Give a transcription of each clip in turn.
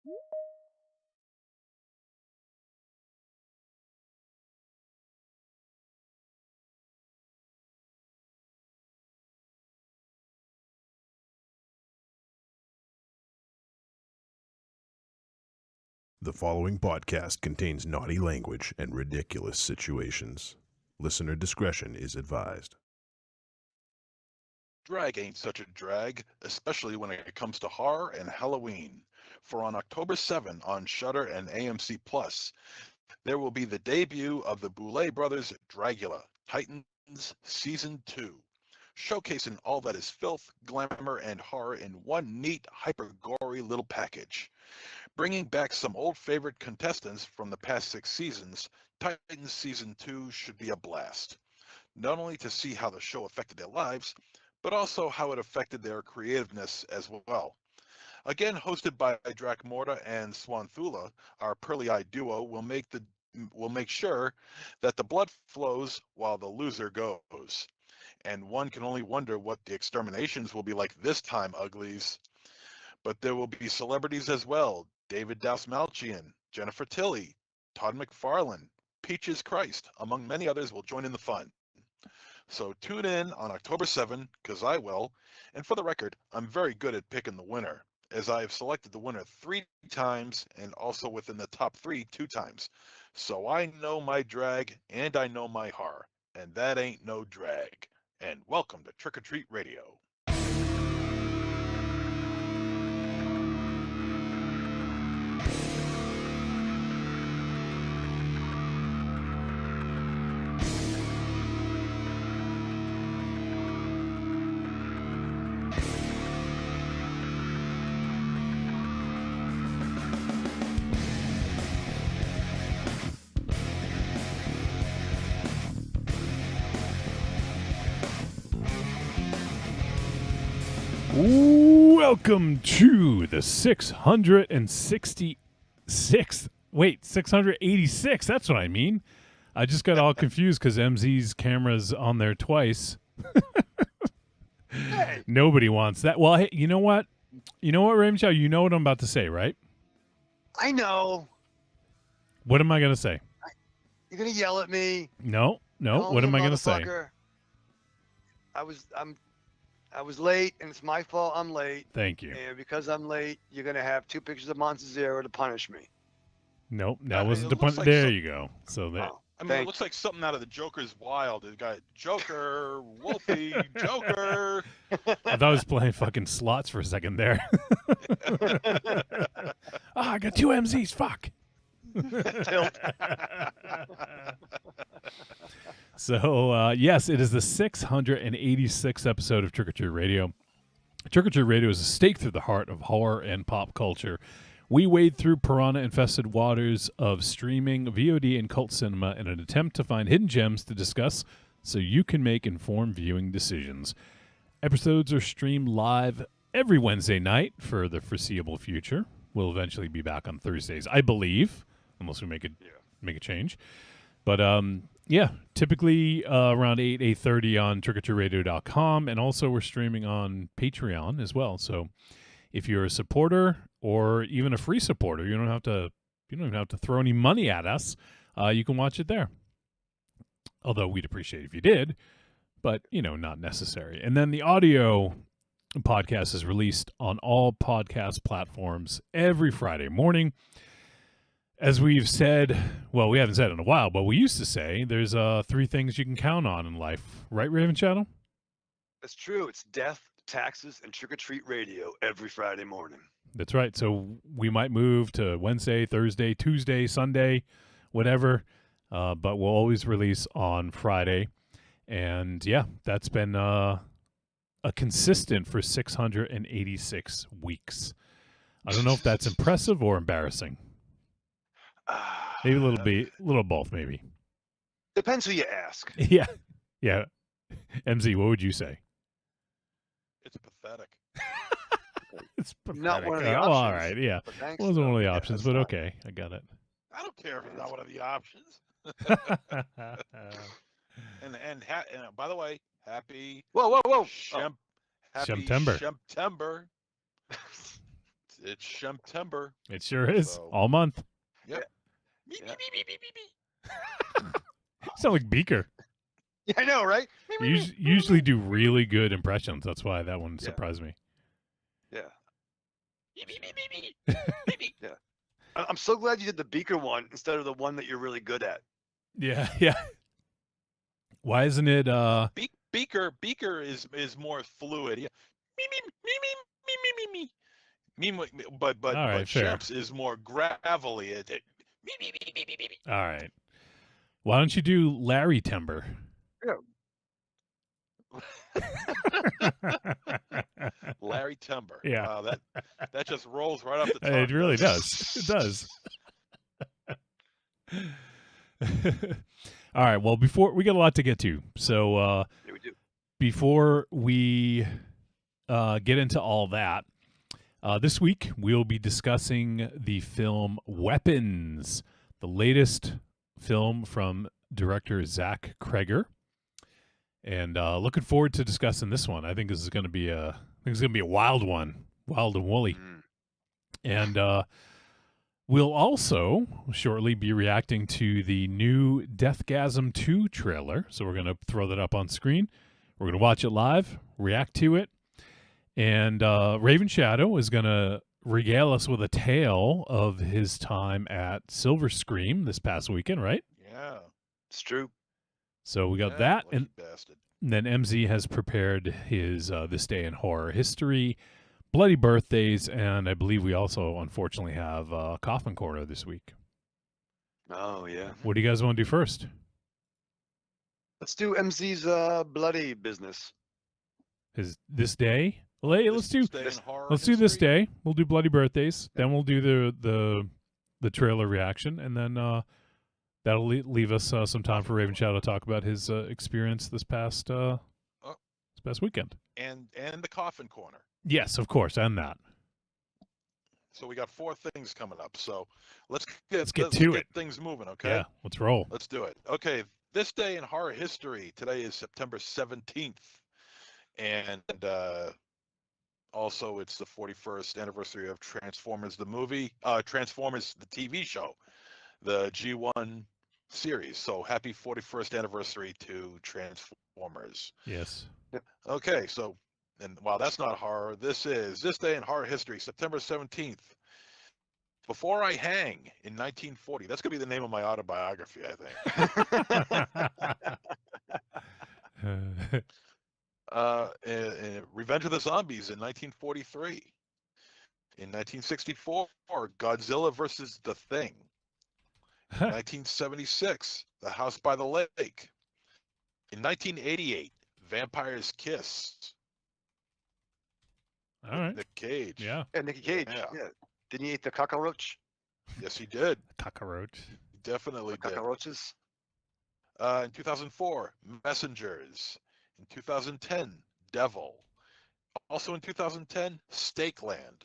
The following podcast contains naughty language and ridiculous situations. Listener discretion is advised. Drag ain't such a drag, especially when it comes to horror and Halloween. For on October 7 on Shudder and AMC Plus, there will be the debut of the Boulet Brothers' Dragula, Titans Season 2, showcasing all that is filth, glamour, and horror in one neat, hyper-gory little package. Bringing back some old favorite contestants from the past 6 seasons, Titans Season 2 should be a blast. Not only to see how the show affected their lives, but also how it affected their creativeness as well. Again, hosted by Drac Morta and Swanthula, our pearly-eyed duo will make sure that the blood flows while the loser goes. And one can only wonder what the exterminations will be like this time, uglies. But there will be celebrities as well. David Dalsmalchian, Jennifer Tilly, Todd McFarlane, Peaches Christ, among many others will join in the fun. So tune in on October 7, because I will. And for the record, I'm very good at picking the winner, as I have selected the winner 3 times and also within the top 3 2 times. So I know my drag and I know my horror, and that ain't no drag. And welcome to Trick or Treat Radio. Welcome to the 686. That's what I mean. I just got all confused because MZ's camera's on there twice. Hey. Nobody wants that. Well, hey, you know what? Raven Chow, you know what I'm about to say, right? I know. What am I going to say? You're gonna yell at me. No. Call What me am a I going to say? motherfucker. I was late, and it's my fault I'm late. Thank you. And because I'm late, you're gonna have 2 pictures of Monster Zero to punish me. Nope, that wasn't the it point. looks like There some- you go. So that. Oh, I mean, it looks like something out of the Joker's Wild. It got Joker, Wolfie, Joker. I thought I was playing fucking slots for a second there. I got 2 MZs. Fuck. Tilt. So, yes, it is the 686th episode of Trick or Treat Radio. Trick or Treat Radio is a stake through the heart of horror and pop culture. We wade through piranha-infested waters of streaming, VOD, and cult cinema in an attempt to find hidden gems to discuss so you can make informed viewing decisions. Episodes are streamed live every Wednesday night for the foreseeable future. We'll eventually be back on Thursdays, I believe, unless we make a change. But typically around 8:30 on trickortreatradio.com, and also we're streaming on Patreon as well. So if you're a supporter or even a free supporter, you don't even have to throw any money at us. You can watch it there. Although we'd appreciate if you did, but not necessary. And then the audio podcast is released on all podcast platforms every Friday morning. As we've said, well, we haven't said it in a while, but we used to say there's 3 things you can count on in life. Right, Raven Shadow? That's true. It's death, taxes, and Trick or Treat Radio every Friday morning. That's right. So we might move to Wednesday, Thursday, Tuesday, Sunday, whatever, but we'll always release on Friday. And, yeah, that's been a consistent for 686 weeks. I don't know if that's impressive or embarrassing. Maybe a little both, maybe. Depends who you ask. Yeah. MZ, what would you say? It's pathetic. It's pathetic. Not one of the options. Oh, all right, yeah. But thanks, Wasn't one of the though. options, Yeah, but that's okay, I got it. I don't care if it's not one of the options. And by the way, happy Whoa. happy Shemtember. Shemtember. It's Shemtember. It sure is. So- All month. Yep. Yeah. Sound like Beaker. Yeah, I know, right? Usually do really good impressions. That's why that one Yeah. surprised me. Yeah. Yeah. I'm so glad you did the Beaker one instead of the one that you're really good at. Yeah, yeah. Why isn't it Beaker is more fluid. Yeah. Me me me me me me me me. But All right, fair. Shemps is more gravelly. Me me me me me me me. all right. Why don't you do Larry Timber? Larry Timber. Yeah. Wow, that just rolls right off the tongue. It really doesn't does. It does. All right. Well, before we got a lot to get to, so Yeah, we do. before we get into all that, this week we'll be discussing the film Weapons, the latest film from director Zach Kreger, and looking forward to discussing this one. I think this is going to be a wild one, wild and woolly, and we'll also shortly be reacting to the new Deathgasm 2 trailer. So we're going to throw that up on screen. We're going to watch it live, react to it. And Raven Shadow is going to regale us with a tale of his time at Silver Scream this past weekend, right? Yeah. It's true. So we got Yeah, that. lucky And bastard. then MZ has prepared his This Day in Horror History, Bloody Birthdays, and I believe we also, unfortunately, have Coffin Corner this week. Oh, yeah. What do you guys want to do first? Let's do MZ's bloody business. Is this day? Well, hey, let's do Stay in horror this history. day. We'll do Bloody Birthdays. Then we'll do the trailer reaction, and then that'll leave us some time for Raven Shadow to talk about his experience this past weekend. And the Coffin Corner. Yes, of course, and that. So we got 4 things coming up. So let's get get to it. things moving, okay? Yeah, let's roll. Let's do it. Okay, this day in horror history. Today is September 17th. And also it's the 41st anniversary of Transformers the movie, Transformers the TV show, the G1 series. So happy 41st anniversary to Transformers. Yes. Okay, so, and while that's not horror, this day in horror history, September 17th. Before I Hang in 1940. That's going to be the name of my autobiography, I think. Revenge of the Zombies in 1943. In 1964, Godzilla versus the Thing. In 1976, The House by the Lake. In 1988, Vampire's Kiss. All right. Nick Cage. Yeah. Yeah, Nicky Cage. Yeah. Yeah. Didn't he eat the cockroach? Yes, he did. Cockroach. He definitely did. Cockroaches? In 2004, Messengers. In 2010, Devil. Also in 2010, Stakeland.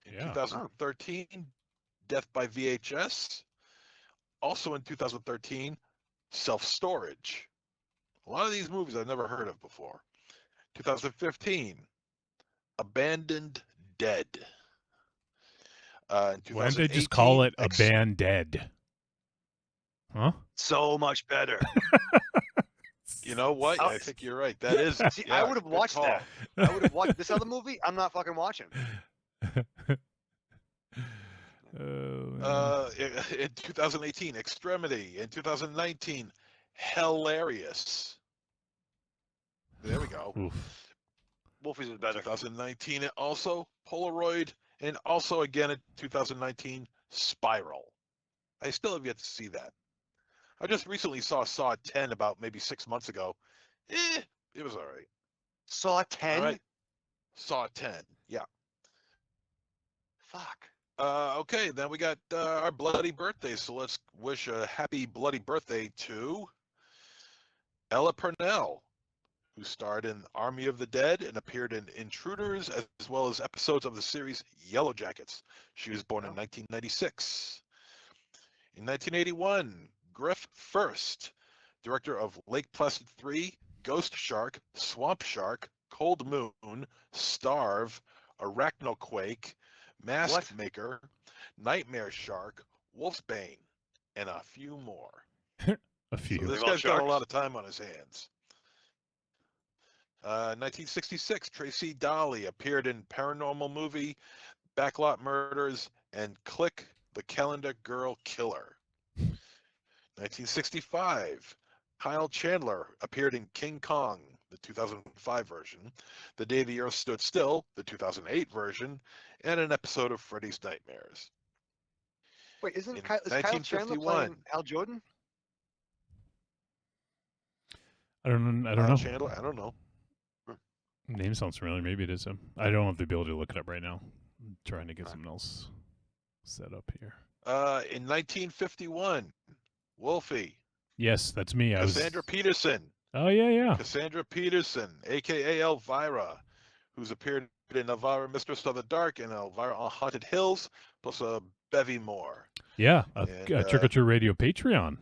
In Yeah. 2013, Death by VHS. Also in 2013, Self-Storage. A lot of these movies I've never heard of before. 2015, Abandoned Dead. In Why don't they just call it 2018, A Band Dead? Huh? So much better. You know what? I think you're right. That is. See, yeah, I would have good watched call. that. I would have watched this other movie. I'm not fucking watching. In 2018, Extremity. In 2019, Hilarious. There we go. Oof. Wolfie's was better. 2019, also Polaroid, and also again in 2019, Spiral. I still have yet to see that. I just recently saw 10 about maybe 6 months ago. It was all right. Saw 10? All right. Saw 10. Yeah. Fuck. Okay, then we got our bloody birthday. So let's wish a happy bloody birthday to Ella Purnell, who starred in Army of the Dead and appeared in Intruders as well as episodes of the series Yellow Jackets. She was born in 1996. In 1981, Griff First, director of Lake Placid 3, Ghost Shark, Swamp Shark, Cold Moon, Starve, Arachnoquake, Mask Maker, Nightmare Shark, Wolfsbane, and a few more. A few. So this They're all guy's got a sharks? lot of time on his hands. 1966, Tracy Dolly appeared in Paranormal Movie, Backlot Murders, and Click, the Calendar Girl Killer. 1965, Kyle Chandler appeared in King Kong, the 2005 version, The Day the Earth Stood Still, the 2008 version, and an episode of Freddy's Nightmares. Wait, is In Kyle Chandler 1951, playing Al Jordan? I don't know. Kyle Chandler, I don't know. Name sounds familiar. Maybe it is him. I don't have the ability to look it up right now. I'm trying to get something else set up here. In 1951, Wolfie, Yes, that's me. Cassandra Peterson. Oh yeah. Cassandra Peterson, aka Elvira, who's appeared in Elvira, Mistress of the Dark, and Elvira on Haunted Hills, plus a bevy more. Yeah, And, Trick or Treat Radio Patreon.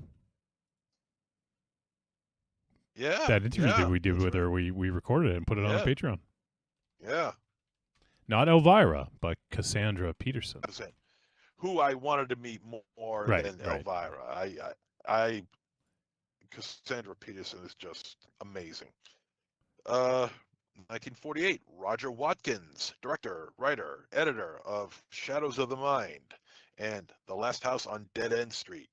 Yeah, That interview yeah, that we did that's with right. her, we recorded it and put it on the Yeah. Patreon. Yeah, Not Elvira, but Cassandra Peterson. that's it. Who I wanted to meet more Right, than right. Elvira. I Cassandra Peterson is just amazing. 1948, Roger Watkins, director, writer, editor of Shadows of the Mind and The Last House on Dead End Street.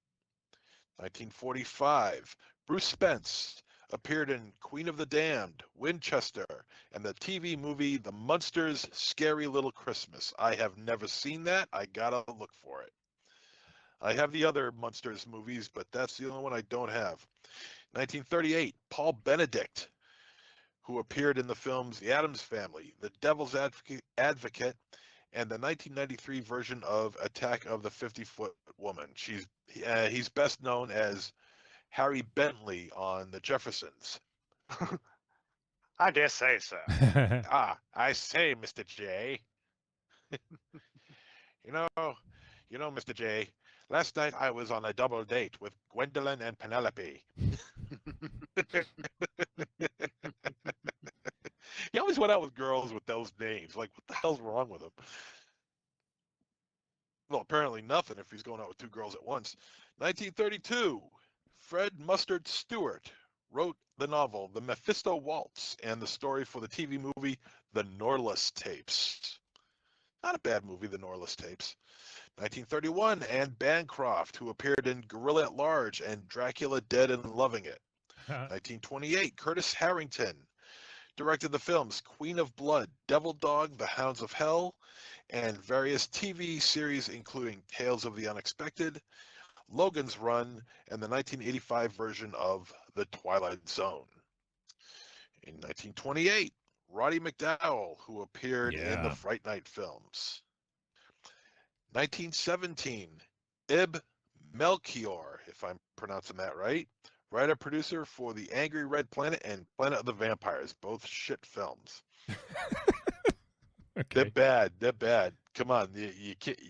1945, Bruce Spence appeared in Queen of the Damned, Winchester, and the TV movie The Munsters' Scary Little Christmas. I have never seen that. I gotta look for it. I have the other Munsters movies, but that's the only one I don't have. 1938, Paul Benedict, who appeared in the films The Addams Family, The Devil's Advocate, and the 1993 version of Attack of the 50-Foot Woman. He's best known as Harry Bentley on The Jeffersons. I dare say so. I say, Mr. J. you know, Mr. J. Last night I was on a double date with Gwendolyn and Penelope. He always went out with girls with those names. Like, what the hell's wrong with him? Well, apparently nothing if he's going out with two girls at once. 1932, Fred Mustard Stewart wrote the novel The Mephisto Waltz and the story for the TV movie The Norless Tapes. Not a bad movie, The Norless Tapes. 1931, Anne Bancroft, who appeared in Gorilla at Large and Dracula Dead and Loving It. 1928, Curtis Harrington directed the films Queen of Blood, Devil Dog, The Hounds of Hell, and various TV series including Tales of the Unexpected, Logan's Run, and the 1985 version of The Twilight Zone. In 1928, Roddy McDowall, who appeared in the Fright Night films. 1917, Ib Melchior, if I'm pronouncing that right, writer-producer for The Angry Red Planet and Planet of the Vampires, both shit films. Okay. They're bad. Come on, you can't,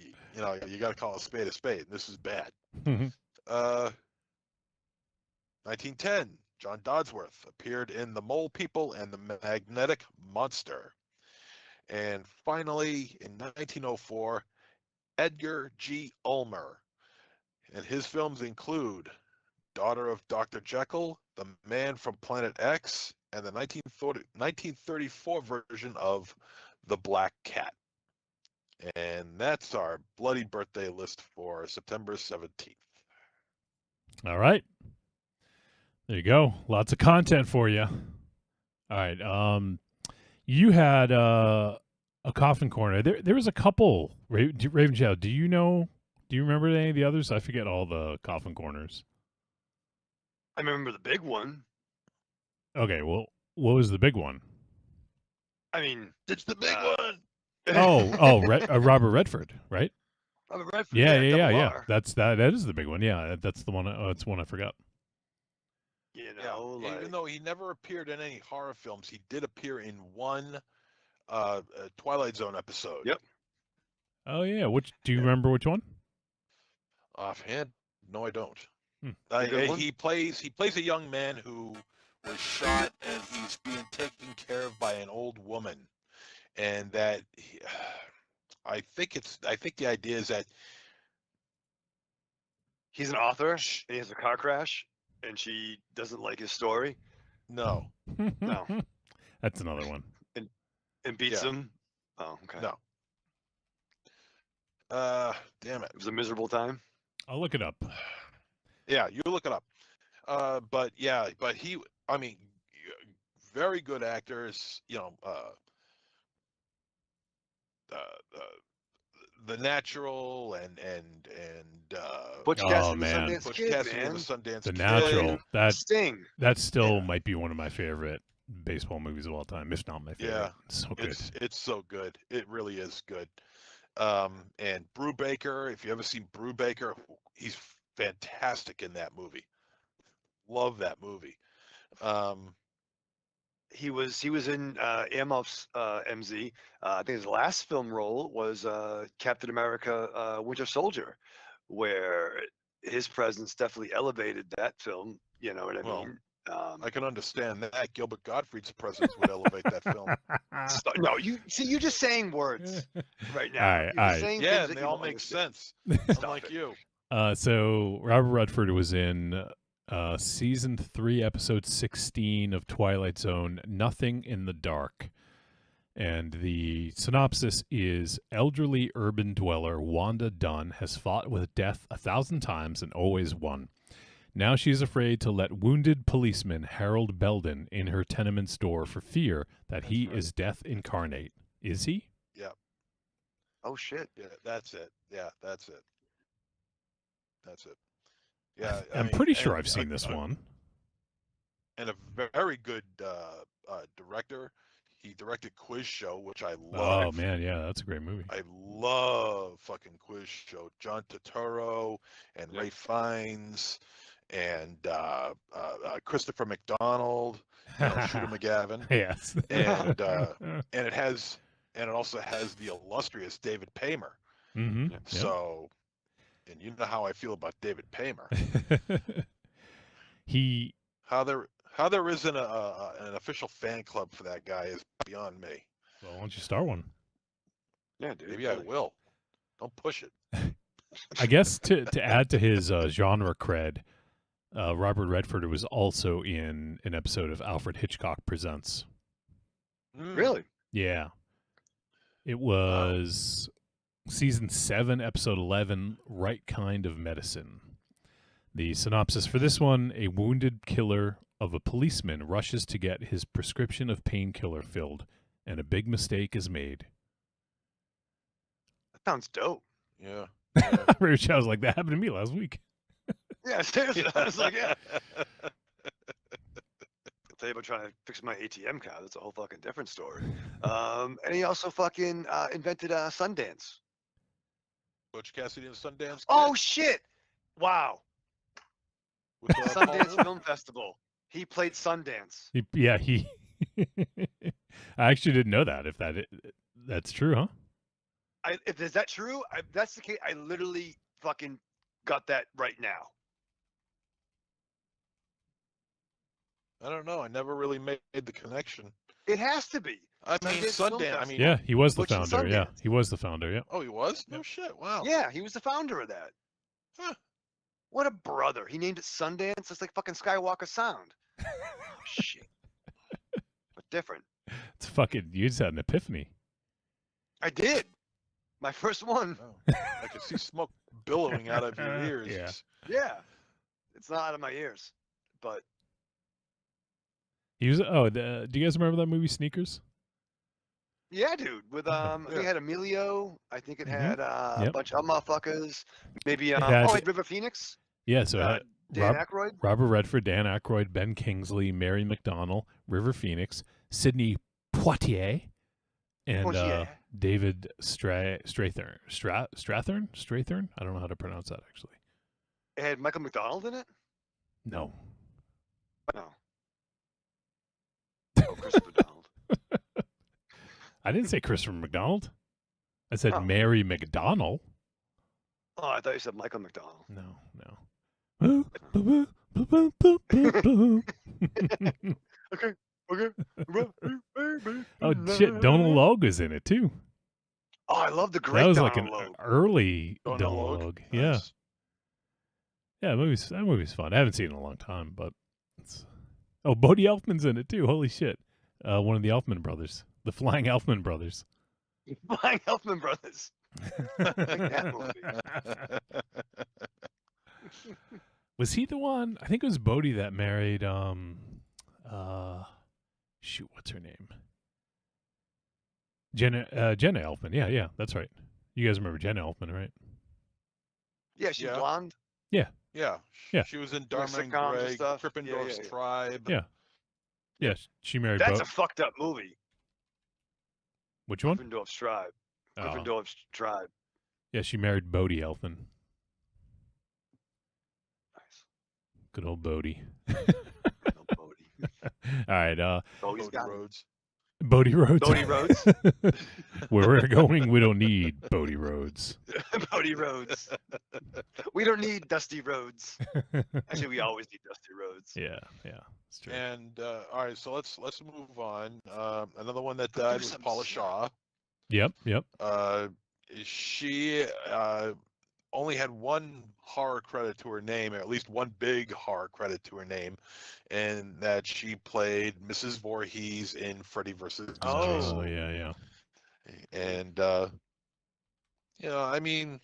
you got to call a spade a spade. This is bad. 1910, John Dodsworth appeared in The Mole People and The Magnetic Monster. And finally, in 1904, Edgar G. Ulmer. And his films include Daughter of Dr. Jekyll, The Man from Planet X, and the 1934 version of The Black Cat. And that's our bloody birthday list for September 17th. All right. There you go. Lots of content for you. All right. You had a coffin corner. There was a couple. Raven Shadow, do you remember any of the others? I forget all the coffin corners. I remember the big one. Okay, well, what was the big one? I mean, It's the big one. Robert Redford, right? Robert Redford. Yeah. Double R. That is the big one. Yeah, that's the one. That's one I forgot. Even though he never appeared in any horror films, he did appear in one Twilight Zone episode. Yep. Oh yeah, do you remember which one? Offhand, no, I don't. Good one? He plays a young man who was shot and he's being taken care of by an old woman, and that I think the idea is that He's an author, and he has a car crash, and she doesn't like his story. no, No, That's another one. and beats Yeah. him. Oh, okay. no. Damn it. It was a miserable time. I'll look it up. Yeah, you look it up. But he, I mean, very good actors. You know, The Natural and Butch Oh, Cassidy and the man. Sundance Butch Kid, Cassidy man. and the Sundance The Kid. Natural. Sting. That still Yeah. might be one of my favorite baseball movies of all time, if not my favorite. Yeah, It's so good. it's so good. It really is good. And Brubaker, if you ever seen Brubaker, he's fantastic in that movie. Love that movie. He was in Earmuff's MZ. I think his last film role was Captain America: Winter Soldier, where his presence definitely elevated that film. You know what I Well, mean? I can understand that. Gilbert Gottfried's presence would elevate that film. No, you're just saying words right now. All right, You're just all right. saying Yeah, things and that they you all don't make understand. sense. Stop Unlike it. you. So Robert Redford was in season 3, episode 16 of Twilight Zone, Nothing in the Dark. And the synopsis is: elderly urban dweller Wanda Dunn has fought with death 1,000 times and always won. Now she is afraid to let wounded policeman Harold Belden in her tenement's door for fear that he right. is death incarnate. Is he? Yeah, Oh shit. yeah, that's it. Yeah, that's it. That's it. Yeah, I'm pretty sure I've seen this one. And a very good director. He directed Quiz Show, which I love. Oh man, yeah, that's a great movie. I love fucking Quiz Show. John Turturro and Ray Fiennes and Christopher McDonald, Shooter McGavin, Yes. and it also has the illustrious David Paymer. Mm-hmm. Yeah. So, and you know how I feel about David Paymer. He How there isn't an official fan club for that guy is beyond me. Well, why don't you start one? Yeah, dude. Maybe I will. Don't push it. I guess to add to his genre cred, Robert Redford was also in an episode of Alfred Hitchcock Presents. Really? Yeah. It was season 7, episode 11, Right Kind of Medicine. The synopsis for this one: a wounded killer of a policeman rushes to get his prescription of painkiller filled, and a big mistake is made. That sounds dope. Yeah. Rich, I was like, that happened to me last week. Yeah, seriously. I was like, yeah. I'll tell you about trying to fix my ATM card. That's a whole fucking different story. And he also fucking invented Sundance. Butch Cassidy and Sundance. Oh Kid shit! Wow. with, Paul Sundance Newman. Film Festival. He played Sundance. He I actually didn't know that. If that's true, huh? Is that true? If that's the case, I literally fucking got that right now. I don't know. I never really made the connection. It has to be. I mean, Sundance Film Sundance. I mean, Yeah, he was the Butch and founder. Yeah, Sundance. he was the founder. Yeah. Oh, he was? No shit. Wow. Yeah, he was the founder of that. Huh. What a brother. He named it Sundance. It's like fucking Skywalker Sound. Oh, shit. But different. It's fucking. You just had an epiphany. I did. My first one. Oh, I could see smoke billowing out of your ears. Yeah. Yeah. It's not out of my ears. But He was. Oh, do you guys remember that movie Sneakers? yeah, dude. With I think it Yeah. had Emilio. I think it Mhm. had a Yep. bunch of motherfuckers. Maybe had- it had River Phoenix. Yeah. So it had Dan Aykroyd. Robert Redford, Dan Aykroyd, Ben Kingsley, Mary McDonnell, River Phoenix, Sidney Poitier, and Poitier. David Strathern. Strathern? I don't know how to pronounce that actually. It had Michael McDonald in it. No. No. Oh, Chris McDonald. I didn't say Christopher McDonald. I said Oh. Mary McDonnell. Oh, I thought you said Michael McDonald. No. Okay. Oh shit, Donald Logue is in it too. Oh, I love the That great was like Donald an Logue. early Donald Donald Logue. Logue. Yeah, Nice. yeah. That movie's fun. I haven't seen it in a long time, but it's... Oh, Bodie Elfman's in it too. Holy shit! One of the Elfman brothers, the Flying Elfman brothers. Flying Elfman Brothers. Like that movie. Was he the one? I think it was Bodie that married. Shoot, what's her name? Jenna Elfman. Yeah, yeah, that's right. You guys remember Jenna Elfman, right? Yeah, she's Yeah. blonde. Yeah. Yeah. She was in Doing Dharma and sitcoms and Greg, stuff. Krippendorf's Yeah. Tribe. Yeah. Yeah, she married. That's a fucked up movie. Which one? Gryffindor's Tribe. Oh. Gryffindor's Tribe. Yeah, she married Bodie Elfman. Nice. Good old Bodie. No, Bodie. All right, Bodie's Bodie got it. Rhodes. Bodie Rhodes. Bodie Rhodes. Where we're going, we don't need Bodie Rhodes. Bodie Rhodes. We don't need Dusty Rhodes. Actually, we always need Dusty Rhodes. Yeah, it's true. And all right, so let's move on. Another one that died was some Paula Shaw. Yep. She only had one horror credit to her name, or at least one big horror credit to her name, and that she played Mrs. Voorhees in Freddy vs. Jason. Oh, yeah. And I mean,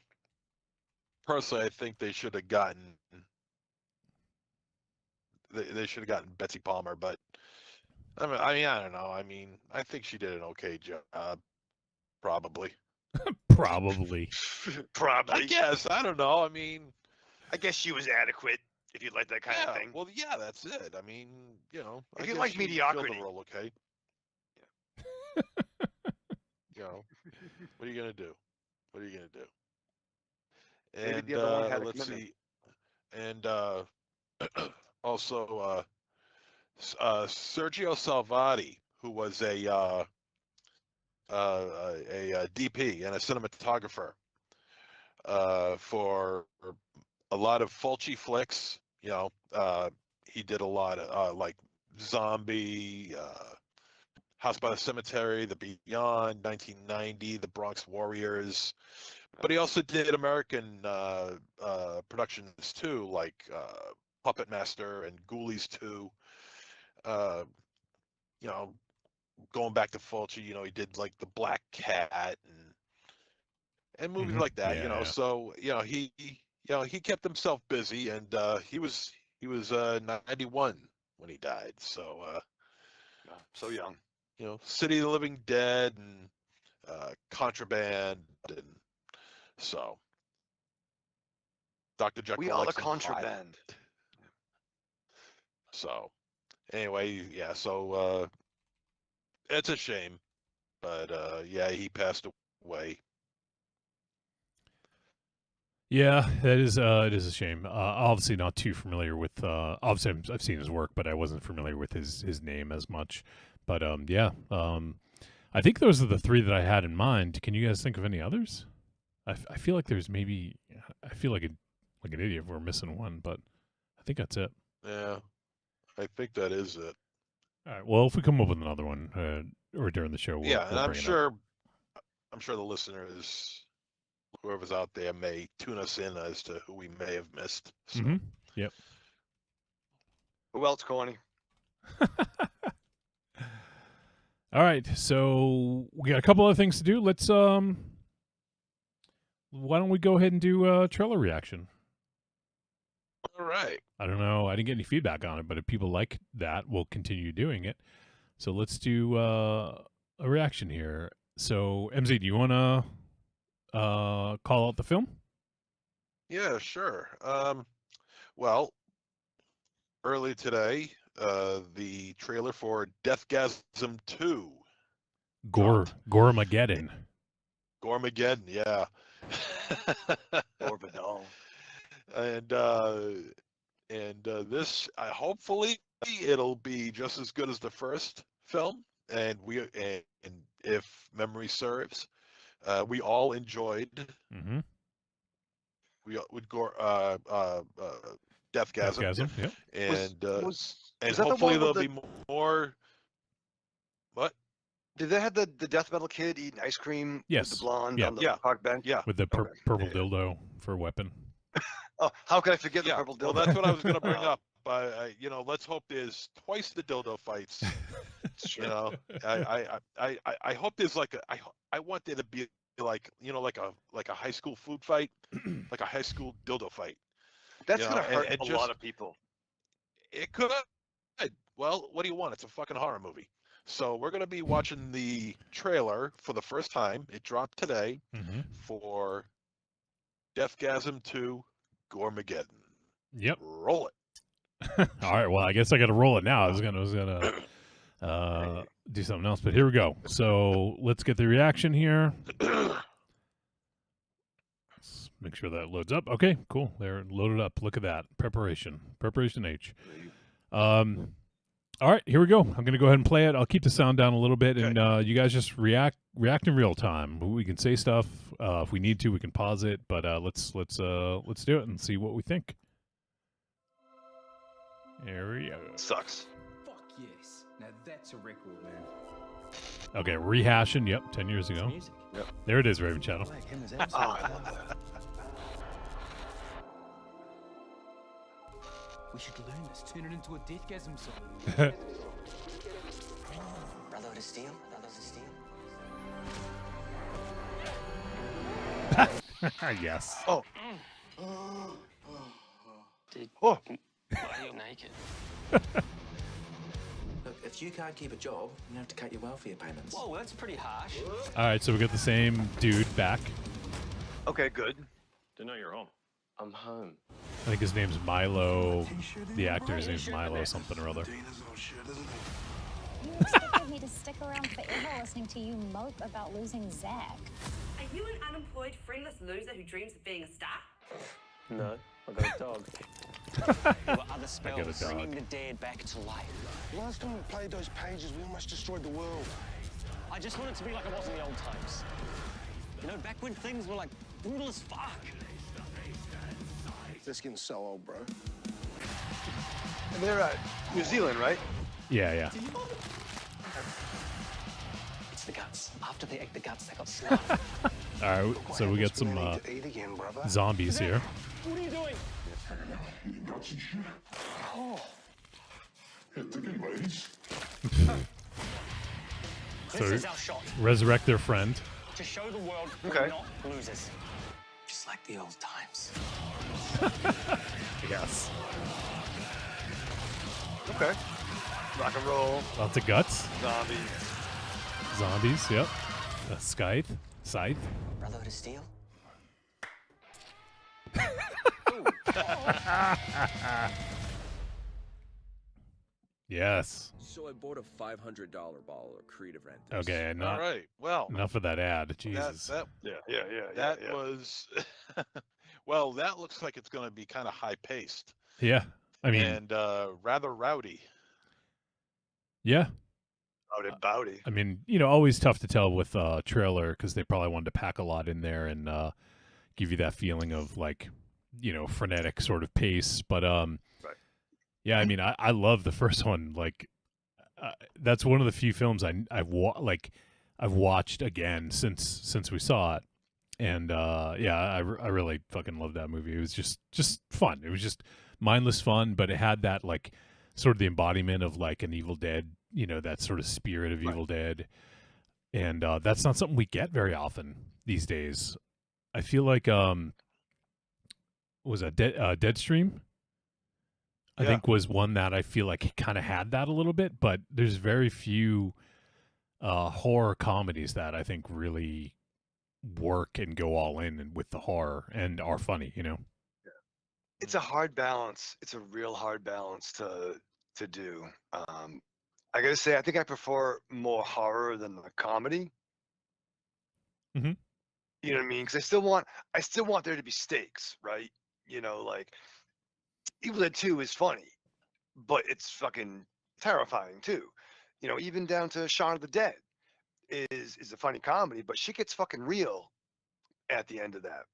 personally, I think they should have gotten Betsy Palmer, but I mean, I don't know. I mean, I think she did an okay job, probably. Probably. Probably. I guess. I don't know. I mean, I guess she was adequate if you like that kind yeah. of thing. Well, yeah, that's it. I mean, If I you guess like she filled mediocrity. the role okay. What are you gonna do? What are you gonna do? Maybe And the other one had a let's commitment. see. And also Sergio Salvati, who was a DP and a cinematographer for a lot of Fulci flicks. He did a lot of like Zombie, House by the Cemetery, The Beyond, 1990, The Bronx Warriors. But he also did American productions too, like Puppet Master and Ghoulies 2. Going back to Fulci, he did like The Black Cat and movies Mhm. like that. Yeah. So he kept himself busy, and he was 91 when he died. So So young. City of the Living Dead and Contraband, and so Dr. Jekyll We are the likes Hyde. contraband. So anyway, yeah. So it's a shame, but yeah, he passed away. Yeah, it is a shame. Obviously not too familiar with obviously I've seen his work, but I wasn't familiar with his name as much. But I think those are the three that I had in mind. Can you guys think of any others? I feel like there's maybe I feel like an idiot if we're missing one, but I think that's it. Yeah, I think that is it. All right. Well, if we come up with another one or during the show, Yeah, and we'll I'm bring it up. sure the listeners, whoever's out there, may tune us in as to who we may have missed. So. Mm-hmm. Yep. Who else, Corny? All right, so we got a couple other things to do. Let's why don't we go ahead and do trailer reaction? All right. I don't know. I didn't get any feedback on it, but if people like that, we'll continue doing it. So let's do a reaction here. So MZ, do you want to call out the film? Yeah, sure. Well, early today, the trailer for Deathgasm 2. Goremageddon. Gormageddon, yeah. Orbital. and this, hopefully, it'll be just as good as the first film. And if memory serves, we all enjoyed. Mm-hmm. Deathgasm. Yep. And Was and that the hopefully one there'll with be more. What? Did they have the death metal kid eating ice cream with Yes. the blonde Yeah. on the Yeah. park bench? Yeah. With the Okay. purple Yeah. dildo for a weapon. Oh, how could I forget the Yeah. purple Well, dildo? that's what I was going to bring up. Let's hope there's twice the dildo fights. Sure. You know, I hope there's like I want there to be like like a high school food fight, like a high school dildo fight. That's You gonna know, hurt and a lot of people. It could. Well, what do you want? It's a fucking horror movie. So we're gonna be watching the trailer for the first time. It dropped today Mm-hmm. for Deathgasm 2 Gormageddon. Yep. Roll it. All right. Well, I guess I got to roll it now. I was gonna do something else, but here we go. So let's get the reaction here. Let's make sure that loads up. Okay, cool. They're loaded up. Look at that. Preparation H. All right, here we go. I'm gonna go ahead and play it. I'll keep the sound down a little bit, and you guys just react in real time. We can say stuff if we need to. We can pause it, but let's do it and see what we think. There we go. Sucks. Fuck yes. Now that's a record, man. Okay, rehashing. Yep, 10 years ago. Music. There it is, Raven Channel. Like him as MC. Oh, I love that. We should learn this. Turn it into a Deathgasm song. Brotherhood of Steel? Brothers of Steel? Yes. Oh. Dude, Oh. why are you naked? Look, if you can't keep a job, you have to cut your welfare payments. Whoa, that's pretty harsh. All right, so we got the same dude back. Okay, good. Didn't know you're home. I'm home. I think his name's Milo. The actor's name's Milo something or other. You expected me to stick around forever listening to you mope about losing Zach. Are you an unemployed, friendless loser who dreams of being a star? No, I got a dog. There were other got a spells dog. bringing the dead back to life. Last time we played those pages, we almost destroyed the world. I just want it to be like it was in the old times. You know, back when things were like brutal as fuck. That's getting so old, bro. And they're New Zealand, right? Yeah. It's the guts. After they ate the guts, they got slaughtered. All right, so we got some To eat again, brother. zombies here. What are you doing? So This is our shot resurrect their friend. to show the world Okay. we're not losers. Just like the old times. Yes. Okay. Rock and roll, Lots of guts. zombies. Zombies. Yep. Scythe. Brotherhood of Steel? Yes. So I bought a $500 bottle of Creative Rent. Okay. All Not right. Well, enough of that ad. Jesus. that Yeah. was well. That looks like it's going to be kind of high paced Yeah. I mean, and rather rowdy. yeah. Bowdy. I mean, always tough to tell with trailer because they probably wanted to pack a lot in there and give you that feeling of like, frenetic sort of pace. But yeah, I mean, I love the first one. Like, that's one of the few films I've watched again since we saw it, and yeah, I really fucking love that movie. It was just fun. It was just mindless fun, but it had that like sort of the embodiment of like an Evil Dead, that sort of spirit of Evil Dead, and that's not something we get very often these days. I feel like was a Deadstream. I think was one that I feel like kind of had that a little bit, but there's very few horror comedies that I think really work and go all in and with the horror and are funny, It's a hard balance. It's a real hard balance to do. I gotta say, I think I prefer more horror than the comedy. Mhm. You know what I mean? Because I still want there to be stakes, right? Like Evil Dead 2 is funny, but it's fucking terrifying too. Even down to Shaun of the Dead is a funny comedy, but shit gets fucking real at the end of that.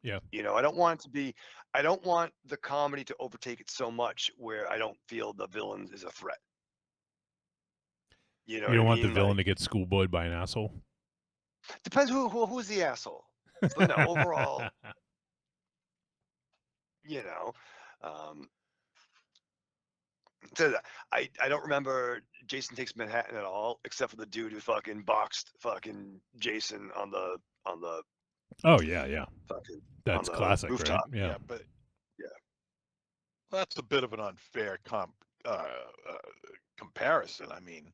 Yeah. I don't want the comedy to overtake it so much where I don't feel the villain is a threat. You know You don't what I want the mean? villain Like, to get schoolboyed by an asshole. depends who's the asshole. But no, overall, you know, um, so I don't remember Jason Takes Manhattan at all, except for the dude who fucking boxed fucking Jason on the Oh yeah. fucking That's on the classic, right? rooftop. Yeah. but Yeah. that's a bit of an unfair comparison. I mean,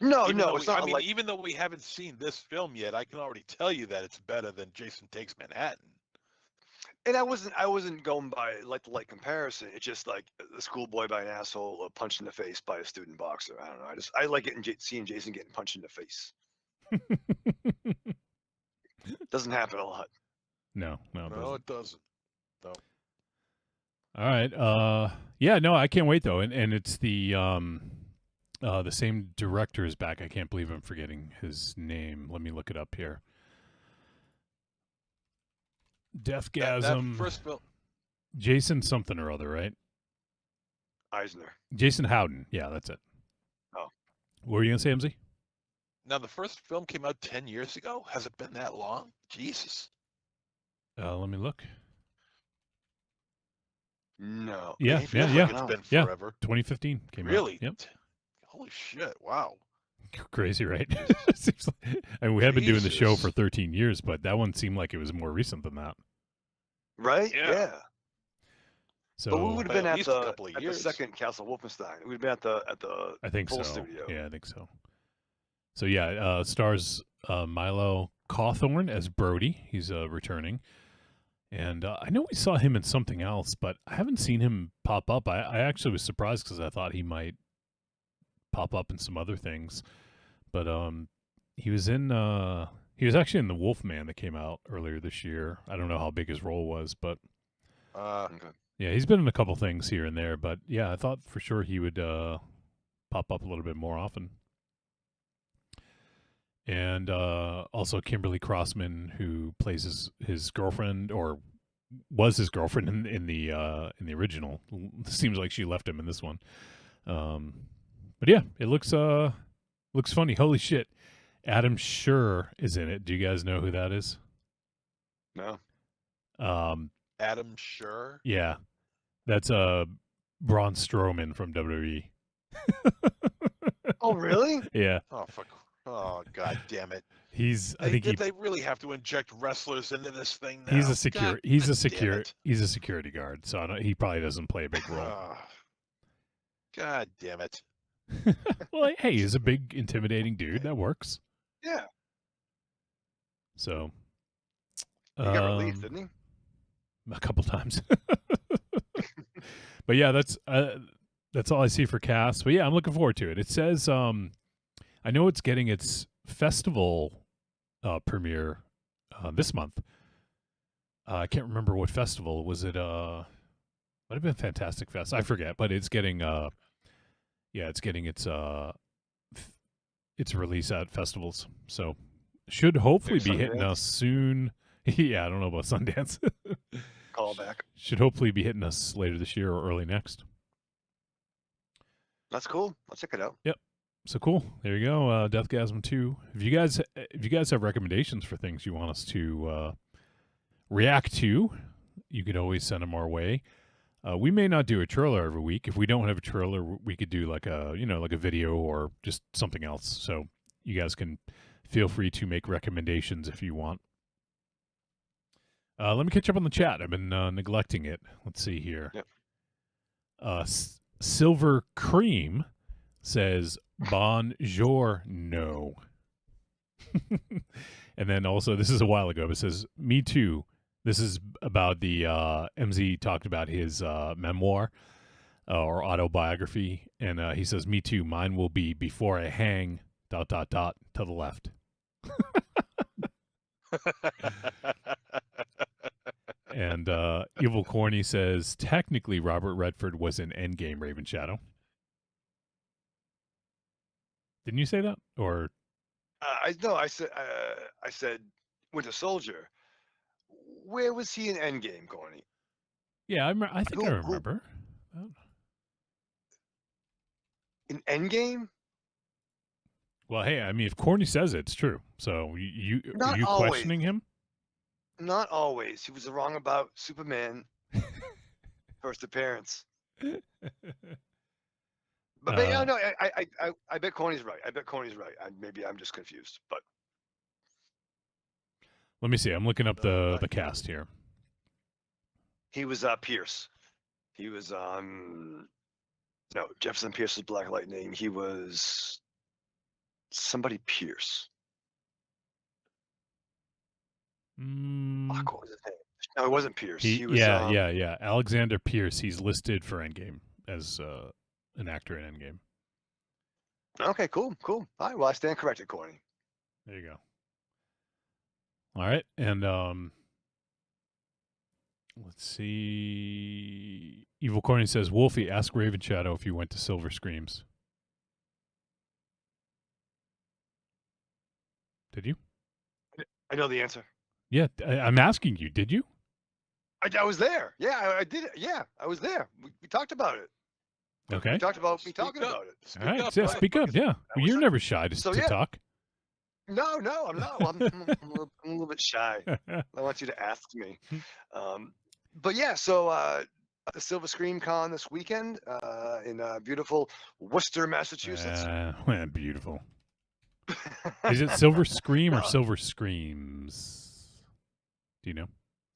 No, even though it's not like. even though we haven't seen this film yet, I can already tell you that it's better than Jason Takes Manhattan. And I wasn't going by like comparison. It's just like the schoolboy by an asshole, or punched in the face by a student boxer. I don't know. I like seeing Jason getting punched in the face. Doesn't happen a lot. No, It doesn't. No. All right. Yeah, no, I can't wait though. And it's the same director is back. I can't believe I'm forgetting his name. Let me look it up here. Deathgasm. That first film. Jason something or other, right? Eisner. Jason Howden. Yeah, that's it. Oh. What were you gonna say, MZ? Now the first film came out 10 years ago. Has it been that long? Jesus. Let me look. No. Yeah, It feels yeah. like it's been forever. 2015 came out. Really? Yep. Holy shit! Wow. Crazy, right? Seems like, I mean, we have been doing the show for Jesus. 13 years, but that one seemed like it was more recent than that. Right? Yeah. So But we would have been At at least a the couple of at the years. second Castle Wolfenstein. We'd been at the I think full so. studio. Yeah, I think so. So yeah, stars Milo Cawthorn as Brody. He's returning, and I know we saw him in something else, but I haven't seen him pop up. I actually was surprised because I thought he might pop up in some other things, but he was in he was actually in the Wolfman that came out earlier this year. I don't know how big his role was, but Okay. yeah, he's been in a couple things here and there. But yeah, I thought for sure he would pop up a little bit more often. And also Kimberly Crossman, who plays his girlfriend, or was his girlfriend in the original. Seems like she left him in this one. But yeah, it looks funny. Holy shit, Adam Scher is in it. Do you guys know who that is? No. Adam Scher. Yeah, that's Braun Strowman from WWE. Oh, really? Yeah. Oh, god damn it! I think Did they really have to inject wrestlers into this thing now? He's a Damn it. security guard, so he probably doesn't play a big role. God damn it! Well, hey, he's a big, intimidating dude. That works. Yeah. So He got released, didn't he? a couple times. But yeah, that's all I see for cast. But yeah, I'm looking forward to it. It says I know it's getting its festival premiere this month. I can't remember what festival. Was it might have been Fantastic Fest. I forget, but it's getting it's getting its release at festivals. So should hopefully be hitting us soon. Yeah, I don't know about Sundance. Call back. Should hopefully be hitting us later this year or early next. That's cool. I'll check it out. Yep. So cool. There you go. Deathgasm 2. If you guys have recommendations for things you want us to react to, you could always send them our way. We may not do a trailer every week. If we don't have a trailer, we could do like a video or just something else. So you guys can feel free to make recommendations if you want. Let me catch up on the chat. I've been neglecting it. Let's see here. Yep. Silver Cream says bonjour no. And then also, this is a while ago, but it says, me too. This is about the MZ talked about his memoir or autobiography. And he says, me too. Mine will be before I hang ... to the left. And Evil Corny says, technically Robert Redford was in Endgame Raven Shadow. Didn't you say that? Or I said Winter Soldier. Where was he in Endgame, Corny? yeah, I think I remember. In Endgame? Well, hey, I mean, if Corny says it, it's true. So Not are you always. questioning him? Not always. He was wrong about Superman first appearance. But yeah, no, I bet Corny's right. I bet Corny's right. Maybe I'm just confused, but Let me see. I'm looking up the cast here. he was Pierce. He was no, Jefferson Pierce was Black Lightning. He was somebody Pierce. Fuck, what was his name? No, it wasn't Pierce. He was yeah. Alexander Pierce. He's listed for Endgame as an actor in Endgame. Okay, cool. All right, well, I stand corrected, Corny. There you go. All right, and let's see. Evil Corny says, Wolfie, ask Raven Shadow if you went to Silver Screams. Did you? I know the answer. Yeah, I'm asking you. Did you? I was there. Yeah, I did it. Yeah, I was there. We talked about it. Okay. We talked about me talking about it. All right, yeah, speak up. Yeah, well, you're never shy to talk. No, I'm not. Well, I'm a little bit shy. I want you to ask me. But yeah, so the Silver Scream Con this weekend in beautiful Worcester, Massachusetts. Beautiful. Is it Silver Scream or Silver Screams? Do you know?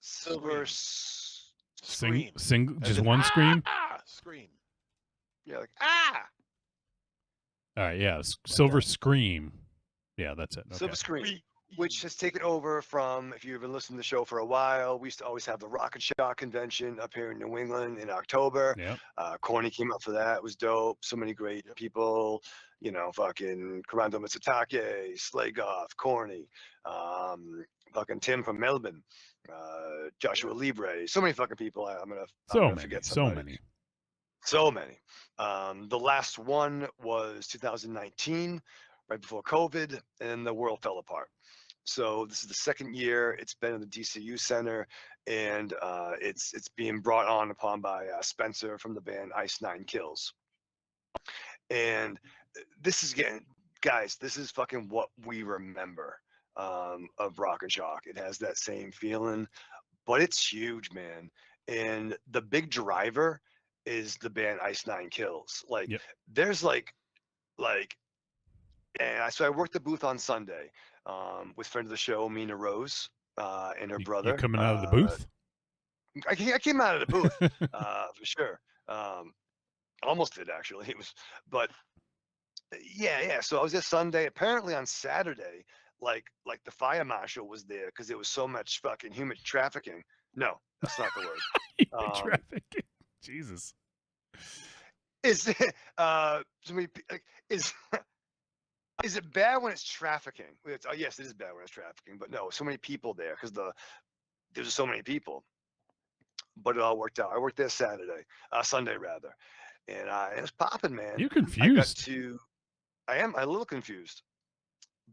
Silver Scream. Just one scream? Scream. Yeah, like All right, yeah, Silver Scream. Yeah, that's it. Okay. Silver Scream, which has taken over from, if you've been listening to the show for a while, we used to always have the Rock and Shock convention up here in New England in October. Yeah. Corny came up for that. It was dope. So many great people, you know, fucking Karando Mitsutake, Slagoff, Corny, fucking Tim from Melbourne, Joshua Libre. So many fucking people. I'm gonna forget somebody. So many. The last one was 2019, right before COVID, and the world fell apart. So this is the second year it's been in the DCU Center, and it's being brought on upon by Spencer from the band Ice Nine Kills. And this is this is fucking what we remember of Rock and Shock. It has that same feeling, but it's huge, man. And the big driver is the band Ice Nine Kills. Like, there's like, and so I worked the booth on Sunday with friend of the show, Mina Rose, and her brother. You coming out of the booth? I came out of the booth for sure. Almost did, actually. It was, but yeah. So I was there Sunday. Apparently on Saturday, like the fire marshal was there because there was so much fucking human trafficking. No, that's not the word. Trafficking. Jesus. Is is it bad when it's trafficking? Yes, it is bad when it's trafficking, but no, so many people there because there's so many people. But it all worked out. I worked there Sunday rather, and it was popping, man. You're confused. I am a little confused,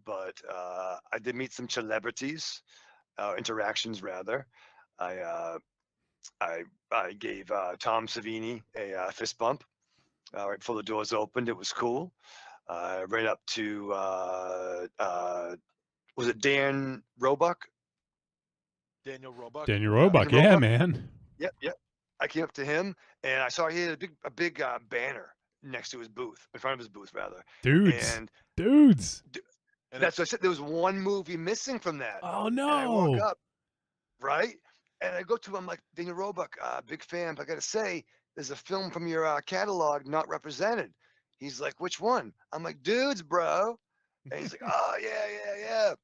but I did meet some celebrities, interactions rather. I gave Tom Savini a fist bump right before the doors opened. It was cool. Right up to was it Dan Roebuck? Daniel Roebuck. Yeah, man. Yep. I came up to him and I saw he had a big banner next to his booth, in front of his booth rather. Dudes. And that's what I said. There was one movie missing from that. Oh no! And I walk up, right, and I go to him. I'm like, Daniel Roebuck, big fan. But I gotta say, there's a film from your catalog not represented. He's like, which one? I'm like, Dudes, bro. And he's like, oh yeah.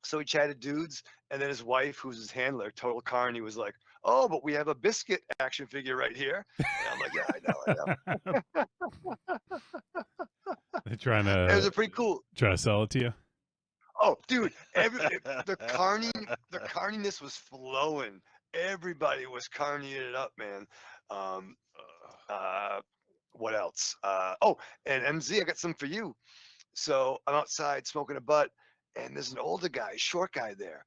So we chatted Dudes, and then his wife, who's his handler, Total Carney, was like, oh, but we have a Biscuit action figure right here. And I'm like, yeah, I know. They're trying to. It was a pretty cool. Trying to sell it to you. Oh, dude, the carniness was flowing. Everybody was carnying it up, man. What else? And MZ, I got some for you. So I'm outside smoking a butt, and there's an older guy, short guy there,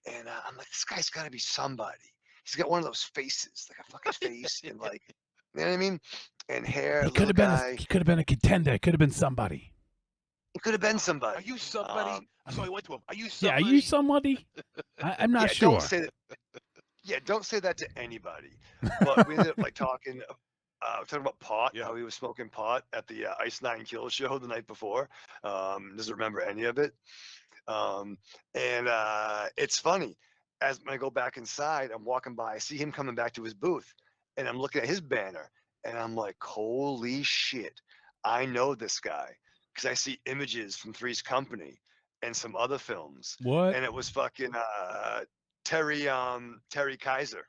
and I'm like, this guy's got to be somebody. He's got one of those faces, like a fucking face, and like, you know what I mean? And hair. He could have been. He could have been a contender. He could have been somebody. could have been somebody. Are you somebody? So I went to him. Are you Yeah, somebody? are you somebody? I'm not sure. Don't say that. Yeah, don't say that to anybody. But we ended up like talking about pot, how he was smoking pot at the Ice Nine Kills show the night before. Doesn't remember any of it. And it's funny. As when I go back inside, I'm walking by, I see him coming back to his booth, and I'm looking at his banner, and I'm like, holy shit, I know this guy. Because I see images from Three's Company and some other films. What? And it was fucking Terry Kaiser.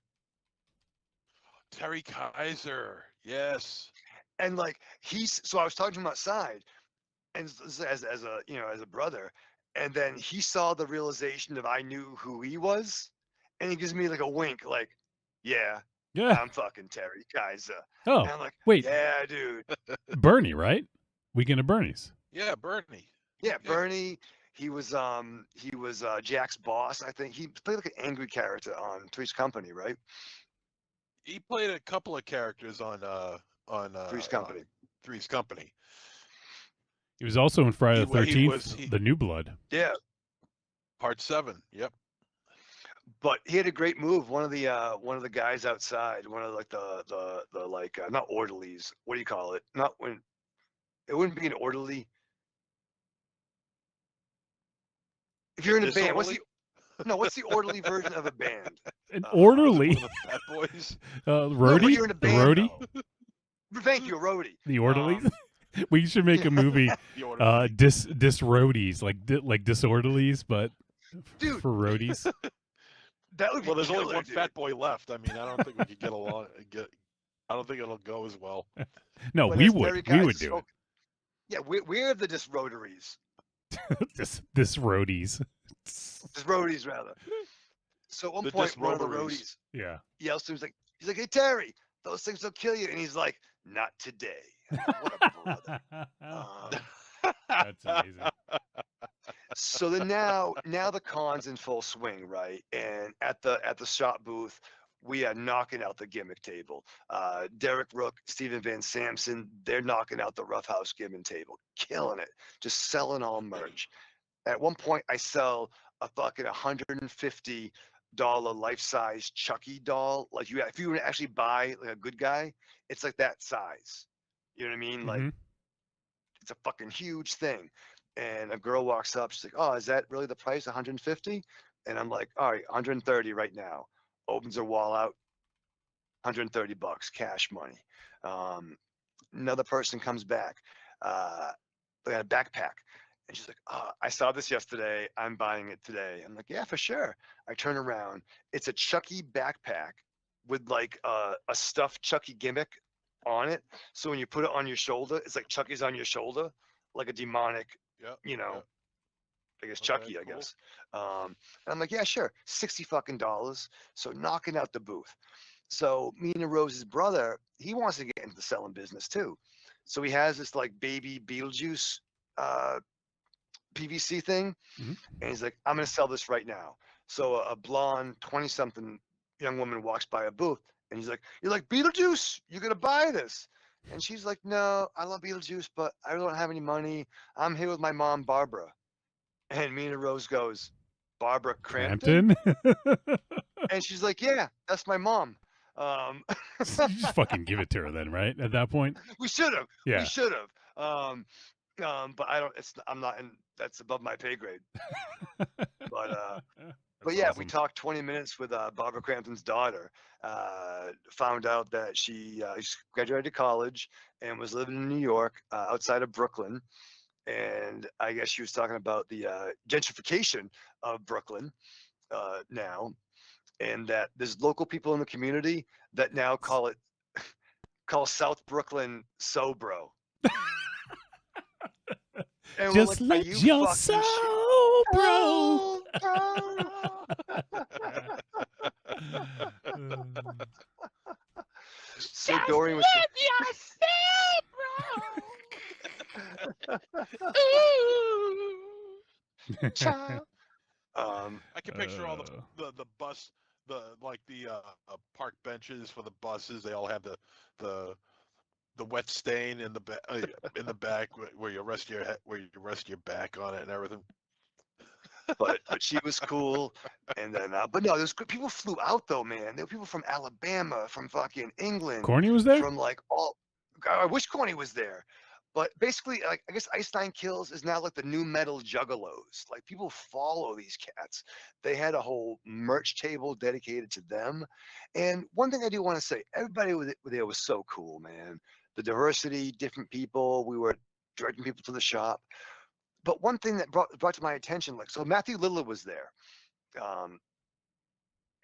Terry Kaiser. Yes. And like so I was talking to him outside, and as a brother, and then he saw the realization of I knew who he was, and he gives me like a wink, like, yeah, I'm fucking Terry Kaiser. Oh, and I'm like, wait. Yeah, dude. Bernie, right? Weekend at Bernie's. Yeah, Bernie. Yeah, Bernie. He was Jack's boss. I think he played like an angry character on Three's Company, right? He played a couple of characters on Three's Company. Three's Company. He was also in Friday the 13th, The New Blood. Yeah. Part 7. Yep. But he had a great move. One of the guys outside, one of like the not orderlies. What do you call it? Not when it wouldn't be an orderly. If you're in a band, what's the orderly version of a band? An orderly. One of the Fat Boys. Roadie. No, you're in a band, roadie. Thank you, roadie. The orderlies. We should make a movie. Dis roadies, like disorderlies, but dude, for roadies. That would be well, there's killer, only one dude. fat boy left. I mean, I don't think we could get along. I don't think it'll go as well. No, But we as would. Terry We would Kaiser do it. spoke- Yeah, we're the disrotaries. This roadies. Disroadies, rather. So at one point, one of the roadies Yeah. yells to him, he's like, hey, Terry, those things will kill you. And he's like, not today. What a brother. That's amazing. So then now the con's in full swing, right? And at the shop booth, we are knocking out the gimmick table. Derek Rook, Steven Van Samson, they're knocking out the Roughhouse gimmick table, killing it, just selling all merch. At one point, I sell a fucking $150 life-size Chucky doll. Like if you were to actually buy like a good guy, it's like that size. You know what I mean? Like it's a fucking huge thing. And a girl walks up, she's like, oh, is that really the price, 150? And I'm like, all right, 130 right now. Opens her wall out, $130, cash money. Another person comes back, they got a backpack. And she's like, oh, I saw this yesterday. I'm buying it today. I'm like, yeah, for sure. I turn around. It's a Chucky backpack with like a stuffed Chucky gimmick on it. So when you put it on your shoulder, it's like Chucky's on your shoulder, like a demonic, I guess Chucky, I guess. And I'm like, yeah, sure. $60 fucking. So knocking out the booth. So Mina Rose's brother, he wants to get into the selling business too. So he has this like baby Beetlejuice PVC thing. And he's like, I'm going to sell this right now. So a blonde 20-something young woman walks by a booth and he's like, you're like, Beetlejuice, you're going to buy this. And she's like, no, I love Beetlejuice, but I don't have any money. I'm here with my mom, Barbara. And Mina Rose goes, Barbara Crampton? And she's like, yeah, that's my mom. You just fucking give it to her then, right? At that point? We should have. Yeah. We should have. But I don't, I'm not in, that's above my pay grade. But yeah, awesome. We talked 20 minutes with Barbara Crampton's daughter. Found out that she graduated college and was living in New York, outside of Brooklyn. And I guess she was talking about the gentrification of Brooklyn now, and that there's local people in the community that now call South Brooklyn Sobro. And just like, let your soul, bro. So Dorian was. Child. I can picture all the bus, the park benches for the buses. They all have the the wet stain in the back where you rest your back on it and everything. But she was cool, and then but no, there's people flew out though, man. There were people from Alabama, from fucking England, Corny was there? from like all. I wish Corny was there, but basically, like I guess Ice Nine Kills is now like the new metal juggalos. Like people follow these cats. They had a whole merch table dedicated to them. And one thing I do want to say, everybody there was so cool, man. The diversity, different people. We were directing people to the shop. But one thing that brought to my attention, like, so Matthew Lillard was there,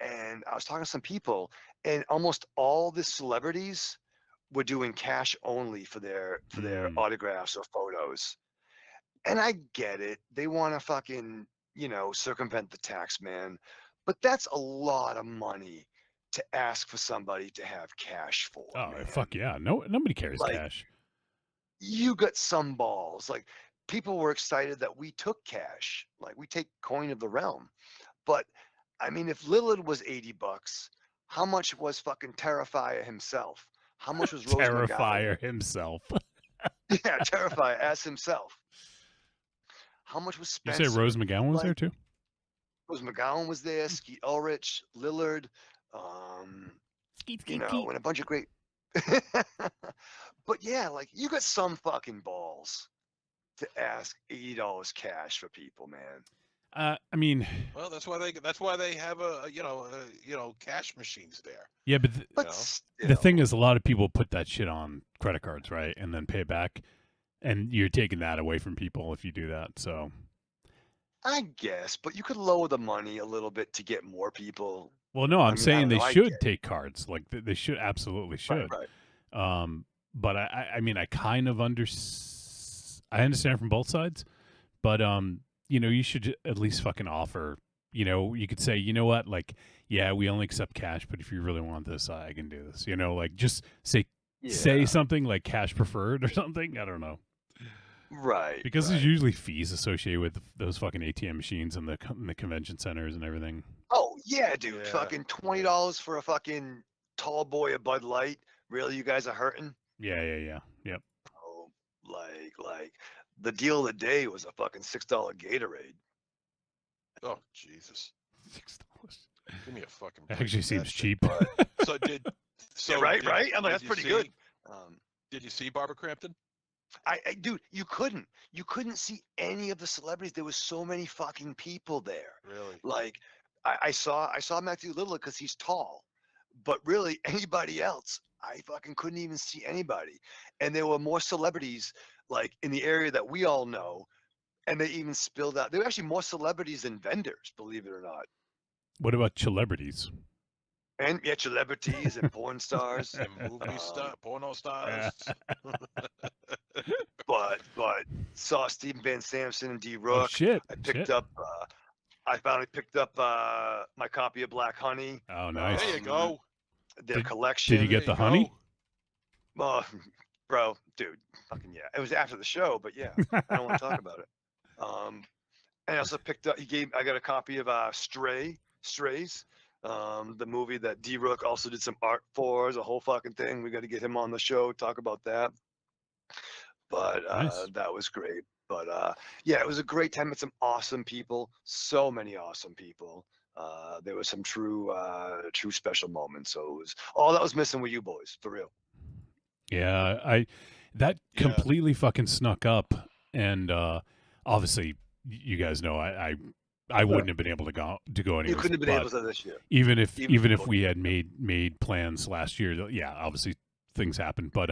and I was talking to some people, and almost all the celebrities were doing cash only for their autographs or photos. And I get it; they want to fucking circumvent the tax man, but that's a lot of money to ask for somebody to have cash for. Oh, man. fuck yeah! Nobody carries Like, cash. You got some balls. Like, people were excited that we took cash. Like, we take coin of the realm. But I mean, if Lillard was $80, how much was fucking Terrifier himself? How much was Rose McGowan? Terrifier himself. Yeah, Terrifier as himself. How much was You Spencer? say Rose McGowan was there too? Rose McGowan was there, Skeet Ulrich, Lillard, and a bunch of great. But yeah, like, you got some fucking balls to ask $80 cash for people, man. I mean, well, that's why they have cash machines there. Yeah, but the thing is, a lot of people put that shit on credit cards, right, and then pay it back, and you're taking that away from people if you do that. So, I guess, but you could lower the money a little bit to get more people. Well, no, I'm saying they should get take cards. Like they should, absolutely should. Right. But I mean, I kind of I understand from both sides, but you should at least fucking offer. You could say, you know what, like, yeah, we only accept cash, but if you really want this, I can do this. Like, just say something like cash preferred or something. I don't know. Right. Because there's usually fees associated with those fucking ATM machines and the convention centers and everything. Oh yeah, dude, fucking $20 for a fucking tall boy of Bud Light. Really, you guys are hurting? Yeah. Yep. Oh, like the deal of the day was a fucking $6 Gatorade. Oh Jesus! $6. Give me a fucking. Actually, seems cheap. Right? I'm like, that's pretty good. Did you see Barbara Crampton? Dude, you couldn't see any of the celebrities. There was so many fucking people there. Really? Like, I saw Matthew Lillard because he's tall, but really anybody else, I fucking couldn't even see anybody. And there were more celebrities like in the area that we all know, and they even spilled out. There were actually more celebrities than vendors, believe it or not. What about celebrities? And celebrities and porn stars and porno stars. but saw Stephen Van Samson and D. Rook. Oh, shit. I picked up. I finally picked up my copy of Black Honey. Oh, nice. There you go. Their collection. Did you get the honey? Bro, dude, fucking yeah. It was after the show, but yeah, I don't want to talk about it. And I also picked up. I got a copy of Strays. The movie that D. Rook also did some art for, is a whole fucking thing. We got to get him on the show, talk about that. But nice. That was great. But yeah, it was a great time. Met some awesome people. So many awesome people. There was some true special moments. So it was all that was missing with you boys, for real. Yeah, that completely fucking snuck up, and obviously you guys know I wouldn't have been able to go anywhere. You couldn't have been able to this year. Even if we had made plans last year. Yeah, obviously things happened, but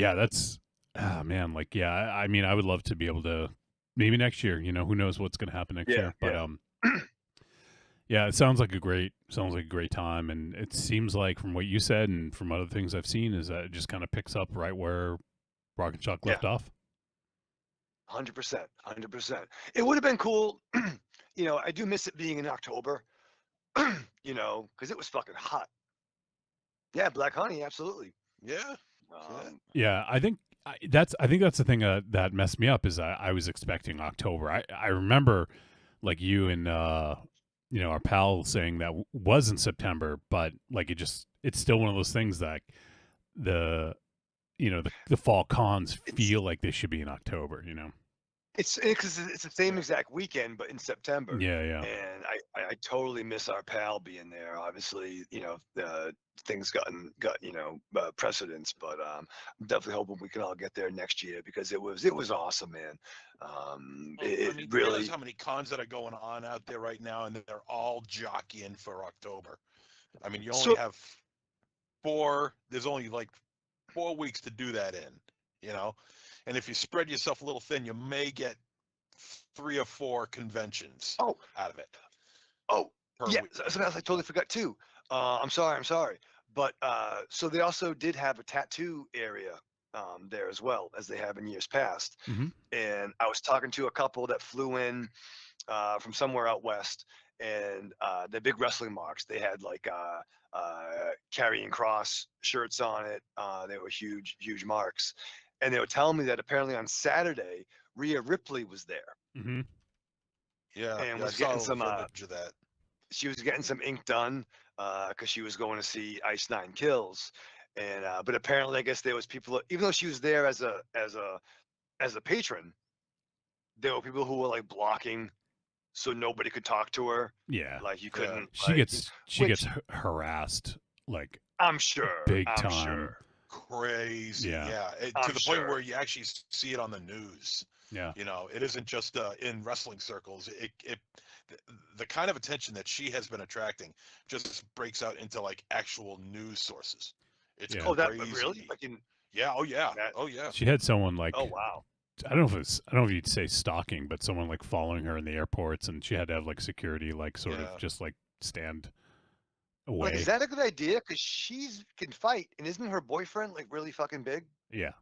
that's man, like, yeah, I mean, I would love to be able to maybe next year. Who knows what's going to happen next year, but yeah, it sounds like a great time, and it seems like from what you said and from other things I've seen is that it just kind of picks up right where Rock and Shock left off. 100%. It would have been cool. I do miss it being in October, because it was fucking hot. Yeah, Black Honey, absolutely. Yeah. Yeah, I think that's the thing that messed me up is I was expecting October. I remember like you and our pal saying that was in September, but like it's still one of those things that the the fall cons feel like they should be in October. It's because it's the same exact weekend, but in September. Yeah. And I totally miss our pal being there. Obviously, things got precedence, but I'm definitely hoping we can all get there next year because it was awesome, man. You Really realize how many cons that are going on out there right now, and they're all jockeying for October. I mean, you only have there's only like 4 weeks to do that in, and if you spread yourself a little thin, you may get 3 or 4 conventions out of it. Yeah, something else I totally forgot too. I'm sorry, but so they also did have a tattoo area there as well as they have in years past. Mm-hmm. And I was talking to a couple that flew in from somewhere out west, and they're big wrestling marks. They had like carrying cross shirts on it. They were huge marks, and they were telling me that apparently on Saturday Rhea Ripley was there. Mm-hmm. Yeah, and was I saw getting some footage of that. She was getting some ink done because she was going to see Ice Nine Kills, and but apparently I guess there was people, even though she was there as a patron, there were people who were like blocking so nobody could talk to her. Yeah, like you couldn't. She gets harassed like I'm sure, big I'm time. Sure. Crazy, Yeah. to the point where you actually see it on the news. Yeah, it isn't just in wrestling circles. The kind of attention that she has been attracting just breaks out into like actual news sources. It's crazy. That really? Yeah. She had someone like, oh wow. I don't know if you'd say stalking, but someone like following her in the airports, and she had to have like security, like sort of just like stand away. Like, is that a good idea? Because she can fight, and isn't her boyfriend like really fucking big? Yeah,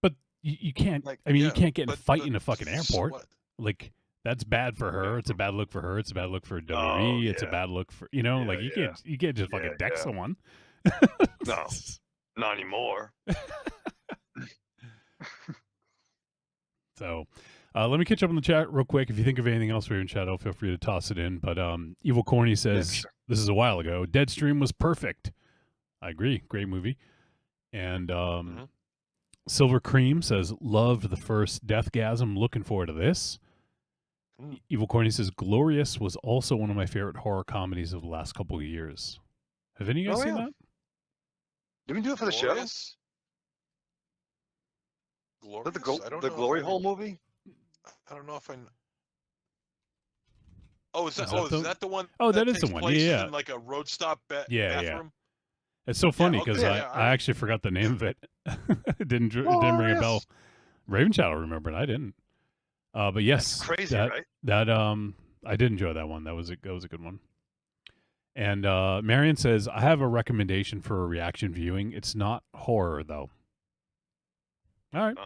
but you can't. Like, I mean, you can't get in a fight in a fucking airport. Like that's bad for her. It's a bad look for her. It's a bad look for WWE. It's a bad look for like you can't just fucking deck someone. No, not anymore. So, let me catch up on the chat real quick. If you think of anything else we haven't chat out, feel free to toss it in. But Evil Corny says this is a while ago. Deadstream was perfect. I agree. Great movie. And Silver Cream says loved the first Deathgasm. Looking forward to this. Evil Corny says Glorious was also one of my favorite horror comedies of the last couple of years. Have any of you guys seen that? Did we do it for the show? Glorious? The Glory Hole movie? I don't know if I. Oh, is that the one? Oh, that is takes the one. place Yeah. In like a road stop bathroom. Yeah. It's so funny because I actually forgot the name of it. It didn't ring a bell. Raven Shadow remembered. I didn't. But yes, that's crazy, that, right? That I did enjoy that one. That was a good one. And Marion says I have a recommendation for a reaction viewing. It's not horror though. All right.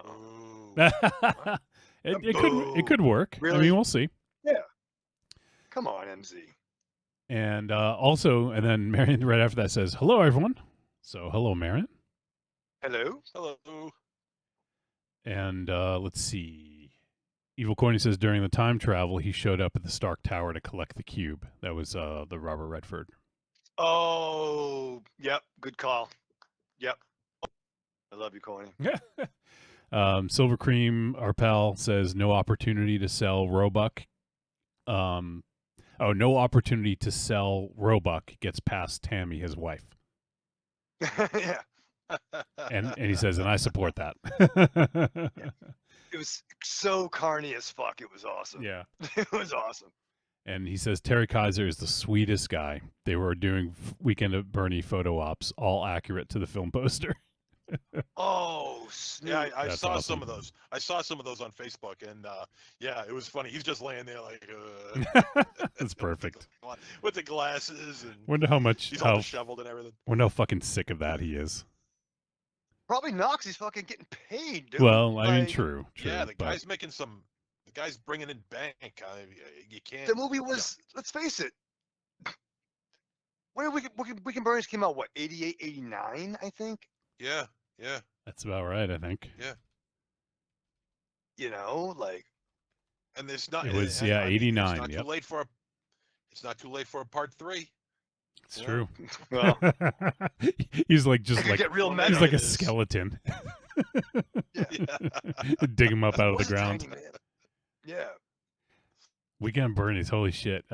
It could work. Really? I mean, we'll see. Yeah. Come on, MZ. And also, and then Marion right after that says, hello, everyone. So, hello, Marion. Hello. And let's see. Evil Corny says, during the time travel, he showed up at the Stark Tower to collect the cube. That was the Robert Redford. Oh, yep. Good call. Yep. I love you, Corny. Silver Cream, our pal, says, no opportunity to sell Roebuck. No opportunity to sell Roebuck gets past Tammy, his wife. Yeah. And he says, and I support that. It was so carny as fuck. It was awesome. Yeah. It was awesome. And he says, Terry Kaiser is the sweetest guy. They were doing Weekend at Bernie photo ops, all accurate to the film poster. Oh, Snoop. Yeah, I saw awesome. some of those. I saw some of those on Facebook, and yeah, it was funny. He's just laying there like, that's perfect. With the glasses, and wonder how much he's all disheveled and everything. Wonder how fucking sick of that he is. Probably not, 'cause he's fucking getting paid, dude. Well, I mean, true. Yeah, the guy's making some. The guy's bringing in bank. You can't. The movie was. Let's face it. When Weekend Bernie's came out, what, 88, 89, I think. Yeah. That's about right, I think. Yeah. You know, like. And there's not. It was 89. It's not too late for a. It's not too late for a part 3. It's Yeah. true. Well, He's like just could like get real he's meta. like a It is. skeleton. Yeah. Dig him up out of the Was a ground. tiny man. Yeah. Weekend Bernie's, holy shit.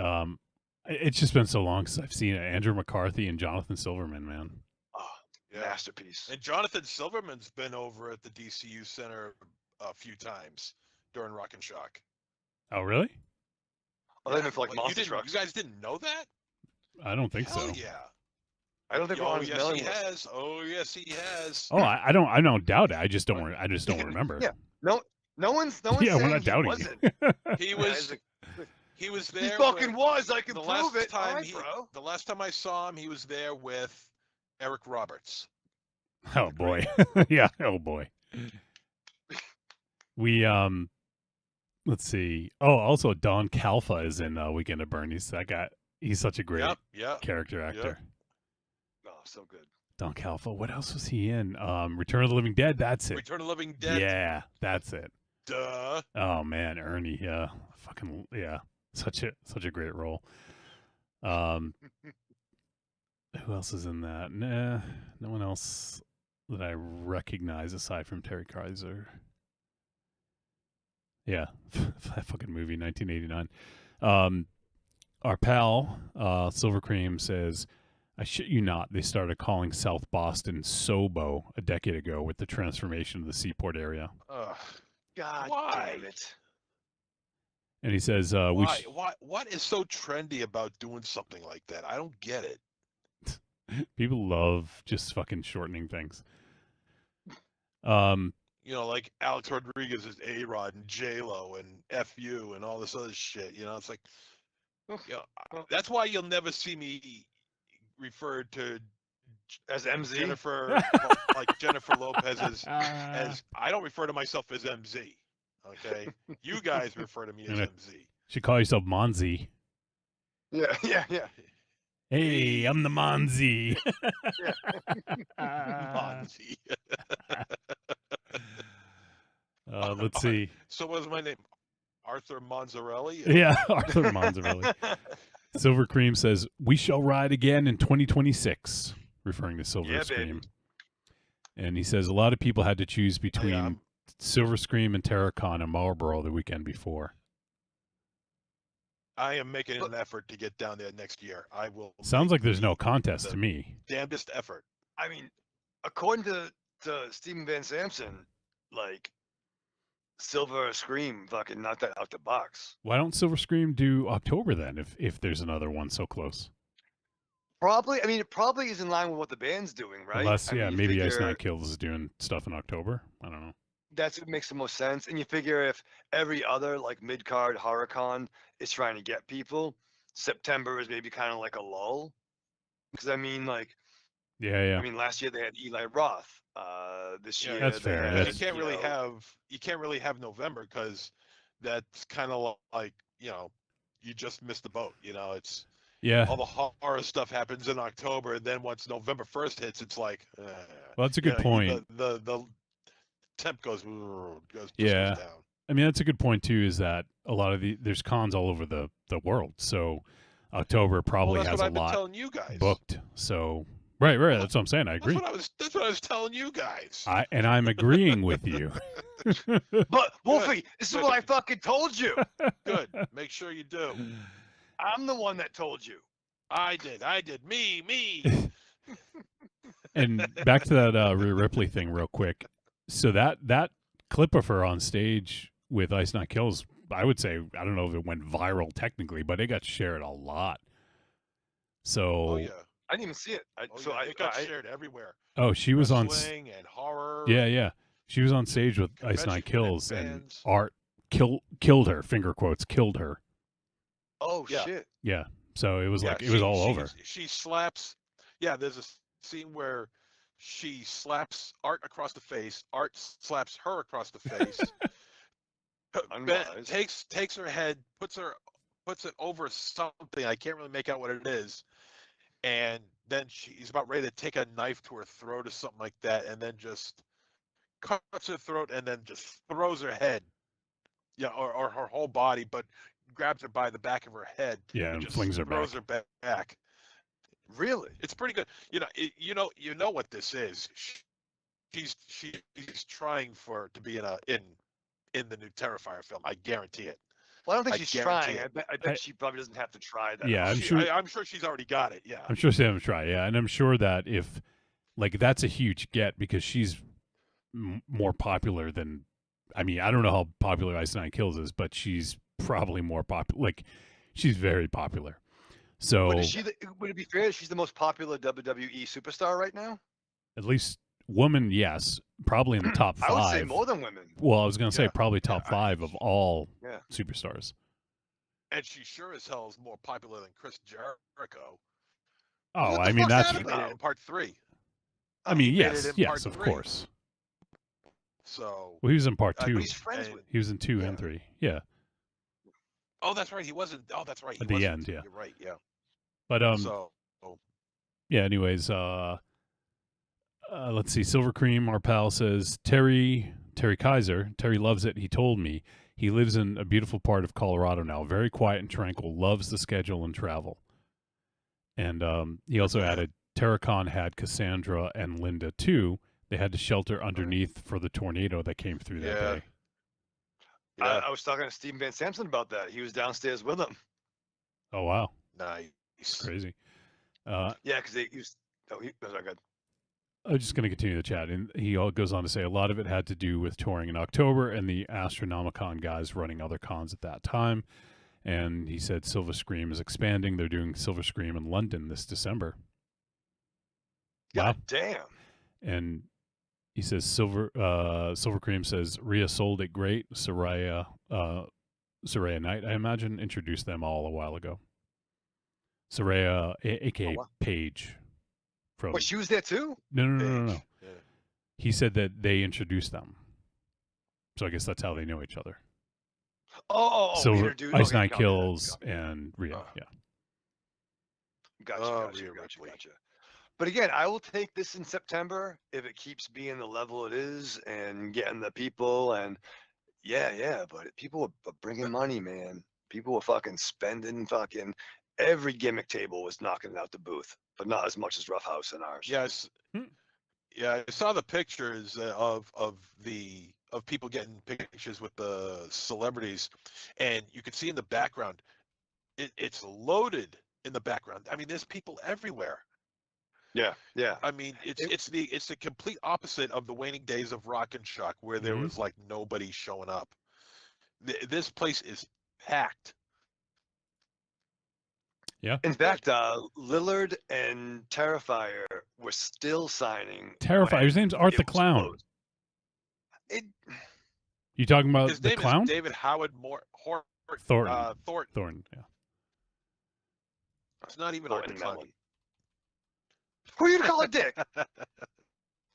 It's just been so long since I've seen it. Andrew McCarthy and Jonathan Silverman, man. Oh, Yeah. masterpiece. And Jonathan Silverman's been over at the DCU Center a few times during Rock and Shock. Oh, really? Oh, they meant for like What, monster you trucks. guys didn't know that? I don't think Hell so. yeah. I don't think we're Oh on his yes, mailing he list. has. Oh yes, he has. Oh, I don't doubt it. I just don't remember. Yeah. No one's Yeah, saying we're not he doubting wasn't. you. He Yeah, was. he's like, He was he there. fucking with- was. I can the prove last it. time All right, he- bro. The last time I saw him, he was there with Eric Roberts. Oh boy. Yeah, oh boy. We let's see. Oh, also Don Calfa is in Weekend at Bernie's. That guy, he's such a great Yep. character actor. Oh, so good. Don Calfa. What else was he in? Return of the Living Dead. That's it. Return of the Living Dead. Yeah, that's it. Duh. Oh man, Ernie. Yeah, fucking yeah. Such a great role. Who else is in that? Nah, no one else that I recognize aside from Terry Kaiser. Yeah, that fucking movie, 1989. Our pal, Silver Cream says, I shit you not, they started calling South Boston Sobo a decade ago with the transformation of the seaport area. Ugh. God Why? damn it. And he says, What is so trendy about doing something like that? I don't get it. people love just fucking shortening things. You know, like Alex Rodriguez is A-Rod and J-Lo and F.U. and all this other shit. You know, it's like, you know, that's why you'll never see me referred to As MZ? Jennifer, like Jennifer Lopez as I don't refer to myself as MZ. Okay, you guys refer to me as MZ. Should call yourself Monzi. Yeah. Hey, I'm the Monzi. Monzi. Let's see. So what is my name? Arthur Monzarelli? Yeah, Arthur Monzarelli. Silver Cream says, we shall ride again in 2026, referring to Silver Scream. Baby. And he says, a lot of people had to choose between Silver Scream and Terracon and Marlboro the weekend before. I am making an effort to get down there next year. I will. Sounds like there's no contest to me. Damnedest effort. I mean, according to Stephen Van Samson, like, Silver Scream fucking knocked that out the box. Why don't Silver Scream do October then, if there's another one so close? Probably. I mean, it probably is in line with what the band's doing, right? Unless, I yeah, mean, you maybe Ice figure Nine Kills is doing stuff in October. I don't know. That's what makes the most sense. And you figure if every other, like, mid-card HorrorCon is trying to get people, September is maybe kind of like a lull. Because, I mean, like, Yeah. I mean, last year they had Eli Roth. This year that's they fair. had, You can't really have November because that's kind of like, you know, you just missed the boat. You know, it's all the horror stuff happens in October, and then once November 1st hits, it's like. Well, that's a good point. The temp goes yeah. down. I mean, that's a good point too. Is that a lot of there's cons all over the world, so October probably that's has what a I've been lot telling you guys. booked. So right. That's what I'm saying. I agree. That's what I was telling you guys. I'm agreeing with you. But Wolfie, this is what I fucking told you. Good. Make sure you do. I'm the one that told you. I did. Me. And back to that Rhea Ripley thing real quick. So that clip of her on stage with Ice Nine Kills, I would say, I don't know if it went viral technically, but it got shared a lot. So Oh yeah. I didn't even see it. It got shared everywhere. Oh, she was on Wrestling and horror. Yeah. She was on stage with Ice Nine Kills, and Art killed her. Finger quotes, killed her. Oh Yeah. shit. Yeah. So it was like it was all over. She slaps. Yeah, there's a scene where she slaps Art across the face. Art slaps her across the face. takes her head, puts it over something. I can't really make out what it is. And then she's about ready to take a knife to her throat or something like that, and then just cuts her throat and then just throws her head, or her whole body, but grabs her by the back of her head. Yeah, and just flings her throws back. her back. Really? It's pretty good. You know what this is. She's trying to be in the new Terrifier film. I guarantee it. Well, I don't think I she's guarantee trying. it. I bet she probably doesn't have to try that. Yeah, hard. I'm sure. I'm sure she's already got it. Yeah. I'm sure Sam try. Yeah, and I'm sure that if like that's a huge get because she's more popular than. I mean, I don't know how popular Ice Nine Kills is, but she's probably more popular. Like, she's very popular. So, would it be fair? She's the most popular WWE superstar right now. at least woman, yes, probably in the top 5. I would say more than women. Well, I was going to say probably top 5 of all superstars. And she sure as hell is more popular than Chris Jericho. Oh, What I the mean fuck's that's. that about in part 3. I mean, He made it yes, in yes, part of 3. course. So. Well, he was in part 2. He's friends with. He was in 2 and 3. Yeah. Oh, that's right. He wasn't. Oh, that's right. At the end, yeah. You're right. Yeah. But yeah. Anyways, let's see. Silver Cream, our pal says Terry Kaiser. Terry loves it. He told me he lives in a beautiful part of Colorado now. Very quiet and tranquil. Loves the schedule and travel. And he also added Terracon had Cassandra and Linda too. They had to shelter underneath for the tornado that came through that day. Yeah. I was talking to Steven Van Sampson about that. He was downstairs with him. Oh wow! Nice. Crazy. Yeah, because he was. Oh, that's not good. I'm just going to continue the chat, and he goes on to say a lot of it had to do with touring in October and the Astronomicon guys running other cons at that time. And he said Silver Scream is expanding. They're doing Silver Scream in London this December. God Wow. damn. And he says Silver Cream says Rhea sold it great. Soraya Knight, I imagine, introduced them all a while ago. Soraya, aka Paige. What, she was there too? No. Yeah. He said that they introduced them. So I guess that's how they know each other. Silver, Ice Nine Kills and Rhea. Yeah. Gotcha. But again, I will take this in September if it keeps being the level it is and getting the people and but people are bringing money, man. People were fucking spending every gimmick table was knocking it out the booth, but not as much as Rough House and ours. Yes. Yeah, I saw the pictures of people getting pictures with the celebrities, and you can see in the background, it's loaded in the background. I mean, there's people everywhere. Yeah. I mean, it's the complete opposite of the waning days of Rock and Shock, where there was like nobody showing up. This place is packed. Yeah. In fact, Lillard and Terrifier were still signing. Terrifier. His name's Art the Clown. You talking about His the name clown? is David Howard Thornton. Thornton. Yeah. It's not even Art the Clown. Who are you to call a dick?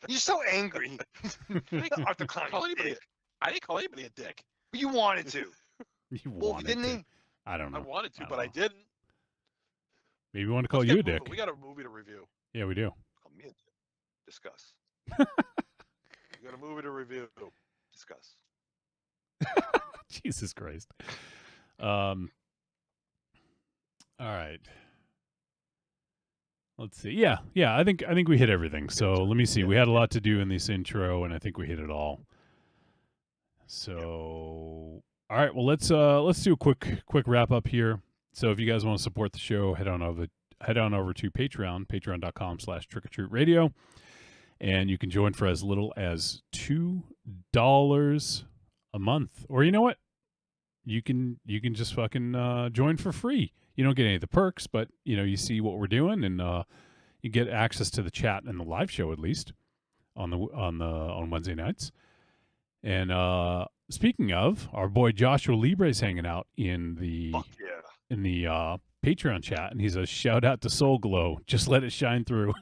You're so angry. Art the Clown. I didn't call anybody a dick. You wanted to. Didn't he? I don't know. I wanted to, but I didn't. Maybe we want to call you a dick. We got a movie to review. Yeah, we do. Call me a dick. Discuss. We got a movie to review. Discuss. Jesus Christ. All right. Let's see. Yeah. I think we hit everything. So let me see. We had a lot to do in this intro, and I think we hit it all. So, all right. Well, let's do a quick wrap up here. So if you guys want to support the show, head on over to Patreon, patreon.com/trickortreatradio, and you can join for as little as $2 a month. Or you know what? You can just fucking join for free. You don't get any of the perks, but you see what we're doing, and you get access to the chat and the live show at least on Wednesday nights. And speaking of, our boy Joshua Libre is hanging out in the Patreon chat, and he says, "Shout out to Soul Glow, just let it shine through."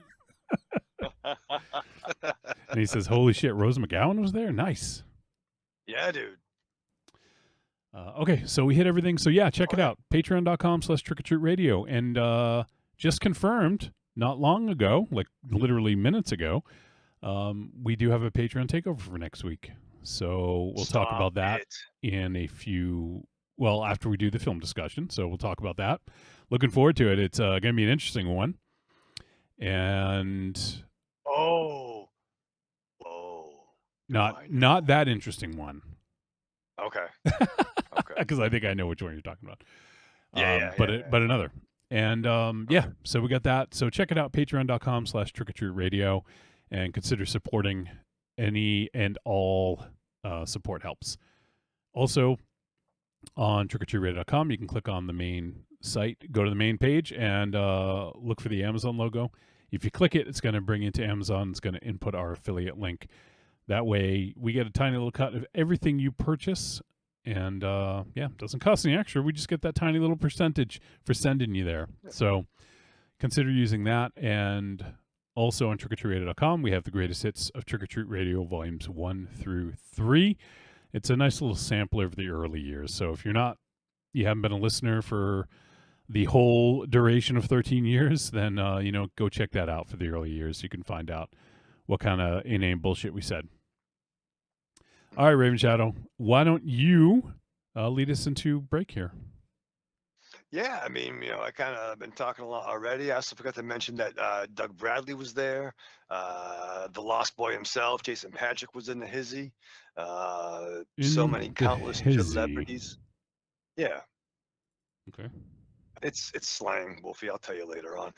And he says, "Holy shit, Rose McGowan was there. Nice." Yeah, dude. Okay, so we hit everything. So yeah, check it out. Patreon.com/trickortreatradio. And just confirmed not long ago, like literally minutes ago, we do have a Patreon takeover for next week. So we'll talk about that in a few well, after we do the film discussion. So we'll talk about that. Looking forward to it. It's going to be an interesting one. And Oh. not that interesting one. Okay. Because I think I know which one you're talking about. But another. And so we got that. So check it out, patreon.com/trickortreatradio, and consider supporting any and all support helps. Also, on trickortreatradio.com, you can click on the main site, go to the main page, and look for the Amazon logo. If you click it, it's going to bring you to Amazon. It's going to input our affiliate link. That way, we get a tiny little cut of everything you purchase. And, it doesn't cost any extra. We just get that tiny little percentage for sending you there. So consider using that. And also on trickortreatradio.com, we have the greatest hits of Trick or Treat Radio Volumes 1 through 3. It's a nice little sampler of the early years. So if you haven't been a listener for the whole duration of 13 years, then, go check that out for the early years. You can find out what kind of inane bullshit we said. All right, Raven Shadow, why don't you lead us into break here? Yeah, I mean, I kind of been talking a lot already. I also forgot to mention that Doug Bradley was there. The Lost Boy himself, Jason Patrick, was in the hizzy. So many countless celebrities. Yeah. Okay. It's slang, Wolfie. I'll tell you later on.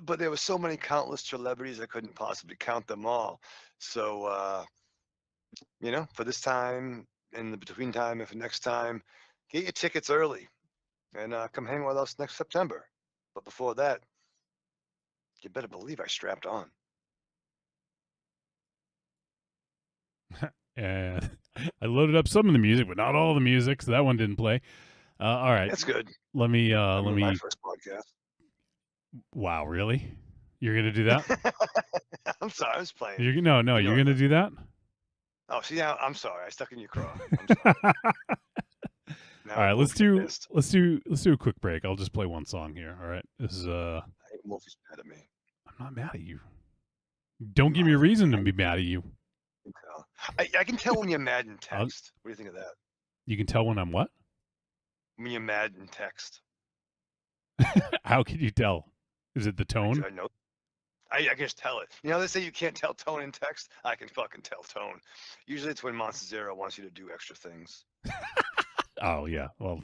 But there were so many countless celebrities, I couldn't possibly count them all. So, for this time, in the between time, if next time, get your tickets early and come hang with us next September. But before that, you better believe I strapped on. And I loaded up some of the music, but not all the music, so that one didn't play. All right. That's good. Let me my first podcast. Wow, really? You're gonna do that? I'm sorry, I was playing. You're gonna do that? Oh, see now, I'm sorry, I stuck in your craw. I'm sorry. All right, let's do a quick break. I'll just play one song here. All right, this is Wolfie's mad at me. I'm not mad at you. Don't give me a reason to be mad at you. I can tell when you're mad in text. What do you think of that? You can tell when I'm what? When you're mad in text. How can you tell? Is it the tone? I know. I can just tell it. They say you can't tell tone in text. I can fucking tell tone. Usually it's when Monster Zero wants you to do extra things. Oh, yeah. Well,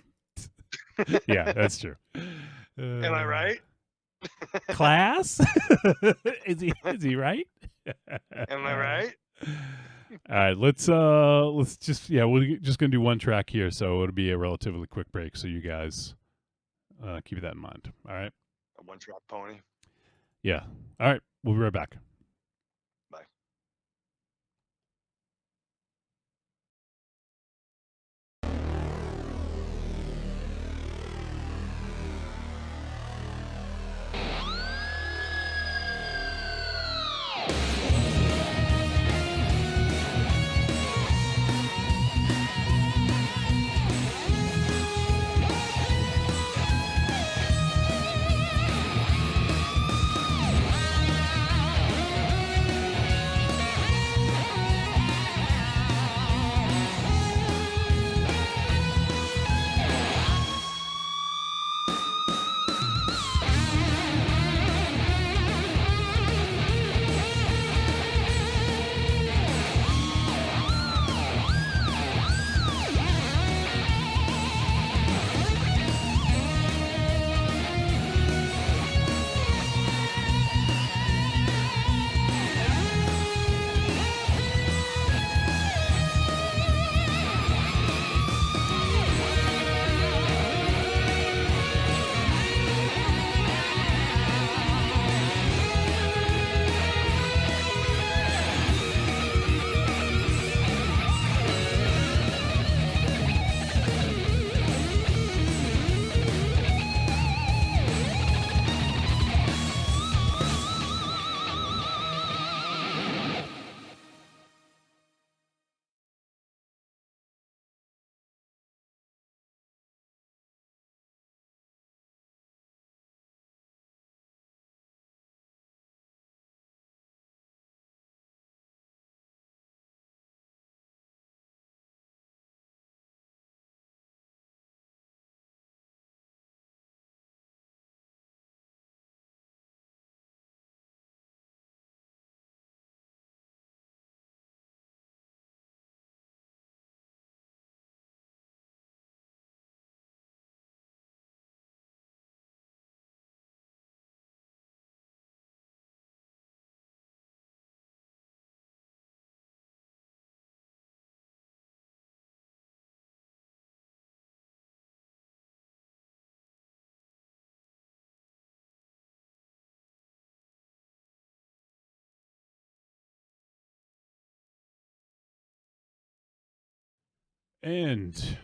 yeah, that's true. Am I right? Class? Is he right? Am I right? All right, we're just gonna do one track here, so it'll be a relatively quick break. So you guys keep that in mind. All right. A one-track pony. Yeah. All right. We'll be right back. Bye. And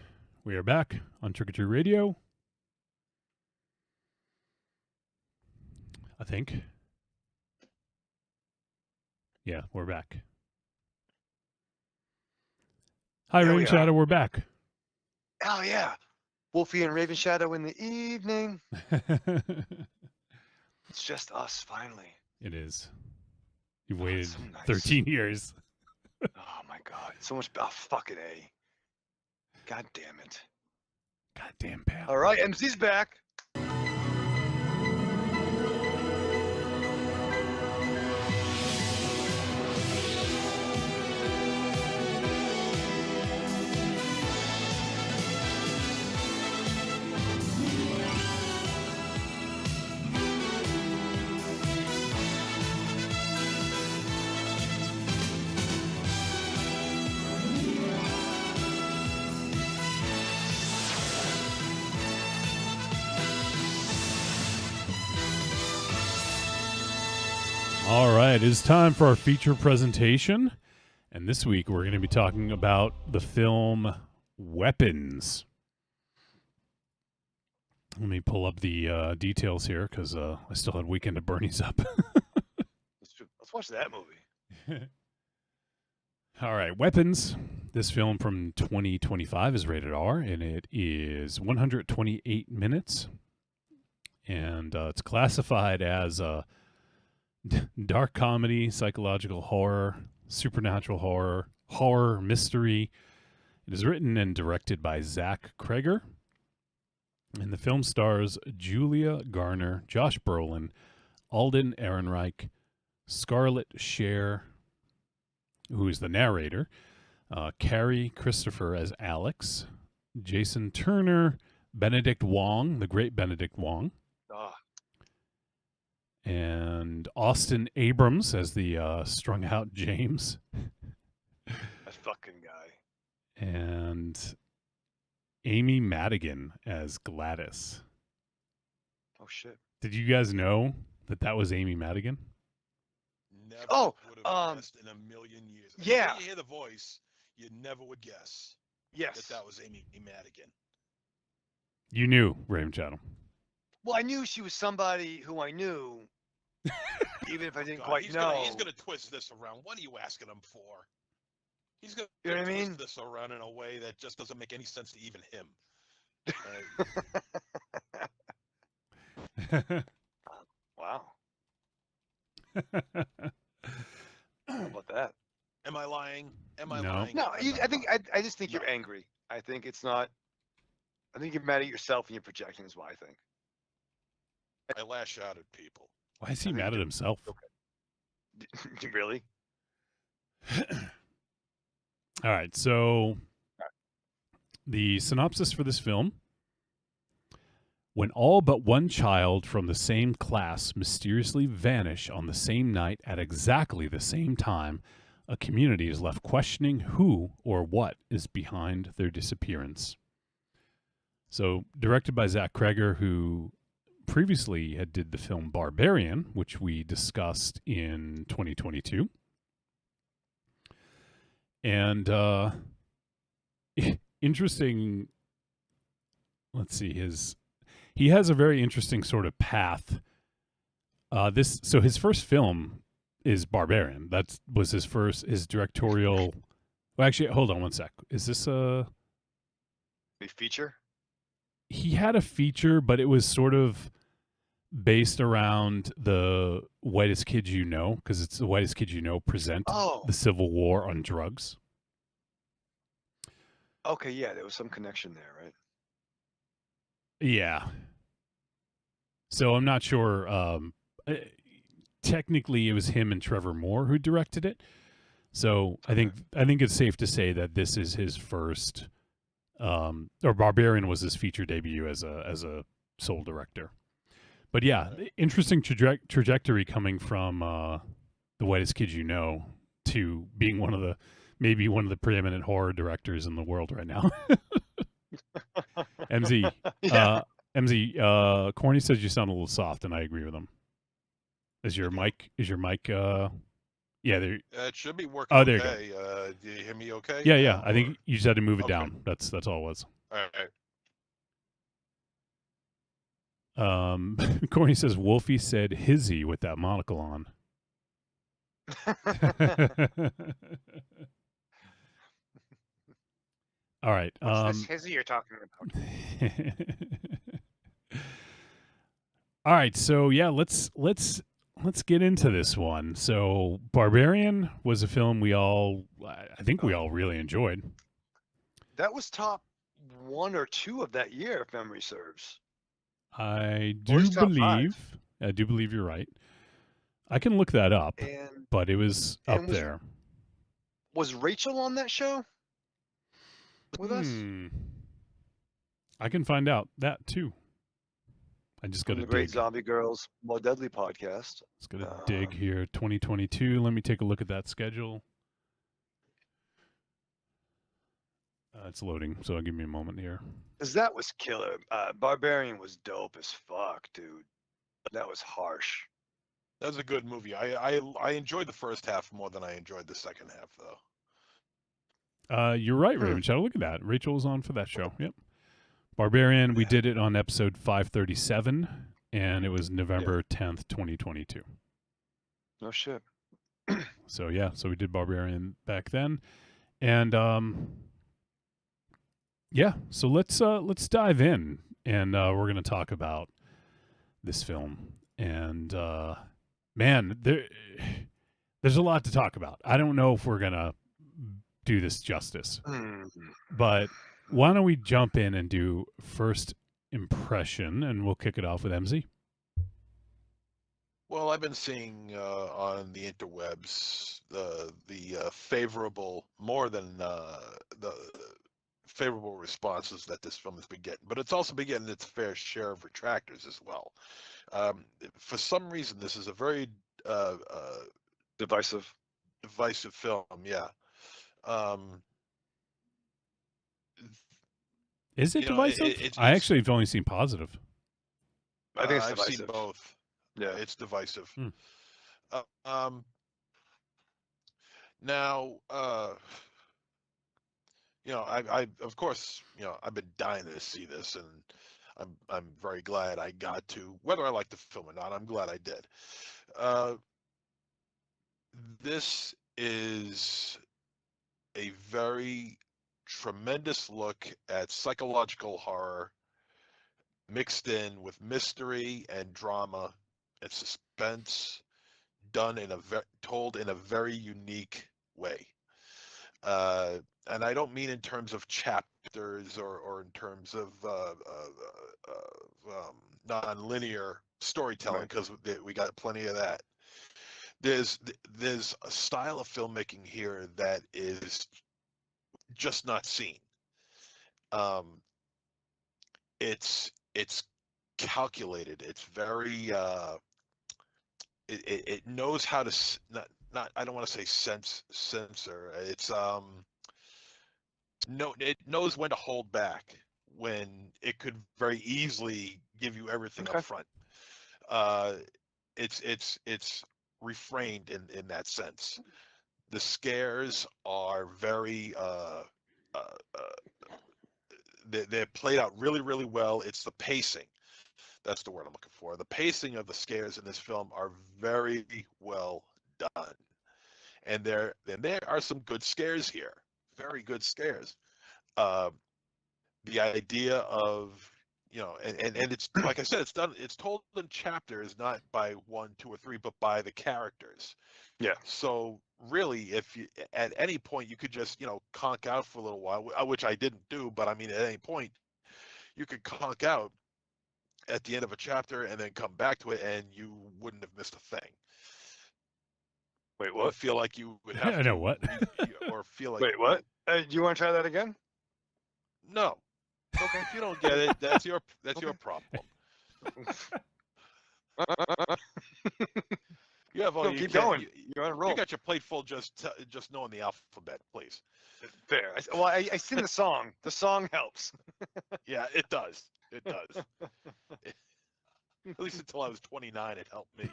we are back on Trick or Treat Radio. I think. Yeah, we're back. Hi, There Rain we Shadow, are. we're back. Oh yeah, Wolfie and Raven Shadow in the evening. It's just us finally. It is. You've Oh, waited it's so nice. 13 years. Oh my god, so much. Oh fucking A. God damn it. Goddamn pal. All right, MC's back. All right, it's time for our feature presentation. And this week we're going to be talking about the film Weapons. Let me pull up the details here because I still had Weekend at Bernie's up. Let's watch that movie. All right, Weapons. This film from 2025 is rated R, and it is 128 minutes. And it's classified as dark comedy, psychological horror, supernatural horror, horror mystery. It is written and directed by Zach Kreger. And the film stars Julia Garner, Josh Brolin, Alden Ehrenreich, Scarlett Cher, who is the narrator, Carrie Christopher as Alex, Jason Turner, Benedict Wong, the great Benedict Wong, and Austin Abrams as the strung out James. That fucking guy. And Amy Madigan as Gladys. Oh shit. Did you guys know that was Amy Madigan? Never Oh, would have guessed in a million years. Yeah. When you hear the voice, you never would guess Yes. that was Amy Madigan. You knew, Raven Chatham. Well, I knew she was somebody who I knew, even if I didn't God, quite he's know. He's gonna twist this around. What are you asking him for? He's gonna You know what I twist mean? this around in a way that just doesn't make any sense to even him. Wow. How about that? Am I lying? Am I No. lying? No, I'm not I think lying. I just think you're angry. I think it's not. I think you're mad at yourself and you're projecting. Is what I think. I lash out at people. Why is he mad at himself? Really? All right, so the synopsis for this film. When all but one child from the same class mysteriously vanish on the same night at exactly the same time, a community is left questioning who or what is behind their disappearance. So, directed by Zach Kreger, who previously did the film Barbarian, which we discussed in 2022. And interesting, let's see, he has a very interesting sort of path. So his first film is Barbarian. That was his directorial. Well, actually, hold on one sec. Is this a feature? He had a feature, but it was sort of based around the Whitest Kids You Know, because it's the Whitest Kids You Know present the Civil War on drugs. Okay, yeah, there was some connection there, right? Yeah. So I'm not sure. Technically, it was him and Trevor Moore who directed it. So I think it's safe to say that this is his first, or Barbarian was his feature debut as a sole director. But yeah, interesting trajectory coming from the Whitest Kids You Know to being maybe one of the preeminent horror directors in the world right now. MZ, Corny says you sound a little soft, and I agree with him. Is your mic Yeah, there. It should be working Oh, there you go. okay. Do you hear me okay? Yeah, now, yeah. I think or- you just had to move it Okay. down. That's all it was. All right. Corny says Wolfie said hizzy with that monocle on. All right. What's this hizzy you're talking about? All right, so yeah, let's get into this one. So, Barbarian was a film I think we all really enjoyed. That was top 1 or 2 of that year, if memory serves. I Or do is top 5. believe you're right. I can look that up, And but it was up was- there. Was Rachel on that show with us? I can find out that too. I just got From to the Great dig. Zombie Girls More Deadly podcast. Let's go to dig here. 2022. Let me take a look at that schedule. It's loading, so give me a moment here. Because that was killer. Barbarian was dope as fuck, dude. That was harsh. That was a good movie. I enjoyed the first half more than I enjoyed the second half, though. You're right, Raven Shadow. Look at that. Rachel was on for that show. Yep. Barbarian, we did it on episode 537, and it was November 10th, 2022. No shit. So we did Barbarian back then. And so let's dive in, and we're going to talk about this film. And man, there's a lot to talk about. I don't know if we're going to do this justice. But why don't we jump in and do first impression, and we'll kick it off with MZ. Well, I've been seeing on the interwebs the favorable, more than the favorable responses that this film has been getting, but it's also been getting its fair share of retractors as well. For some reason, this is a very divisive film. Yeah. Is it divisive? I actually have only seen positive. I think it's I've divisive. seen both. Yeah, it's divisive. Now, I of course, I've been dying to see this, and I'm very glad I got to. Whether I like the film or not, I'm glad I did. This is a very tremendous look at psychological horror mixed in with mystery and drama and suspense, done told in a very unique way. And I don't mean in terms of chapters or in terms of non-linear storytelling, because we got plenty of that. There's a style of filmmaking here that is just not seen. It's calculated. It's very it knows how to not I don't want to say censor. It's it knows when to hold back when it could very easily give you everything up front. It's refrained in that sense. The scares are very they're played out really, really well. It's the pacing. That's the word I'm looking for. The pacing of the scares in this film are very well done. And there are some good scares here. Very good scares. The idea of, and it's like I said, it's told in chapters, not by 1, 2, or 3, but by the characters. Yeah. So really, if you at any point you could just conk out for a little while, which I didn't do, but I mean at any point you could conk out at the end of a chapter and then come back to it, and you wouldn't have missed a thing. Wait, what? Or feel like you would have I know what. Or feel like Wait, what? Do you want to try that again? No. Okay. If you don't get it, that's your problem. You have all No, you keep can- going. you- You're on a roll. You got your plate full just knowing the alphabet, please. Fair. Well, I sing the song. The song helps. Yeah, it does. It does. At least until I was 29, it helped me.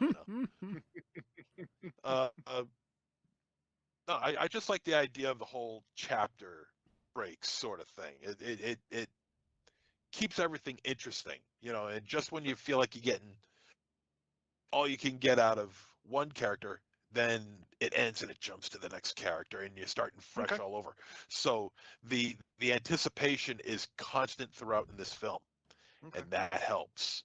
No, I just like the idea of the whole chapter breaks sort of thing. It keeps everything interesting, you know, and just when you feel like you're getting all you can get out of one character, then it ends and it jumps to the next character and you're starting fresh all over. So the anticipation is constant throughout in this film, and that helps.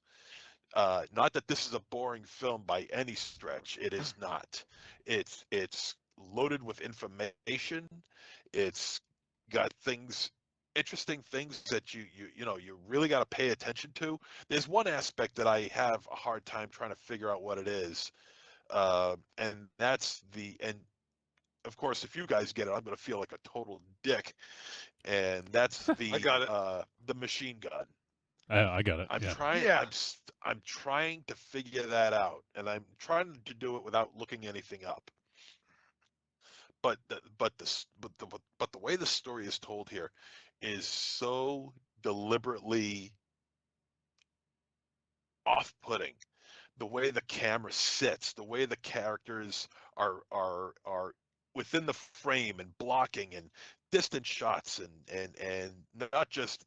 Not that this is a boring film by any stretch. It is not. It's loaded with information. It's got things, interesting things that you really got to pay attention to. There's one aspect that I have a hard time trying to figure out what it is, and that's and of course, if you guys get it, I'm going to feel like a total dick, and that's I got it. The machine gun. I got it. I'm Yeah. trying. I'm trying to figure that out, and I'm trying to do it without looking anything up. But the way the story is told here is so deliberately off-putting. The way the camera sits, the way the characters are within the frame and blocking and distant shots and not just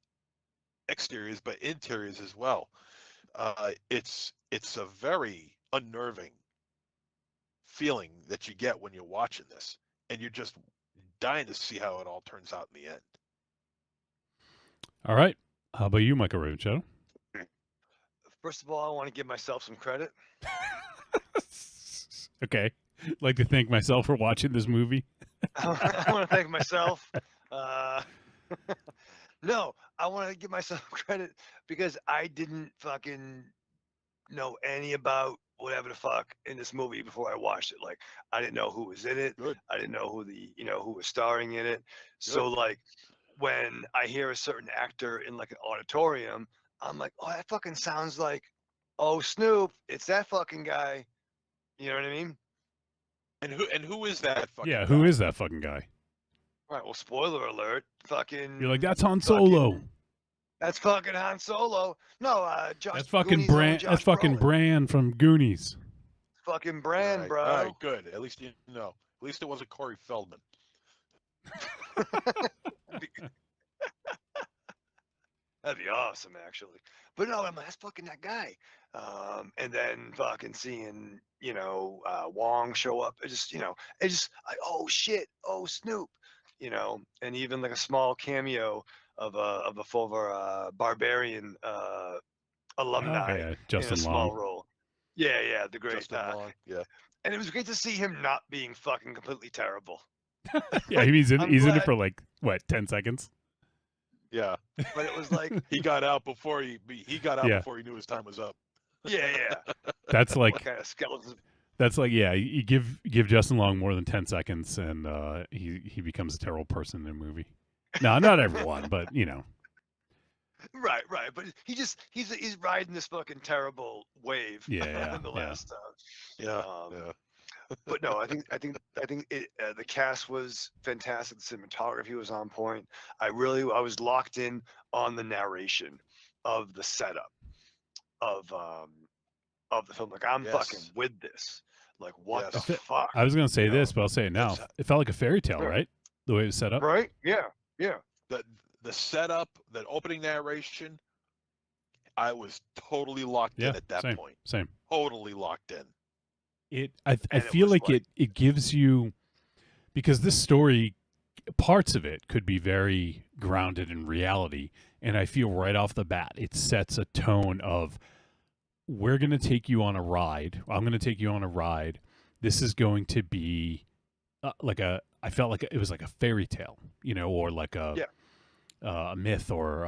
exteriors but interiors as well. It's a very unnerving feeling that you get when you're watching this, and you're just dying to see how it all turns out in the end. All right. How about you, Michael Ravenshadow? First of all, I want to give myself some credit. Okay. Like to thank myself for watching this movie. I want to thank myself. No, I want to give myself credit because I didn't fucking know any about whatever the fuck in this movie before I watched it. Like, I didn't know who was in it. Good. I didn't know who was starring in it. So like, when I hear a certain actor in like an auditorium, I'm like, oh, that fucking sounds like, oh, Snoop, it's that fucking guy. You know what I mean? And who is that fucking Yeah, guy? who is that fucking guy? All right, well, spoiler alert. Fucking. You're like, that's Han Solo. That's fucking Han Solo. No, Josh. That's fucking Goonies own Bran. Josh That's fucking Brolin. Bran from Goonies. Fucking Bran, Right. bro. All right, good. At least you know. At least it wasn't Corey Feldman. That'd be awesome, actually. But no, I'm like, that's fucking that guy. And then fucking seeing, Wong show up. It just like, oh shit, oh Snoop, and even like a small cameo of a former Barbarian alumni yeah, in Justin a small Long. role. Yeah, the great Justin Long. Yeah. And it was great to see him not being fucking completely terrible. Yeah, he's in it glad- for like what, 10 seconds? Yeah. But it was like He got out before he Yeah. before he knew his time was up. yeah. That's like kind of skeletons. that's like yeah. You give Justin Long more than 10 seconds, and he becomes a terrible person in a movie. No, not everyone, but you know. Right. But he's riding this fucking terrible wave. Yeah, in the yeah. last. Yeah. But no, I think it, the cast was fantastic. The cinematography was on point. I was locked in on the narration of the setup of the film. Like, I'm fucking with this. Like, what the fuck? I was gonna say this, but I'll say it now. It felt like a fairy tale, right? The way it was set up. Right? Yeah. The setup, that opening narration, I was totally locked in at that point. Same. Totally locked in. I feel like it gives you, because this story, parts of it could be very grounded in reality, and I feel right off the bat it sets a tone of, we're going to take you on a ride. I'm going to take you on a ride. This is going to be I felt like it was like a fairy tale, or like a myth, or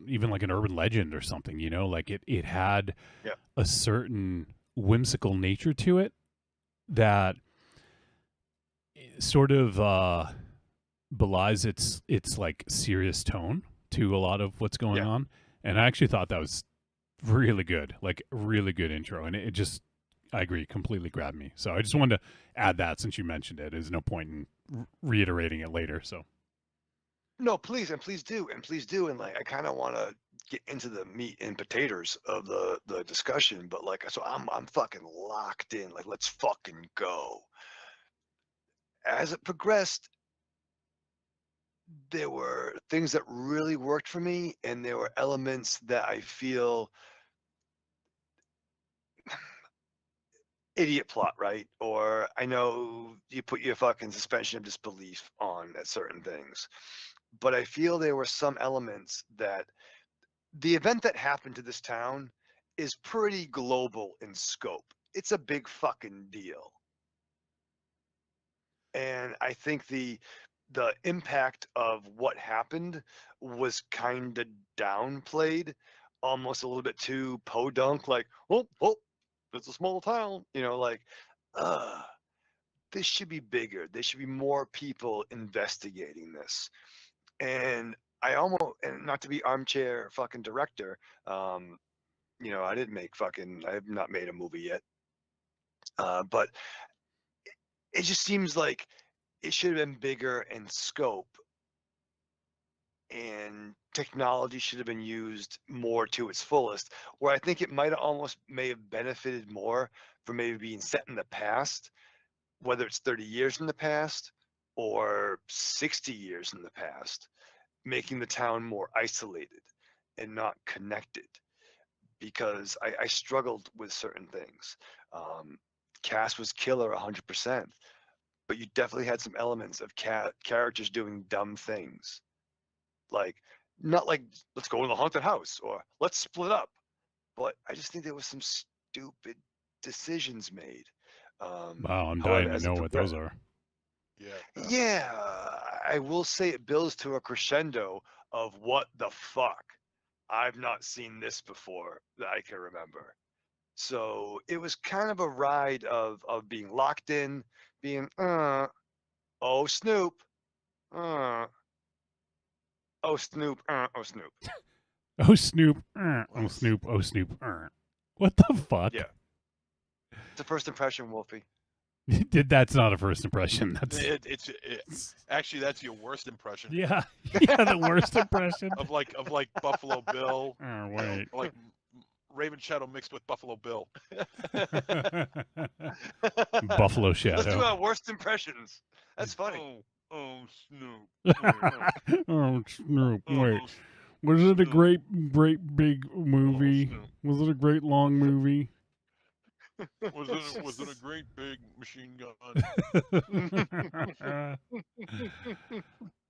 even like an urban legend or something, like it had a certain whimsical nature to it that sort of belies its like serious tone to a lot of what's going on. And I actually thought that was really good, like really good intro, and it just, I agree, completely grabbed me. So I just wanted to add that since you mentioned it. There's no point in reiterating it later. So No, please do, and like I kind of want to get into the meat and potatoes of the discussion, but like, so I'm fucking locked in. Like, let's fucking go. as it progressed, there were things that really worked for me, and there were elements that I feel idiot plot, right? Or I know you put your fucking suspension of disbelief on at certain things, but I feel there were some elements that the event that happened to this town is pretty global in scope. It's a big fucking deal. And I think the impact of what happened was kind of downplayed, almost a little bit too podunk, like, oh, it's a small town, like, this should be bigger. There should be more people investigating this. And and not to be armchair fucking director, I have not made a movie yet. But it just seems like it should have been bigger in scope, and technology should have been used more to its fullest, where I think it may have benefited more from maybe being set in the past, whether it's 30 years in the past or 60 years in the past, making the town more isolated and not connected, because I struggled with certain things. Cast was killer 100%, but you definitely had some elements of characters doing dumb things. Like, not like, let's go to the haunted house or let's split up. But I just think there was some stupid decisions made. Wow, I'm However, dying to as it know what those are. Yeah, I will say it builds to a crescendo of what the fuck. I've not seen this before that I can remember. So it was kind of a ride of being locked in, being, oh Snoop, oh Snoop, oh Snoop. Oh Snoop, oh Snoop, oh Snoop. What the fuck? Yeah. It's a first impression, Wolfie. That's not a first impression. That's Actually, that's your worst impression. Yeah, the worst impression of like Buffalo Bill. Oh wait, like Raven Shadow mixed with Buffalo Bill. Buffalo Shadow. Let's do our worst impressions. That's funny. Oh Snoop. Oh Snoop. Wait, was it a great big movie? Was it a great long movie? Was it a great big machine gun?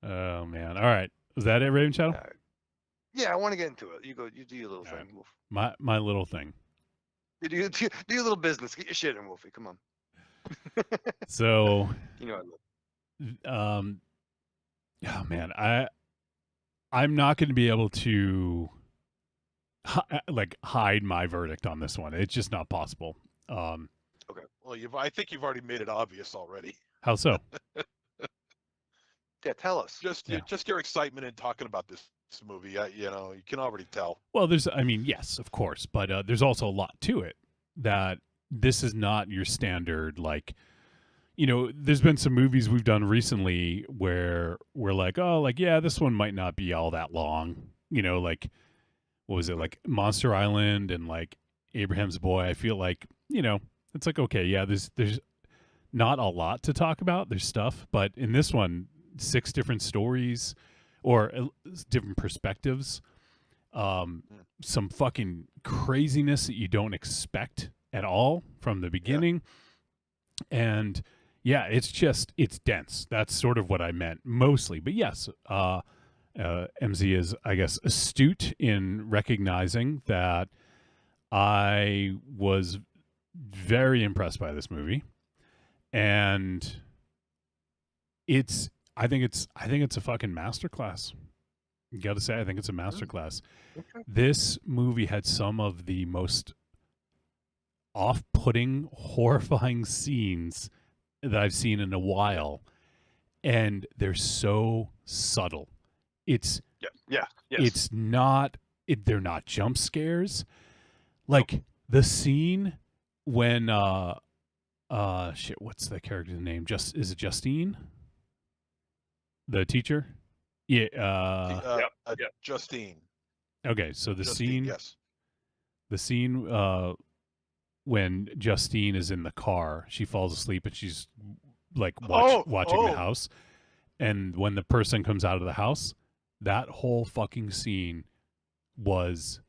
Oh man! All right, is that it, Raven Shadow? Yeah, I want to get into it. You do your little thing, Wolf. My little thing. You do your little business. Get your shit in, Wolfie. Come on. So, I love. Oh man, I'm not going to be able to hide my verdict on this one. It's just not possible. Okay. Well, I think you've already made it obvious already. How so? Yeah, tell us. Just your excitement in talking about this movie. You can already tell. Well, yes, of course, but there's also a lot to it. That this is not your standard, there's been some movies we've done recently where we're like, oh, yeah, this one might not be all that long. What was it, like Monster Island and like Abraham's Boy? I feel like, it's like, okay, yeah, there's not a lot to talk about. There's stuff, but in this one, 6 different stories or different perspectives, some fucking craziness that you don't expect at all from the beginning. Yeah. And yeah, it's dense. That's sort of what I meant mostly. But yes, MZ is, I guess, astute in recognizing that I was very impressed by this movie, and I think it's a fucking masterclass. You got to say, I think it's a masterclass. Okay. This movie had some of the most off-putting, horrifying scenes that I've seen in a while, and they're so subtle. It's yes. It's not. They're not jump scares. Like the scene when shit, what's the character's name? Is it Justine? The teacher? Yeah. Justine. Okay, so the Justine, scene. Yes. The scene when Justine is in the car, she falls asleep and she's like Oh, watching the oh. house, and when the person comes out of the house, that whole fucking scene was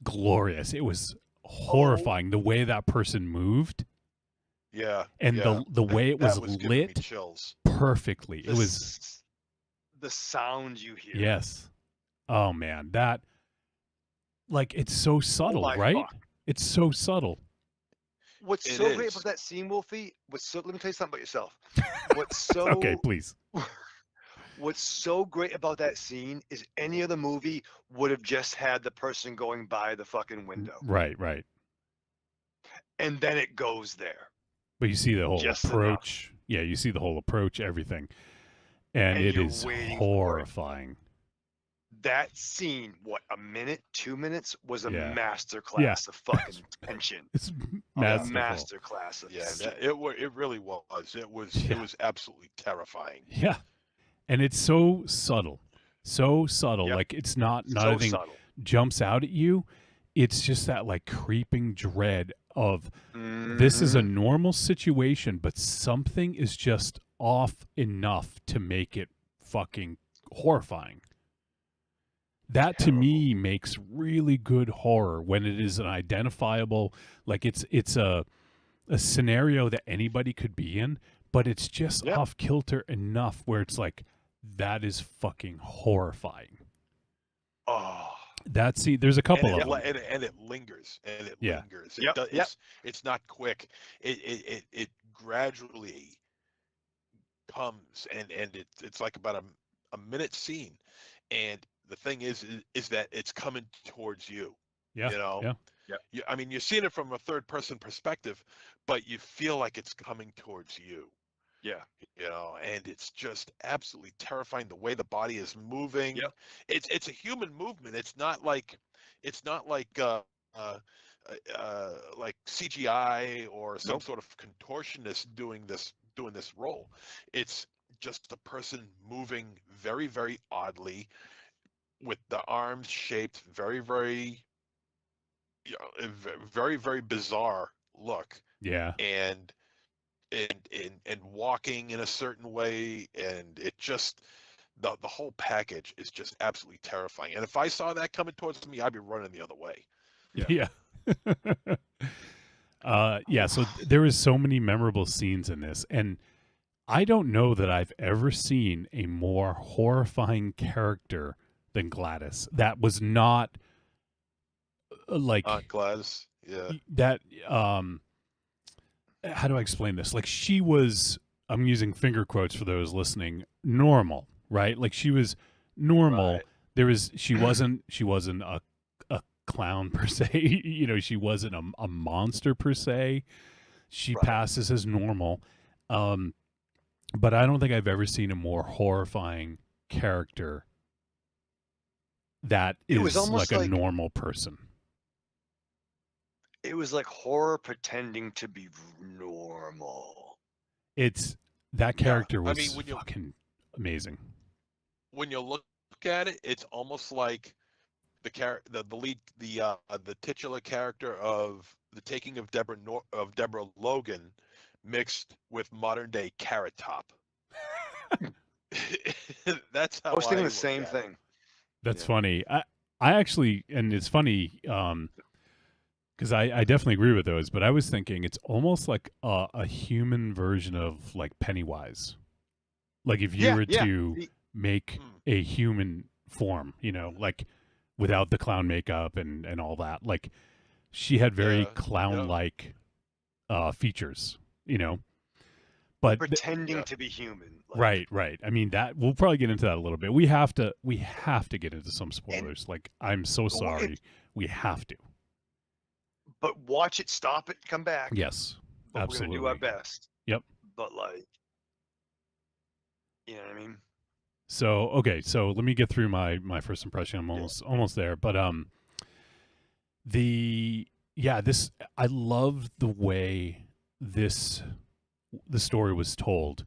glorious. It was horrifying the way that person moved. Yeah. And yeah. the way it was That was giving me lit chills. perfectly. It was the sound you hear. yes. Oh man, that like it's so subtle, my right? fuck. It's so subtle. What's It so great is. about that scene, Wolfie? Let me tell you something about yourself. What's so Okay, please. What's so great about that scene is any other movie would have just had the person going by the fucking window, Right, right. and then it goes there. But you see the whole Just approach. enough. Yeah, you see the whole approach, everything. And it you're is waiting for it. horrifying. That scene, what, a minute, 2 minutes, was a Yeah. master Yeah. class of fucking tension. It's A masterful. master class of Yeah, tension. it really was. It was absolutely terrifying. Yeah. And it's so subtle. So subtle. Yep. Like it's not So anything subtle. jumps out at you. It's just that like creeping dread of this is a normal situation, but something is just off enough to make it fucking horrifying. That to me makes really good horror when it is an identifiable, like it's a scenario that anybody could be in, but it's just Yep. off kilter enough where it's like that is fucking horrifying. Oh, There's a couple of them. And it lingers, and it Yeah. lingers. Yep, yep. It's not quick. It gradually comes, and it's like about a minute scene, and the thing is that it's coming towards you. Yeah. You know. Yeah. I mean, you're seeing it from a third person perspective, but you feel like it's coming towards you. yeah. You know, and it's just absolutely terrifying the way the body is moving. Yep. It's a human movement. It's not like like CGI or some Nope. sort of contortionist doing this role. It's just a person moving very, very oddly with the arms shaped very, very, very, very bizarre look. Yeah. And walking in a certain way, and it just the whole package is just absolutely terrifying. And if I saw that coming towards me, I'd be running the other way. Yeah. Yeah, so there is so many memorable scenes in this, and I don't know that I've ever seen a more horrifying character than Gladys. That was not like Gladys, yeah. that how do I explain this? Like she was, I'm using finger quotes for those listening, normal, right? Like she was normal. Right. She wasn't a clown per se. You know, she wasn't a monster per se. She passes as normal. But I don't think I've ever seen a more horrifying character that It was is almost like a like- normal person. It was like horror pretending to be normal. It's that character was I mean, when you fucking amazing. when you look at it, it's almost like the lead the titular character of The Taking of Deborah Logan mixed with modern day Carrot Top. That's how I was thinking the look same at it. thing. That's funny. I actually, and it's funny because I definitely agree with those, but I was thinking it's almost like a human version of like Pennywise. Like if you were to make a human form, you know, like without the clown makeup and all that. Like she had very clown-like features, you know. But Pretending to be human. Right. I mean that we'll probably get into that a little bit. We have to get into some spoilers. Like I'm so sorry. We have to. But watch it, stop it, come back. Yes. But Absolutely. we're gonna do our best. Yep. But like, you know what I mean? So okay, so let me get through my first impression. I'm almost there. But this I love the way the story was told.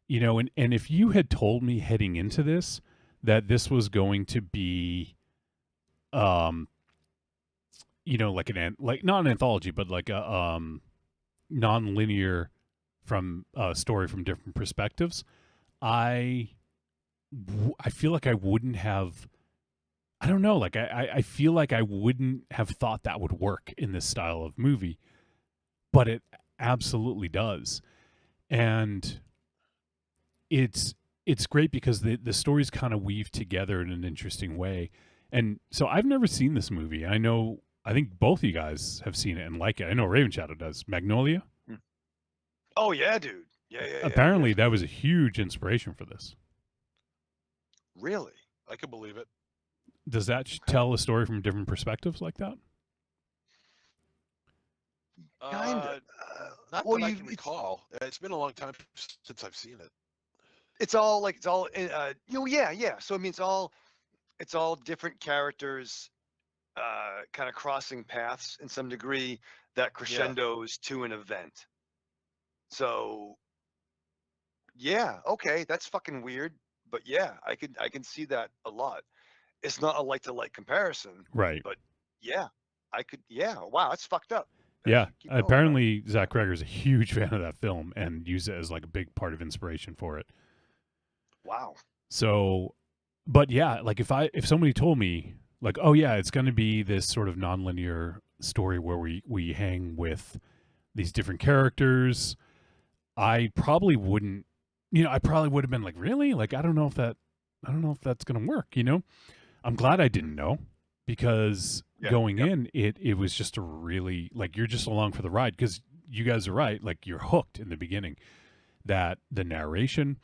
You know, and if you had told me heading into this that this was going to be you know, like not an anthology, but like a non-linear from a story from different perspectives, I feel like I wouldn't have. I don't know. Like I feel like I wouldn't have thought that would work in this style of movie, but it absolutely does, and it's great because the stories kind of weave together in an interesting way. And so I've never seen this movie. I think both of you guys have seen it and like it. I know Raven Shadow does. Magnolia. Oh yeah, dude. Yeah. Apparently, that was a huge inspiration for this. Really? I can believe it. Does that tell a story from different perspectives like that? Kinda. Not well, that I can recall. It's been a long time since I've seen it. It's all yeah. So I mean, it's all different characters, kind of crossing paths in some degree that crescendos to an event. So yeah, okay, that's fucking weird, but yeah, I can see that a lot. It's not a like to like comparison, Right. but yeah, I could. Yeah, wow, that's fucked up. Yeah. Keep going, Apparently, Zach Cregger's a huge fan of that film and used it as like a big part of inspiration for it. Wow. So, but yeah, like if somebody told me like, oh yeah, it's going to be this sort of nonlinear story where we hang with these different characters, I probably wouldn't. I probably would have been like, really? Like, I don't know if that's going to work. I'm glad I didn't know because going in, it was just a really like you're just along for the ride because you guys are right. Like you're hooked in the beginning. That the narration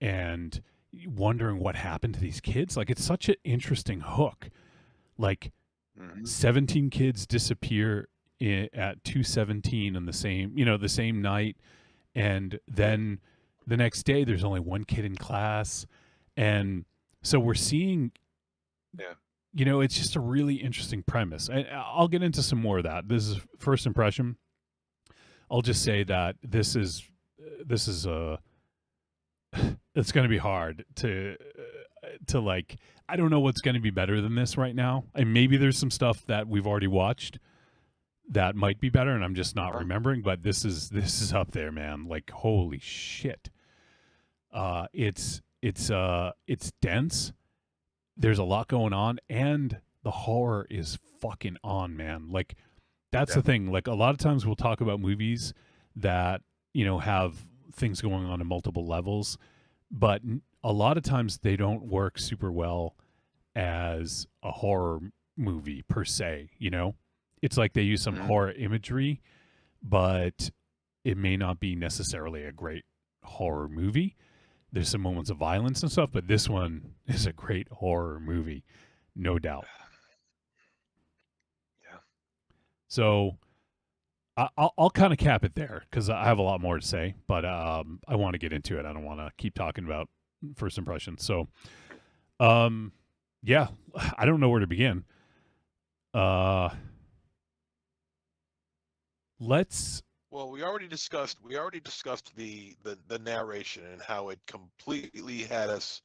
and wondering what happened to these kids. Like it's such an interesting hook. Like 17 kids disappear at 2:17 on the same night, and then the next day there's only one kid in class, and so we're seeing. It's just a really interesting premise. I'll get into some more of that. This is first impression. I'll just say that this is it's going to be hard to like. I don't know what's going to be better than this right now. And maybe there's some stuff that we've already watched that might be better, and I'm just not remembering. But this is up there, man. Like holy shit. It's dense. There's a lot going on, and the horror is fucking on, man. Like that's the thing. Like a lot of times we'll talk about movies that have things going on in multiple levels, but a lot of times they don't work super well as a horror movie per se. It's like they use some horror imagery, but it may not be necessarily a great horror movie. There's some moments of violence and stuff, but this one is a great horror movie, no doubt. Yeah. So I'll kind of cap it there because I have a lot more to say, but I want to get into it. I don't want to keep talking about first impressions. So, yeah, I don't know where to begin. Let's. Well, we already discussed the narration and how it completely had us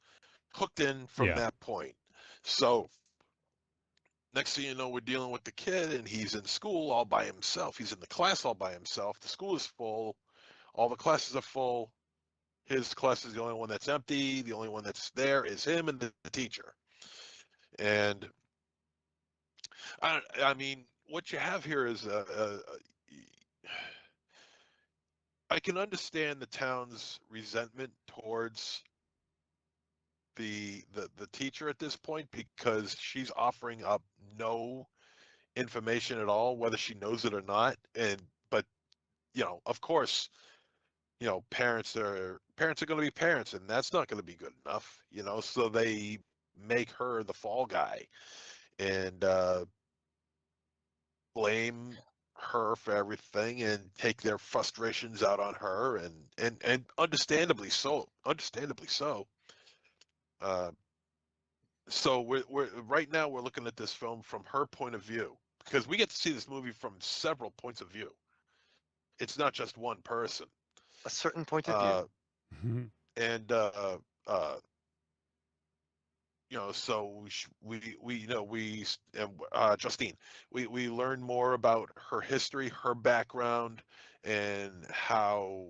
hooked in from that point. So next thing you know, we're dealing with the kid, and he's in school all by himself. He's in the class all by himself. The school is full. All the classes are full. His class is the only one that's empty. The only one that's there is him and the teacher. And I mean, what you have here is I can understand the town's resentment towards the teacher at this point because she's offering up no information at all, whether she knows it or not. But of course, parents are going to be parents, and that's not going to be good enough. So they make her the fall guy and blame her for everything and take their frustrations out on her, and understandably so. So we're right now we're looking at this film from her point of view because we get to see this movie from several points of view. It's not just one person. A certain point of view. And so Justine, we learn more about her history, her background, and how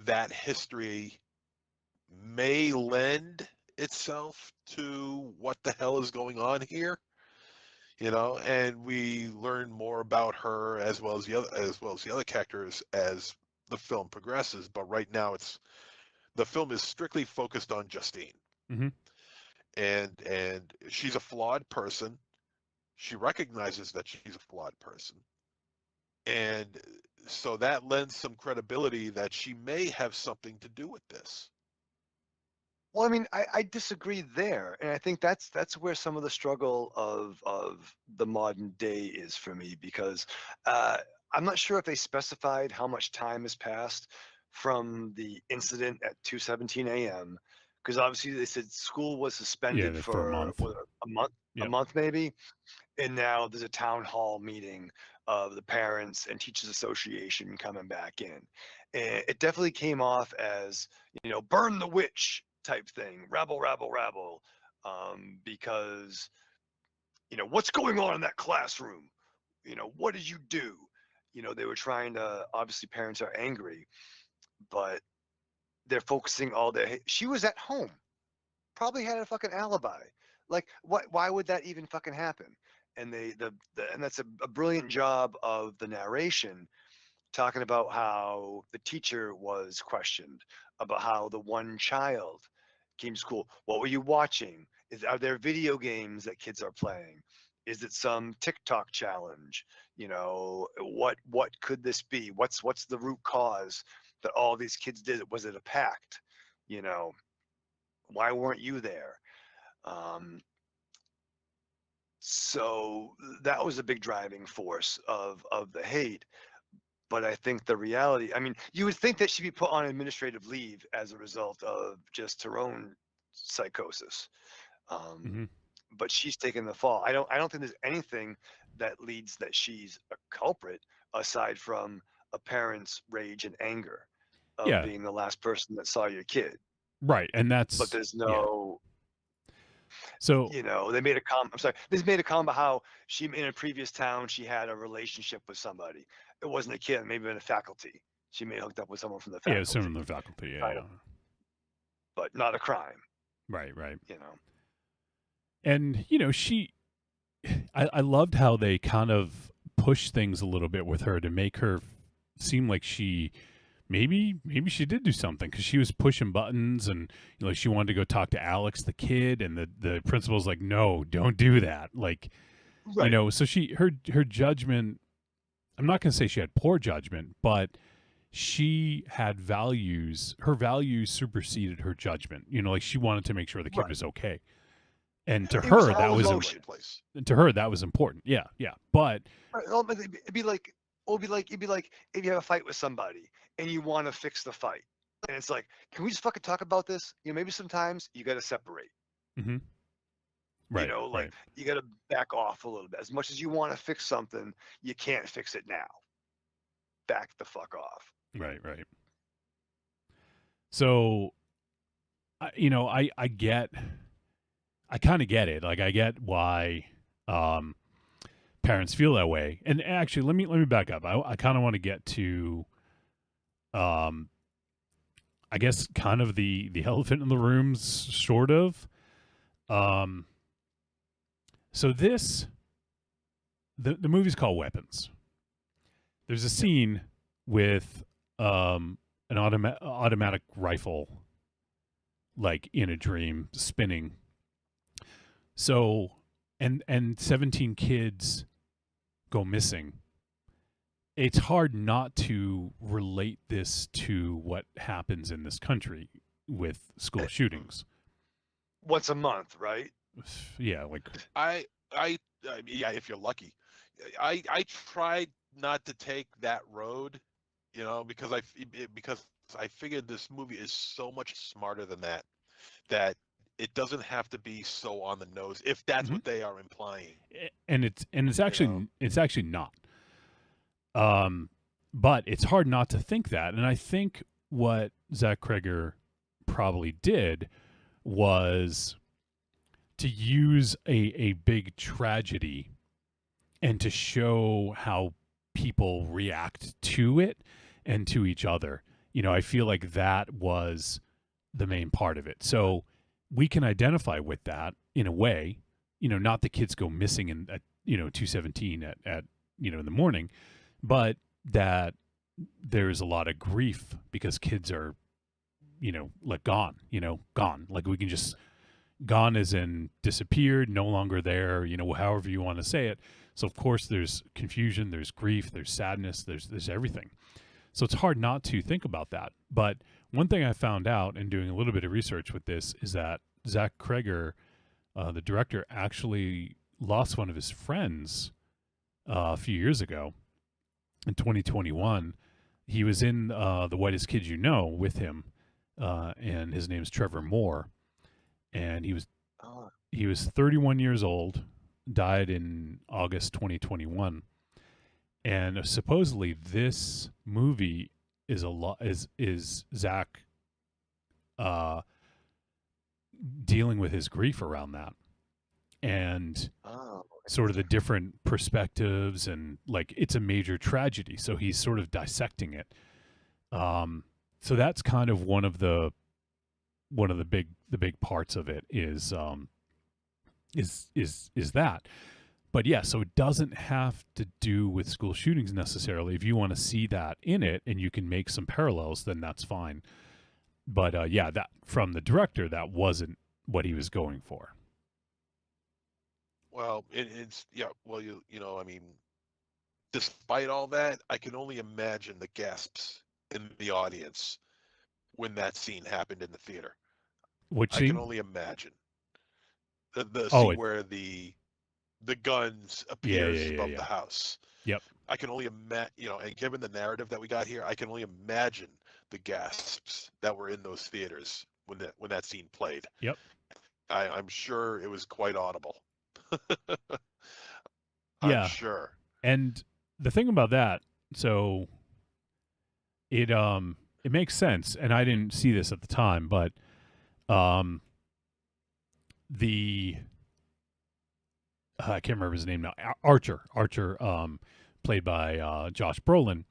that history may lend itself to what the hell is going on here, and we learn more about her as well as the other characters as the film progresses. But right now, the film is strictly focused on Justine, Mm-hmm. and she's a flawed person. She recognizes that she's a flawed person, and so that lends some credibility that she may have something to do with this. Well, I mean, I disagree there, and I think that's where some of the struggle of the modern day is for me, because I'm not sure if they specified how much time has passed from the incident at 2:17 a.m. Because obviously they said school was suspended for a month. what, a month maybe, and now there's a town hall meeting of the parents and teachers association coming back in, and it definitely came off as, burn the witch type thing, rabble, rabble, rabble, because what's going on in that classroom? What did you do? They were trying to, obviously parents are angry, but they're focusing all day. She was at home, probably had a fucking alibi. Like, why would that even fucking happen? And and that's a brilliant job of the narration, talking about how the teacher was questioned, about how the one child came to school. What were you watching? Are there video games that kids are playing? Is it some TikTok challenge? What could this be? What's the root cause that all these kids did? Was it a pact? Why weren't you there? So that was a big driving force of the hate. But I think the reality, I mean, you would think that she'd be put on administrative leave as a result of just her own psychosis. But she's taken the fall. I don't think there's anything that leads that she's a culprit aside from a parent's rage and anger of being the last person that saw your kid. Right, and that's. But there's no. So they made a comment. I'm sorry. They made a comment about how she, in a previous town, she had a relationship with somebody. It wasn't a kid, maybe in a faculty. She may have hooked up with someone from the faculty. Yeah, someone from the faculty. Yeah. But not a crime. Right. And she, I loved how they kind of pushed things a little bit with her to make her seem like she. Maybe she did do something, because she was pushing buttons, and she wanted to go talk to Alex, the kid, and the principal's like, no, don't do that. Like, right. So her judgment. I'm not going to say she had poor judgment, but she had values. Her values superseded her judgment. Like, she wanted to make sure the kid was okay, and to her that was important. Yeah. But it'd be like if you have a fight with somebody and you want to fix the fight, and it's like, can we just fucking talk about this? Maybe sometimes you got to separate. Mm-hmm. Right. Like, you got to back off a little bit. As much as you want to fix something, you can't fix it now. Back the fuck off. Right. So, I kind of get it. Like, I get why parents feel that way. And actually, let me back up. I kind of want to get to, I guess, kind of the elephant in the room, sort of. So the movie's called Weapons. There's a scene with an automatic rifle, like in a dream, spinning. So, and 17 kids go missing. It's hard not to relate this to what happens in this country with school shootings. Once a month, right? Yeah, like yeah, if you're lucky. I tried not to take that road, because I figured this movie is so much smarter than that it doesn't have to be so on the nose, if that's what they are implying. And it's actually not. But it's hard not to think that. And I think what Zach Kreger probably did was to use a big tragedy and to show how people react to it and to each other I feel like that was the main part of it. So we can identify with that in a way, not the kids go missing at 2:17 at in the morning, but that there's a lot of grief because kids are, like gone, gone. Like we can just gone as in disappeared, no longer there, however you want to say it. So of course there's confusion, there's grief, there's sadness, there's everything. So it's hard not to think about that. But one thing I found out in doing a little bit of research with this is that Zach Kreger, the director, actually lost one of his friends a few years ago in 2021. He was in The Whitest Kids You Know with him, and his name's Trevor Moore. And he was 31 years old, died in August 2021. And supposedly this movie is is Zach dealing with his grief around that, and sort of the different perspectives, and like it's a major tragedy, so he's sort of dissecting it. So that's kind of one of the big parts of it is that. But yeah, so it doesn't have to do with school shootings necessarily. If you want to see that in it and you can make some parallels, then that's fine. But yeah, that from the director, that wasn't what he was going for. Well, it's yeah. Well, I mean, despite all that, I can only imagine the gasps in the audience when that scene happened in the theater. Which I scene? can only imagine the Oh, scene where the guns appears above the house. Yep. I can only imagine, and given the narrative that we got here, I can only imagine the gasps that were in those theaters when that scene played. Yep. I'm sure it was quite audible. Yeah. I'm sure. And the thing about that, so it makes sense, and I didn't see this at the time, but the I can't remember his name now. Archer, played by Josh Brolin.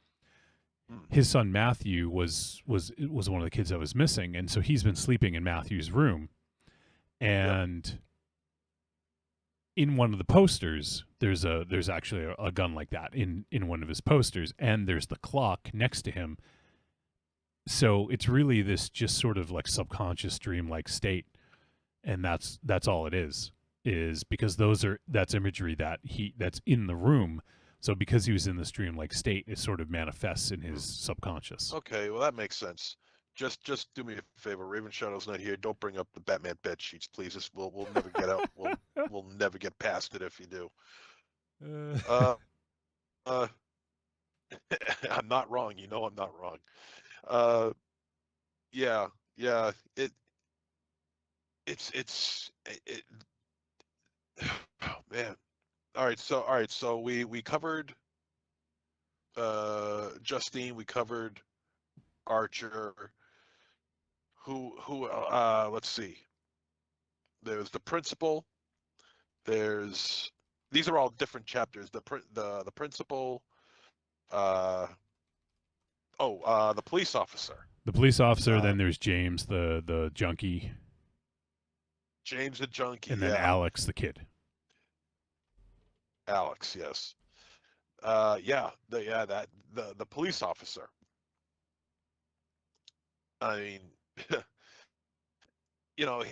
His son Matthew was one of the kids that was missing, and so he's been sleeping in Matthew's room. And in one of the posters, there's actually a gun like that in one of his posters, and there's the clock next to him. So it's really this just sort of like subconscious dream-like state, and that's all it is because that's imagery that's in the room. So because he was in this dream-like state, it sort of manifests in his subconscious. Okay, well that makes sense. Just do me a favor. Raven Shadow's not here. Don't bring up the Batman bed sheets, please. We'll never get out. We'll never get past it if you do. I'm not wrong. I'm not wrong. Yeah. It's oh man. All right. So we covered Justine. We covered Archer. Who let's see. There's the principal. These are all different chapters. The principal. The police officer. The police officer. Then there's James, the junkie. James the junkie. And then Alex, the kid. Alex, yes. The police officer. I mean,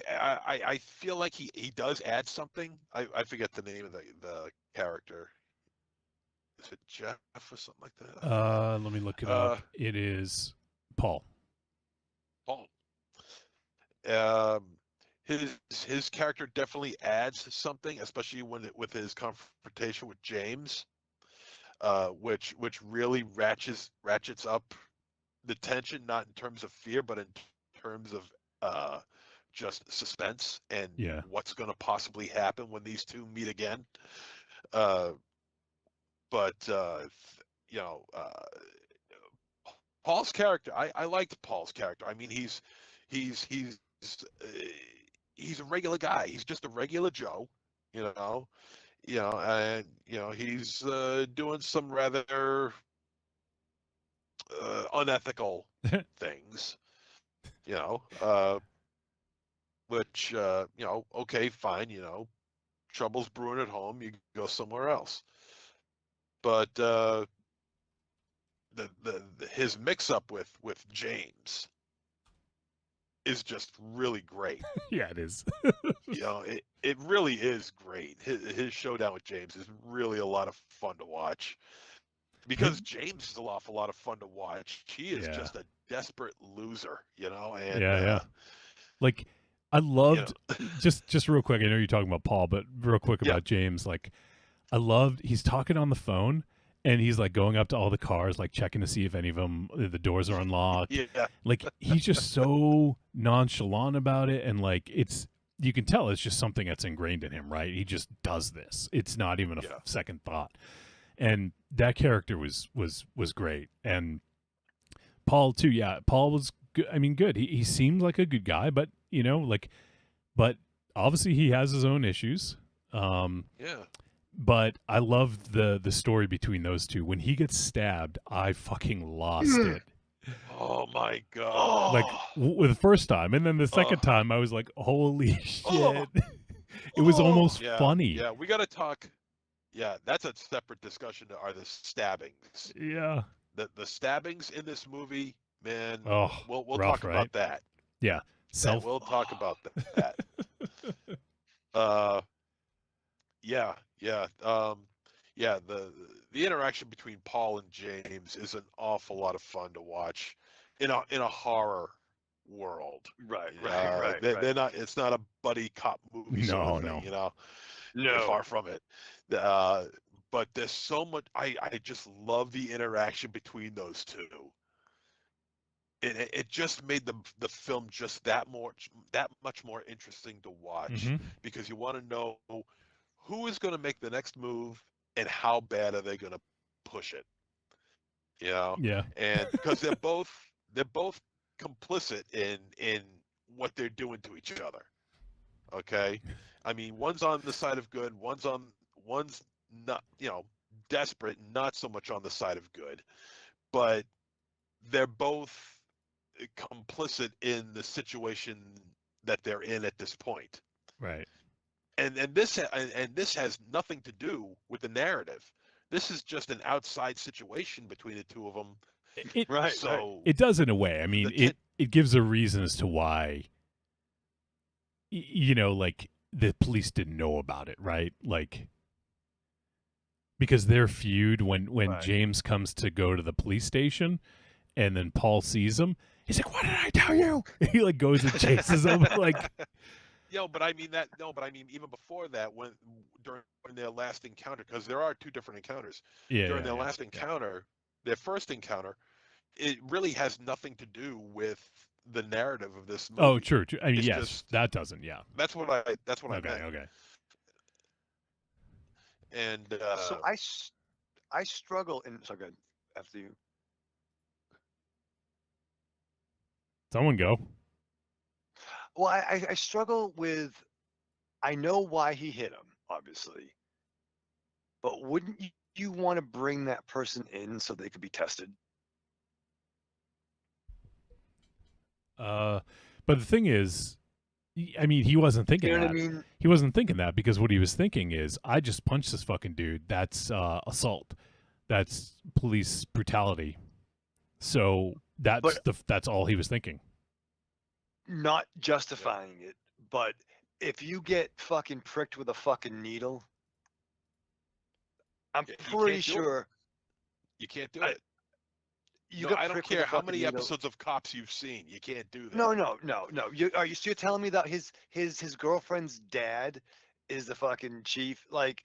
I feel like he does add something. I forget the name of the character. Is it Jeff or something like that? Let me look it up. It is Paul. His character definitely adds something, especially with his confrontation with James, which really ratchets up the tension, not in terms of fear, but in terms of just suspense and what's going to possibly happen when these two meet again. Paul's character, I liked Paul's character. I mean, he's a regular guy. He's just a regular Joe, and he's doing some rather unethical things, which, okay, fine, trouble's brewing at home, you go somewhere else. But his mix-up with James is just really great. Yeah, it is. It really is great. His showdown with James is really a lot of fun to watch. Because James is an awful lot of fun to watch. He is just a desperate loser, and yeah. Like, I loved just real quick. I know you're talking about Paul, but real quick about James. Like, I loved he's talking on the phone and he's like going up to all the cars, like checking to see if any of them the doors are unlocked. Yeah, like he's just so nonchalant about it, and like you can tell it's just something that's ingrained in him, right? He just does this. It's not even a second thought. And that character was great. And Paul too. Yeah, Paul was good. I mean, good. He seemed like a good guy, but but obviously he has his own issues. But I loved the story between those two. When he gets stabbed, I fucking lost it. Oh my god! Like the first time, and then the second time, I was like, "Holy shit!" It was almost funny. Yeah, we got to talk. Yeah, that's a separate discussion. Are the stabbings? Yeah. The stabbings in this movie, man. Oh, we'll rough, talk right? about that. Yeah. We'll talk about that. Yeah. The interaction between Paul and James is an awful lot of fun to watch in a horror world. Right. They're not. It's not a buddy cop movie sort of thing. No. Far from it. But there's so much. I just love the interaction between those two. It just made the film just that much more interesting to watch, because you want to know who is going to make the next move and how bad are they going to push it. Yeah. And because they're both complicit in what they're doing to each other. Okay, I mean, one's on the side of good, one's not, desperate, not so much on the side of good, but they're both complicit in the situation that they're in at this point. Right. And this has nothing to do with the narrative. This is just an outside situation between the two of them. It does in a way. I mean, it gives a reason as to why. Like the police didn't know about it, right? Like, because their feud when James comes to go to the police station, and then Paul sees him, he's like, "What did I tell you?" He like goes and chases him, like. But I mean even before that, during their last encounter, because there are two different encounters. During their last encounter, their first encounter, it really has nothing to do with the narrative of this movie. Oh, true. I mean, yes, that doesn't. Yeah, that's what I meant. Okay. And so I struggle in. So good. After you. Someone go. Well, I struggle with. I know why he hit him, obviously, but wouldn't you want to bring that person in so they could be tested? But the thing is, I mean, he wasn't thinking that. What I mean? He wasn't thinking that, because what he was thinking is, I just punched this fucking dude. That's assault. That's police brutality. So that's all he was thinking. Not justifying it, but if you get fucking pricked with a fucking needle, I'm pretty sure you can't do it. I don't care how many episodes of Cops you've seen. You can't do that. No. You're telling me that his girlfriend's dad is the fucking chief? Like,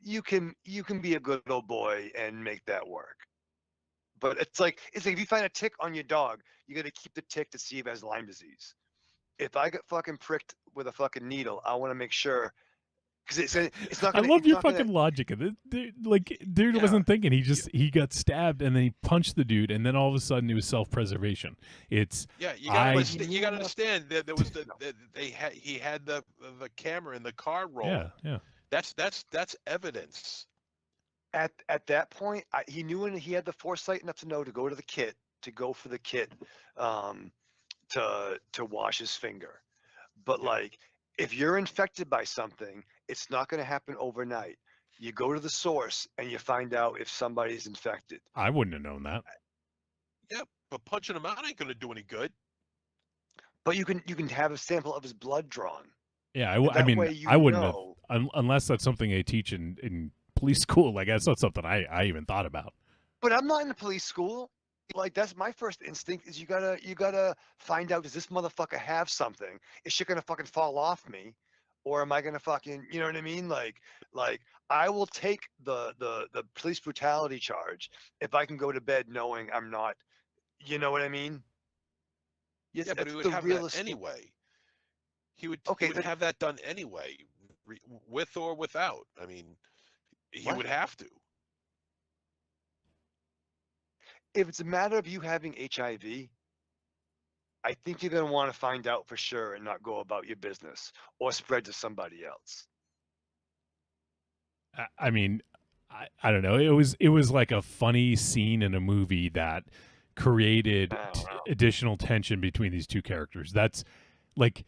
you can be a good old boy and make that work. But it's like if you find a tick on your dog, you got to keep the tick to see if it has Lyme disease. If I get fucking pricked with a fucking needle, I want to make sure, because it's not. Gonna, I love your fucking logic. Dude wasn't thinking. He got stabbed and then he punched the dude, and then all of a sudden it was self-preservation. You gotta understand. There was he had the camera in the car rolling. Yeah. That's evidence. At that point, he knew, and he had the foresight enough to know to go to the kit to go for the kit to wash his finger. But like, if you're infected by something, it's not going to happen overnight. You go to the source and you find out if somebody's infected. I wouldn't have known that. Yeah, but punching him out ain't going to do any good. But you can have a sample of his blood drawn. Yeah, I That mean, way you I wouldn't know. have, unless that's something they teach in police school. Like, that's not something I even thought about. But I'm not in the police school. Like, that's my first instinct is you gotta find out, does this motherfucker have something? Is shit gonna fucking fall off me? Or am I gonna fucking, you know what I mean? Like I will take the police brutality charge if I can go to bed knowing I'm not, you know what I mean? Yes, Yeah, but it's he would the have realest. that anyway. He would Okay, have that done anyway, with or without. I mean, he What? would have to. If it's a matter of you having HIV, I think you're gonna want to find out for sure and not go about your business or spread to somebody else. I mean, I don't know. It was like a funny scene in a movie that created additional tension between these two characters. That's like,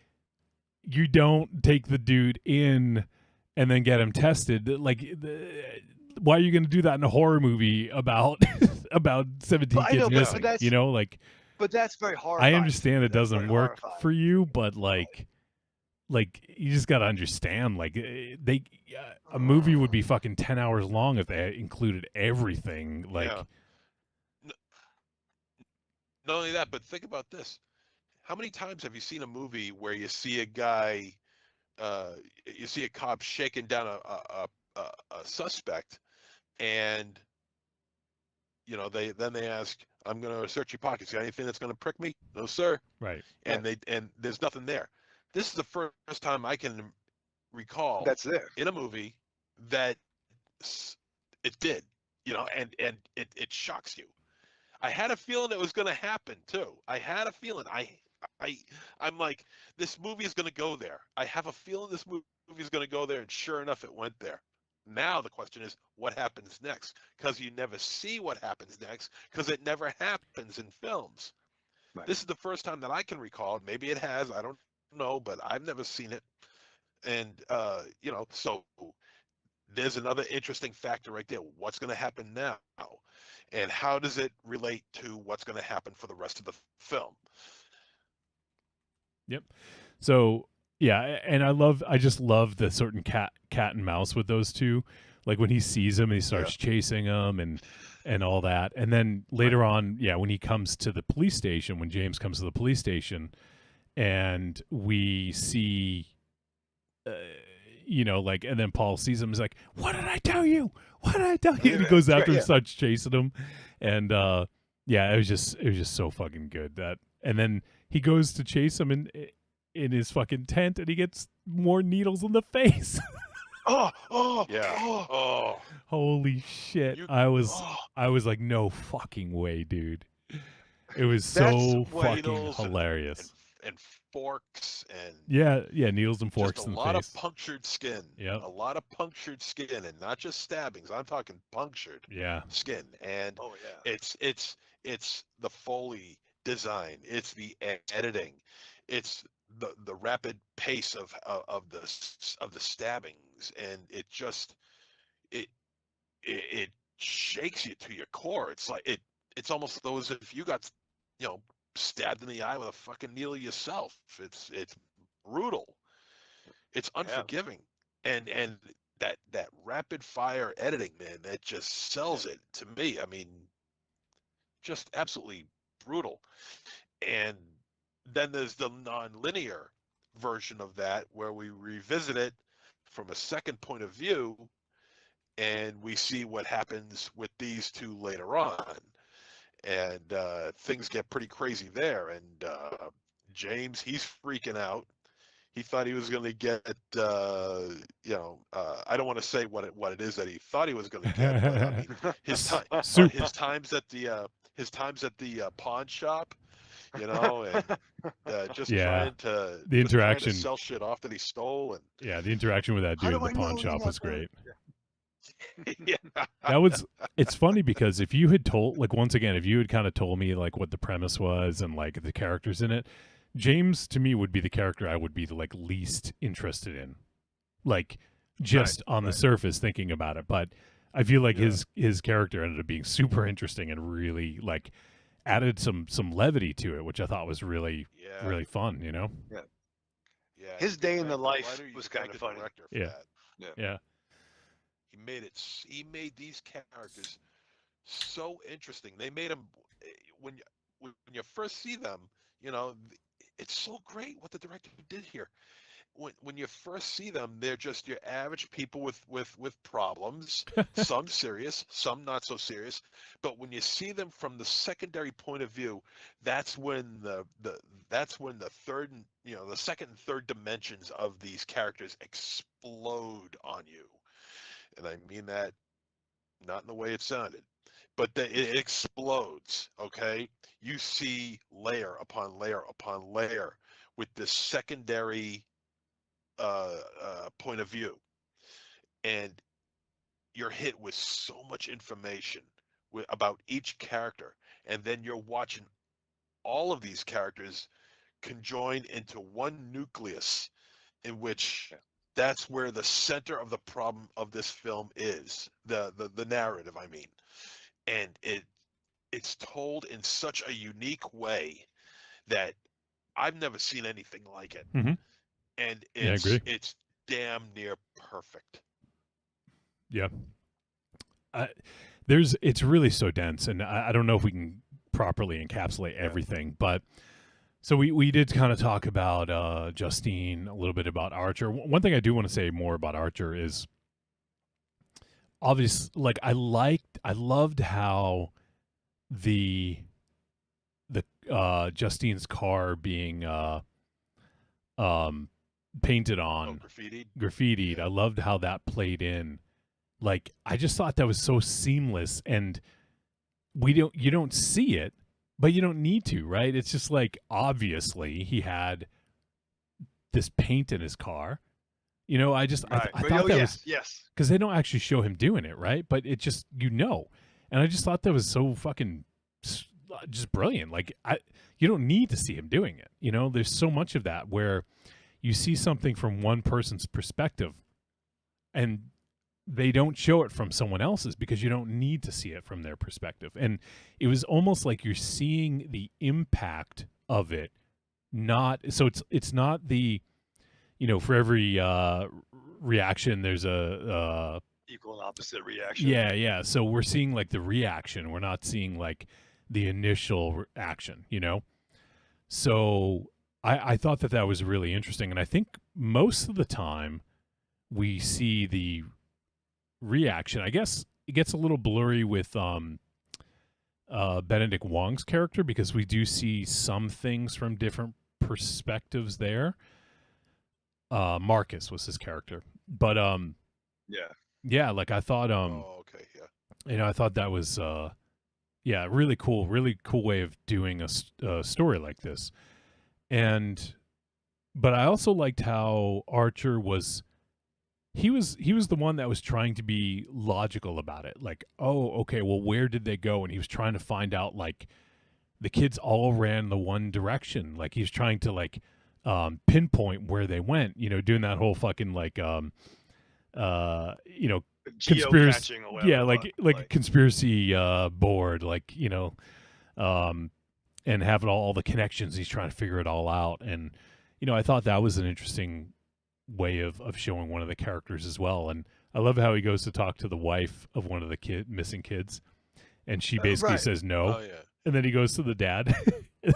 you don't take the dude in and then get him tested. Like, why are you going to do that in a horror movie about about 17 kids missing? You know, like. But that's very horrifying. I understand it doesn't work for you, but like you just got to understand, like, a movie would be fucking 10 hours long if they included everything. Like, Yeah. Not only that, but think about this. How many times have you seen a movie where you see a guy, you see a cop shaking down a suspect, and you know they ask, "I'm going to search your pockets. Got anything that's going to prick me?" "No, sir." Right. And there's nothing there. This is the first time I can recall that's there in a movie that it did, you know, and it shocks you. I had a feeling it was going to happen too. I had a feeling. I'm like, this movie is going to go there. I have a feeling this movie is going to go there, and sure enough, it went there. Now the question is, what happens next? Because you never see what happens next, because it never happens in films. Right. This is the first time that I can recall. Maybe it has. I don't know, but I've never seen it. And you know, so there's another interesting factor right there. What's going to happen now? And how does it relate to what's going to happen for the rest of the film? Yep. So yeah, and I just love the certain cat and mouse with those two. Like, when he sees him, he starts chasing him and all that. And then later on, when he comes to the police station, when James comes to the police station, and we see, you know, like, and then Paul sees him, he's like, "What did I tell you? What did I tell you?" And he goes after him, starts chasing him, and it was just so fucking good. That, and then he goes to chase him in his fucking tent, and he gets more needles in the face. Holy shit! I was like, no fucking way, dude. It was so fucking hilarious. And forks and needles and forks just in the face. A lot of punctured skin. Yeah, a lot of punctured skin, and not just stabbings. I'm talking punctured skin. And it's the Foley design. It's the editing. It's the rapid pace of the stabbings, and it just it shakes you to your core. It's like it's almost those if you got, you know, stabbed in the eye with a fucking needle yourself. It's brutal. It's unforgiving. And that rapid fire editing, man, that just sells it to me. I mean, just absolutely brutal. And then there's the non-linear version of that where we revisit it from a second point of view, and we see what happens with these two later on. And things get pretty crazy there. And James, he's freaking out. He thought he was going to get, you know, I don't want to say what it is that he thought he was going to get, but I mean, his times at the pawn shop, you know, and just trying to the interaction, trying to sell shit off that he stole, and the interaction with that dude in the pawn shop was great. Yeah. That was, it's funny because if you had told, like, once again, if you had kind of told me like what the premise was and like the characters in it, James to me would be the character I would be like least interested in, like just on the surface thinking about it. But I feel like his character ended up being super interesting and really like added some levity to it, which I thought was really really fun. You know? Yeah. Yeah. His day in the life Writer, was you kind thank of the funny. director for Yeah. that. Yeah. He made these characters so interesting. They made them when you first see them, you know, it's so great what the director did here. When you first see them, they're just your average people with problems, some serious, some not so serious. But when you see them from the secondary point of view, that's when that's when the third and the second and third dimensions of these characters explode on you. And I mean that not in the way it sounded, but it explodes. Okay, you see layer upon layer upon layer with this secondary point of view, and you're hit with so much information about each character, and then you're watching all of these characters conjoin into one nucleus, in which that's where the center of the problem of this film is, the narrative, I mean, and it's told in such a unique way that I've never seen anything like it. Mm-hmm. And I agree. it's damn near perfect. Yeah. It's really so dense, and I don't know if we can properly encapsulate everything, but so we did kind of talk about Justine, a little bit about Archer. One thing I do want to say more about Archer is obvious. Like I loved how the Justine's car being painted on, graffitied. I loved how that played in. Like I just thought that was so seamless, and you don't see it, but you don't need to, right? It's just like obviously he had this paint in his car. You know, I thought that was because they don't actually show him doing it, right? But it just and I just thought that was so fucking just brilliant. Like you don't need to see him doing it. You know, there's so much of that where you see something from one person's perspective, and they don't show it from someone else's because you don't need to see it from their perspective. And it was almost like you're seeing the impact of it. It's not the, for every reaction, there's a equal and opposite reaction. Yeah. Yeah. So we're seeing like the reaction. We're not seeing like the initial action, So I thought that was really interesting. And I think most of the time we see the reaction. I guess it gets a little blurry with Benedict Wong's character because we do see some things from different perspectives there. Marcus was his character, but yeah, like I thought I thought that was really cool way of doing a story like this. But I also liked how Archer was he was the one that was trying to be logical about it. Like, oh, okay, well, where did they go? And he was trying to find out, like, the kids all ran the one direction. Like, he was trying to, like, pinpoint where they went, doing that whole fucking, like, conspiracy. Yeah, like a conspiracy board, like, and having all the connections. He's trying to figure it all out. And, I thought that was an interesting way of showing one of the characters as well. And I love how he goes to talk to the wife of one of the missing kids, and she basically says no. And then he goes to the dad and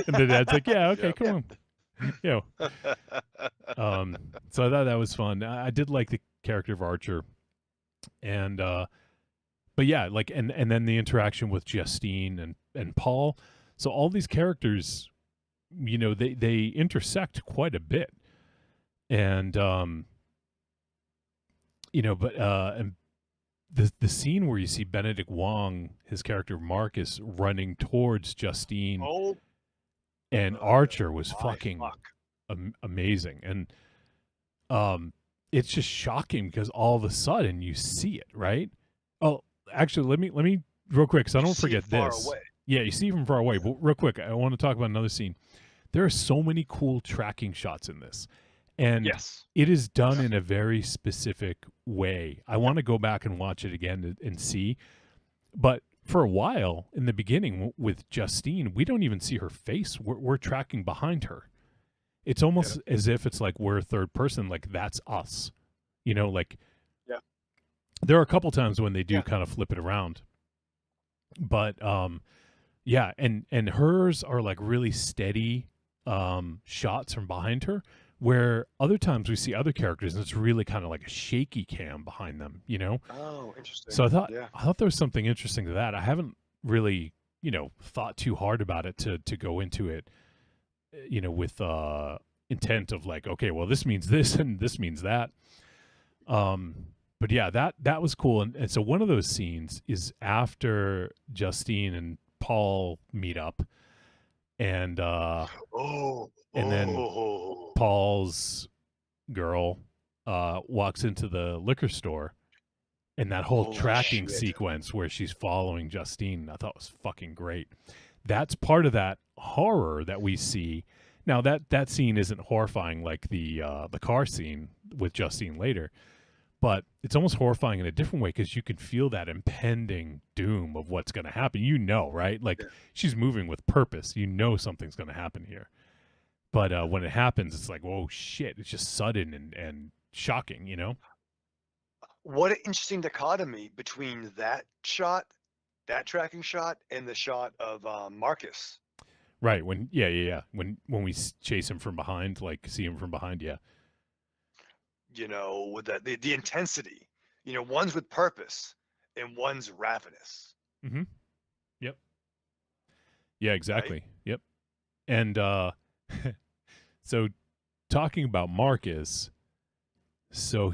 the dad's like, yeah, okay, come on. So I thought that was fun. I did like the character of Archer, and but yeah, like and then the interaction with Justine and Paul. So all these characters, they intersect quite a bit. And and the scene where you see Benedict Wong, his character Marcus, running towards Justine and Archer was fucking amazing. And it's just shocking because all of a sudden you see it, right? Oh, actually, let me real quick, so I You don't see it forget far this. away. Yeah, you see from far away. But real quick, I want to talk about another scene. There are so many cool tracking shots in this, and Yes. it is done in a very specific way. I want to go back and watch it again and see. But for a while in the beginning with Justine, we don't even see her face. We're tracking behind her. It's almost as if it's like we're a third person, like that's us. You know, like there are a couple times when they do kind of flip it around. But yeah, and hers are like really steady shots from behind her, where other times we see other characters and it's really kind of like a shaky cam behind them, you know? Oh, interesting. So I thought Yeah. there was something interesting to that. I haven't really, you know, thought too hard about it to go into it, you know, with intent of like, okay, well this means this and this means that. But yeah, that was cool. And so one of those scenes is after Justine and Paul meet up, and then Paul's girl walks into the liquor store, and that whole Holy tracking shit. sequence where she's following Justine, I thought was fucking great. That's part of that horror that we see. Now that scene isn't horrifying like the car scene with Justine later, but it's almost horrifying in a different way because you can feel that impending doom of what's going to happen. You know, right? Like she's moving with purpose. You know something's going to happen here. But when it happens, it's like, whoa, shit. It's just sudden and shocking, you know? What an interesting dichotomy between that shot, that tracking shot, and the shot of Marcus. Right. When when we chase him from behind, like see him from behind, yeah. You know, with the intensity. You know, one's with purpose and one's ravenous. Mm-hmm. Yep. Yeah, exactly. Right? Yep. And so talking about Marcus, so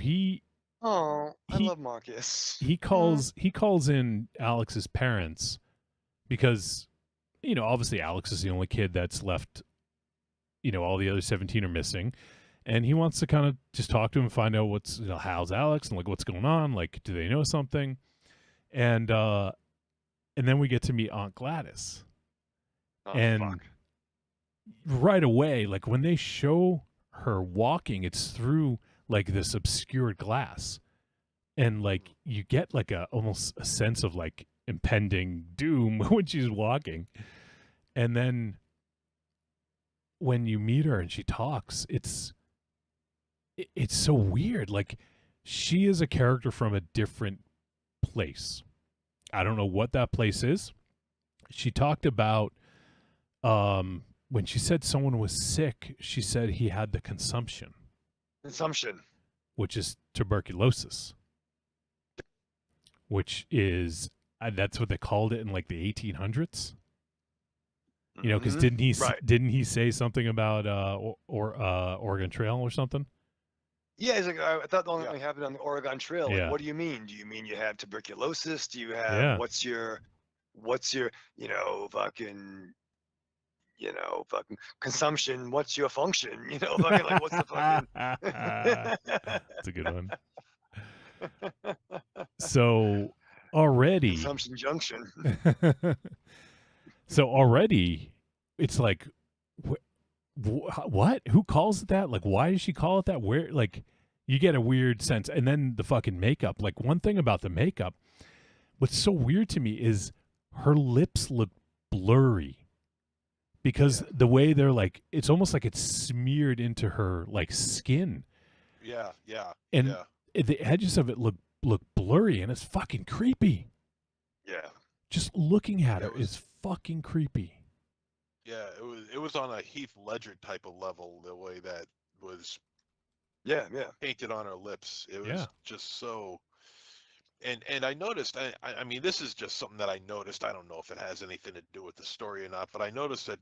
I love Marcus. he calls in Alex's parents because, you know, obviously Alex is the only kid that's left. You know, all the other 17 are missing, and he wants to kind of just talk to him, find out what's, you know, how's Alex and like what's going on, like do they know something, and then we get to meet Aunt Gladys, and right away, like when they show her walking, it's through like this obscured glass, and like you get like almost a sense of like impending doom when she's walking, and then when you meet her and she talks, it's so weird. Like she is a character from a different place. I don't know what that place is. She talked about when she said someone was sick, she said he had the consumption, which is tuberculosis, which is that's what they called it in like the 1800s. You know, because didn't he say something about Oregon Trail or something? Yeah, he's like, I thought the only thing happened on the Oregon Trail. Like, Yeah. what do you mean? Do you mean you have tuberculosis? Do you have what's your you know, fucking consumption? What's your function? You know, fucking like what's the fucking That's a good one. So already consumption junction. So already it's like what? Who calls it that? Like, why does she call it that? Where, like, you get a weird sense. And then the fucking makeup. Like, one thing about the makeup, what's so weird to me is her lips look blurry because the way they're like, it's almost like it's smeared into her like skin. Yeah, yeah. And the edges of it look blurry, and it's fucking creepy. Yeah. Just looking at her is fucking creepy. Yeah, it was on a Heath Ledger type of level, the way that was painted on her lips. It was just so, and I noticed, I mean, this is just something that I noticed. I don't know if it has anything to do with the story or not, but I noticed that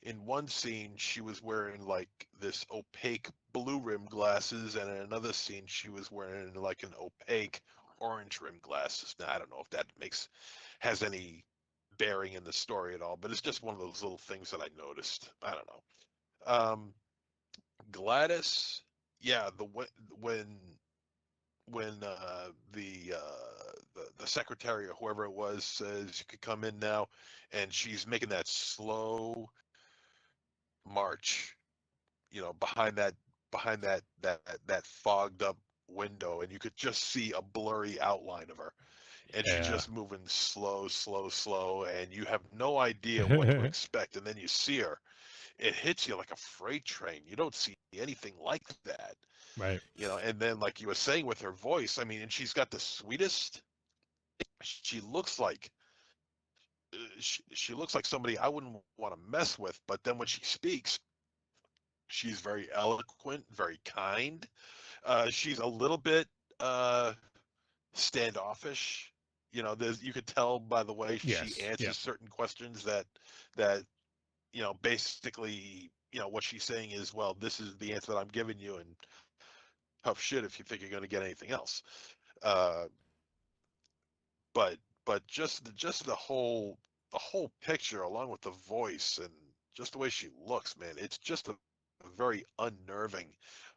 in one scene she was wearing like this opaque blue rim glasses, and in another scene she was wearing like an opaque orange rim glasses. Now I don't know if that has any bearing in the story at all, but it's just one of those little things that I noticed. I don't know. Gladys, yeah, when the secretary or whoever it was says you could come in now, and she's making that slow march, behind that fogged up window, and you could just see a blurry outline of her, and she's Yeah. just moving slow, slow, slow, and you have no idea what to expect, and then you see her. It hits you like a freight train. You don't see anything like that. Right. And then like you were saying with her voice, I mean, and she's got the sweetest. She looks like she looks like somebody I wouldn't want to mess with. But then when she speaks, she's very eloquent, very kind. She's a little bit standoffish. You could tell by the way she Yes. Yeah. answers certain questions that basically, what she's saying is, well, this is the answer that I'm giving you, and tough shit if you think you're going to get anything else. Uh, but just the whole picture, along with the voice and just the way she looks, man, it's just a very unnerving,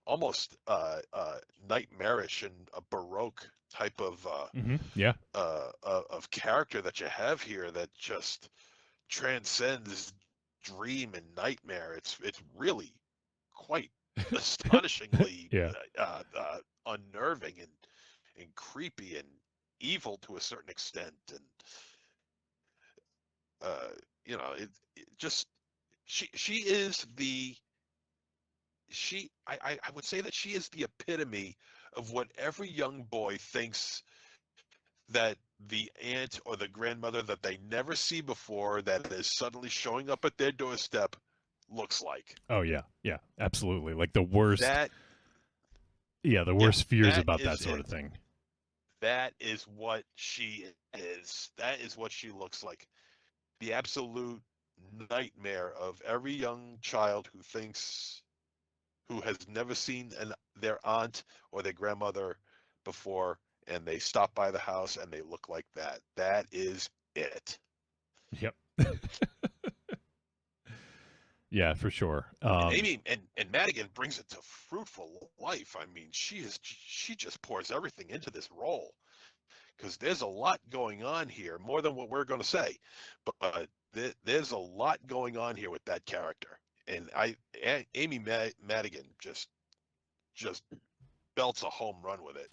almost nightmarish and a baroque type Yeah. of character that you have here that just transcends dream and nightmare. It's really quite astonishingly Yeah. unnerving and creepy and evil to a certain extent. And uh, it just she is the she I would say that she is the epitome of what every young boy thinks that the aunt or the grandmother that they never see before that is suddenly showing up at their doorstep looks like. Oh yeah. Yeah. Absolutely. Like the worst. That Yeah. The yeah, worst fears that about that is sort of it. thing. That is what she is. That is what she looks like. The absolute nightmare of every young child who has never seen their aunt or their grandmother before, and they stop by the house and they look like that. That is it. Yep. Yeah, for sure. And Amy and Madigan brings it to fruitful life. I mean, she just pours everything into this role because there's a lot going on here, more than what we're going to say. But there's a lot going on here with that character, and Amy Madigan just belts a home run with it.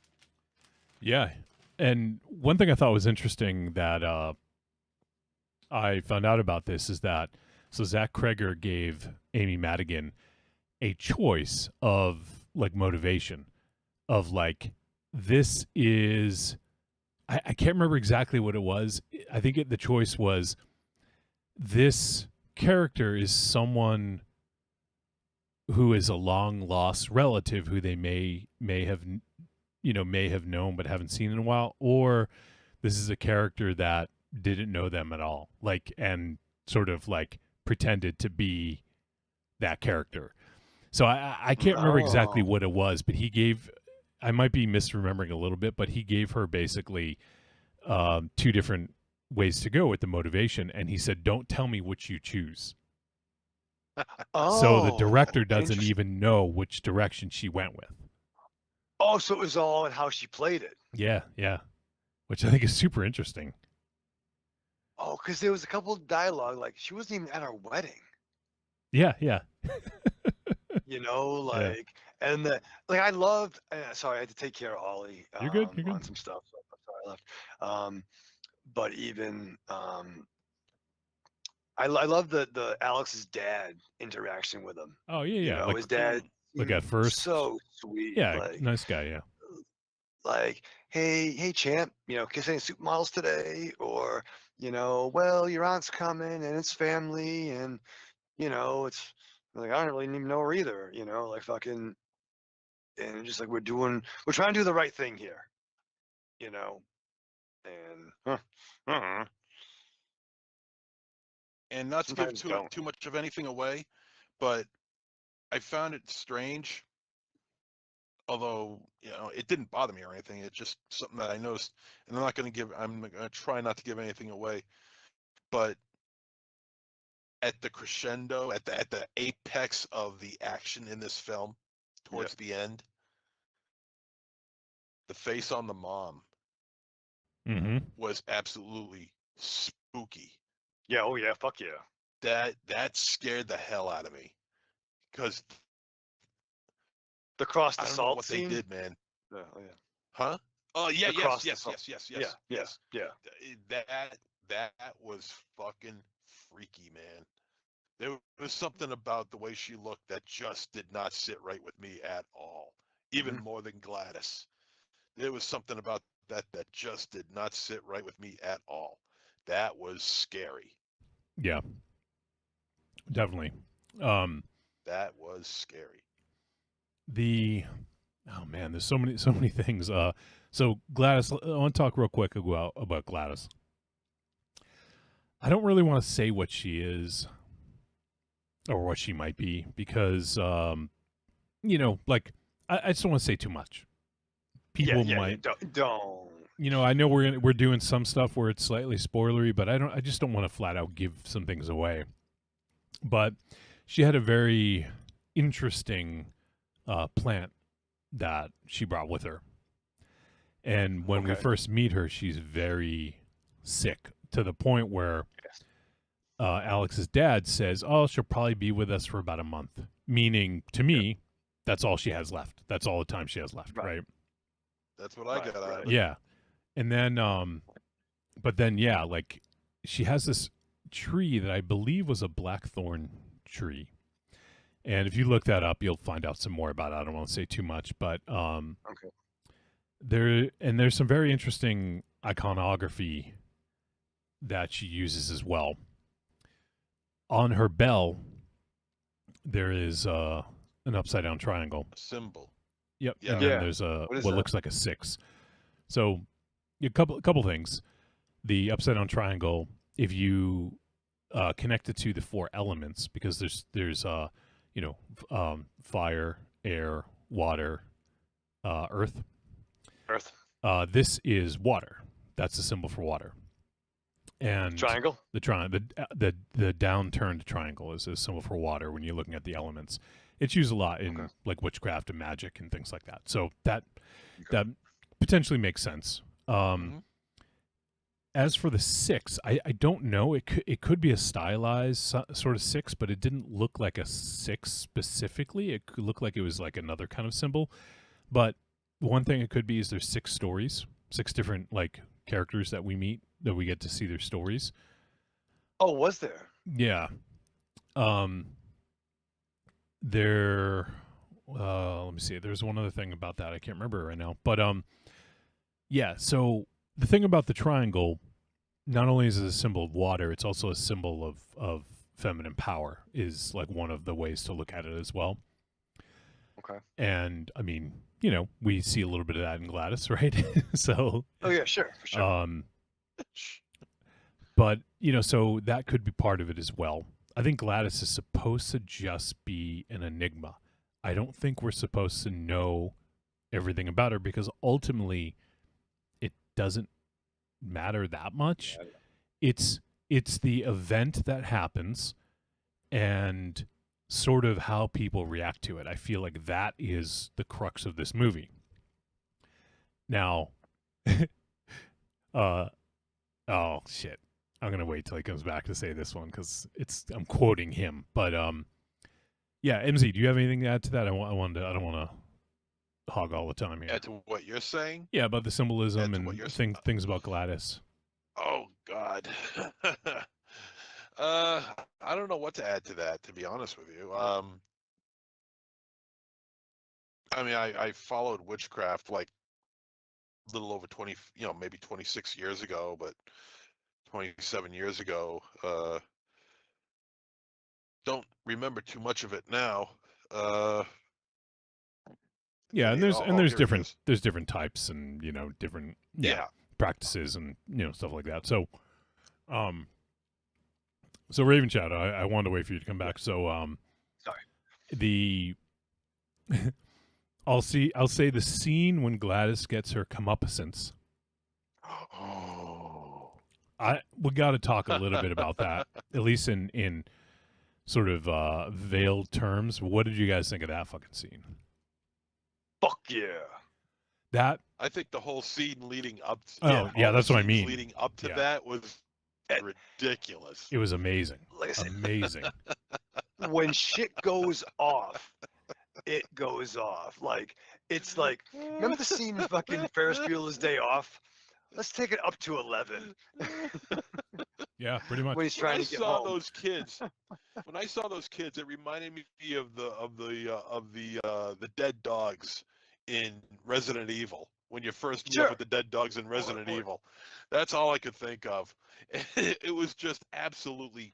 Yeah. And one thing I thought was interesting that I found out about this is that Zach Kreger gave Amy Madigan a choice of like motivation of like this is I can't remember exactly what it was. I think the choice was this character is someone who is a long lost relative who they may have known but haven't seen in a while, or this is a character that didn't know them at all, like, and sort of like pretended to be that character. So I can't remember exactly what it was, but he gave, I might be misremembering a little bit, but he gave her basically two different ways to go with the motivation, and he said, "Don't tell me which you choose." So the director doesn't even know which direction she went with. Oh, so it was all in how she played it. Yeah, yeah. Which I think is super interesting. Oh, because there was a couple of dialogue, like she wasn't even at our wedding. Yeah, yeah. Like, and I loved. Sorry, I had to take care of Ollie. You're good. You're good. On some stuff. So I'm sorry I left. But even I love the Alex's dad interaction with him. Oh yeah, yeah. Like his dad. Like at first, so sweet. Yeah, like, nice guy. Yeah. Like, hey, champ, kiss any supermodels today? Or, well, your aunt's coming and it's family, and it's like I don't really even know her either. Like fucking, and just like we're trying to do the right thing here. And and not to give sometimes too much of anything away, but I found it strange. Although it didn't bother me or anything, it's just something that I noticed, and I'm going to try not to give anything away. But at the crescendo, at the apex of the action in this film, towards the end. The face on the mom was absolutely spooky. Yeah, oh yeah, fuck yeah. That scared the hell out of me. Because the cross I don't salt know what scene? they did, man. Yeah, oh yeah. Huh? Oh yeah, Across yes. That was fucking freaky, man. There was something about the way she looked that just did not sit right with me at all. Even more than Gladys. There was something about that just did not sit right with me at all. That was scary. Yeah. Definitely. That was scary. Oh man, there's so many things. So Gladys, I want to talk real quick about Gladys. I don't really want to say what she is or what she might be because, you know, like I just don't want to say too much. People might don't. You know, I know we're doing some stuff where it's slightly spoilery, but I just don't want to flat out give some things away. But she had a very interesting plant that she brought with her. And when we first meet her, she's very sick to the point where Alex's dad says, "Oh, she'll probably be with us for about a month." Meaning, to me, that's all she has left. That's all the time she has left, right? That's what I got out of it. Yeah. And then, but then, yeah, like she has this tree that I believe was a blackthorn tree. And if you look that up, you'll find out some more about it. I don't want to say too much, but there's some very interesting iconography that she uses as well. On her bell, there is an upside down triangle. A symbol. Yep. Yeah. And then there's what looks like a 6. So a couple things. The upside down triangle, if you connect it to the 4 elements, because there's fire, air, water, earth. This is water. That's the symbol for water. And triangle. The downturned triangle is a symbol for water when you're looking at the elements. It's used a lot in like witchcraft and magic and things like that. So that potentially makes sense. As for the 6, I don't know. It could be a stylized sort of 6, but it didn't look like a 6 specifically. It could look like it was like another kind of symbol. But one thing it could be is there's 6 stories, 6 different like characters that we meet that we get to see their stories. Oh, was there? Yeah. Let me see. There's one other thing about that. I can't remember right now. But yeah, so the thing about the triangle, not only is it a symbol of water, it's also a symbol of feminine power, is like one of the ways to look at it as well. Okay. And I mean, you know, we see a little bit of that in Gladys, right? So oh yeah, sure, for sure. But you know, so that could be part of it as well. I think Gladys is supposed to just be an enigma. I don't think we're supposed to know everything about her because ultimately it doesn't matter that much. Yeah. It's the event that happens and sort of how people react to it. I feel like that is the crux of this movie. Now, oh shit. I'm going to wait till he comes back to say this one because I'm quoting him. But yeah, MZ, do you have anything to add to that? I don't want to hog all the time here. Add to what you're saying? Yeah, about the symbolism and things about Gladys. Oh God. I don't know what to add to that, to be honest with you. I mean, I followed witchcraft like a little over 20, maybe 26 years ago, but 27 years ago. Don't remember too much of it now. Yeah, and there's different types and different practices and stuff like that. So so Raven Chat, I wanted to wait for you to come back. So sorry. I'll say the scene when Gladys gets her comeuppance. Oh. We got to talk a little bit about that, at least in sort of veiled terms. What did you guys think of that fucking scene? Fuck yeah. That I think the whole scene leading up. Oh, yeah, all that's the what I scenes mean. Leading up to Yeah. that was ridiculous. it was amazing. Listen. Amazing. When shit goes off, it goes off. Like, it's like, remember the scene in fucking Ferris Bueller's Day Off? Let's take it up to 11. Yeah, pretty much. When he's trying to get home. Those kids, when I saw those kids, it reminded me of the dead dogs in Resident Evil. When you first meet up with the dead dogs in Resident Evil, that's all I could think of. It was just absolutely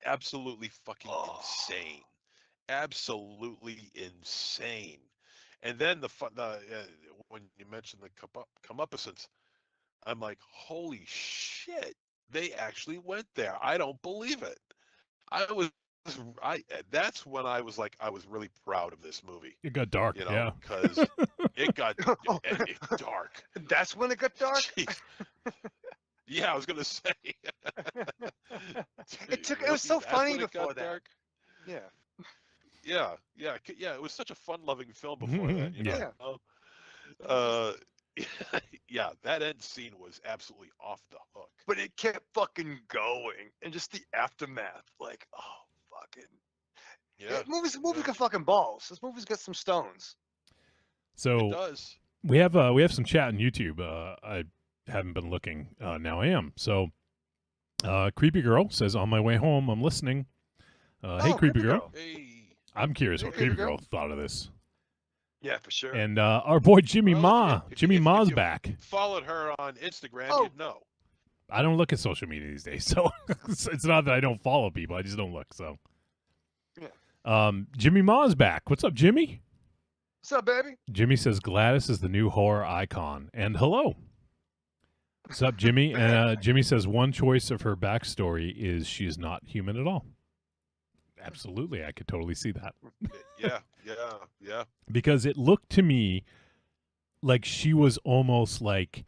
fucking insane, absolutely insane. And then when you mentioned the comeuppance, I'm like, holy shit, they actually went there. I don't believe it. That's when I was like, I was really proud of this movie. It got dark, yeah. Because it got dark. That's when it got dark? Yeah, I was gonna say. It was so funny before that. Dark? Yeah. Yeah. It was such a fun-loving film before that. You know? Yeah, that end scene was absolutely off the hook. But it kept fucking going, and just the aftermath, like, oh, fucking. Yeah. Movies got fucking balls. This movie's got some stones. So it does. we have some chat on YouTube. I haven't been looking. Now I am. So Creepy Girl says, on my way home, I'm listening. Hey, Creepy Girl. Hey. I'm curious what Creepy Girl thought of this. Yeah, for sure. And our boy Jimmy Ma's back. Followed her on Instagram, you'd know. I don't look at social media these days, so it's not that I don't follow people. I just don't look. So, yeah. Jimmy Ma's back. What's up, Jimmy? What's up, baby? Jimmy says Gladys is the new horror icon. And hello. What's up, Jimmy? And Jimmy says one choice of her backstory is she's not human at all. Absolutely, I could totally see that. Yeah. Because it looked to me like she was almost like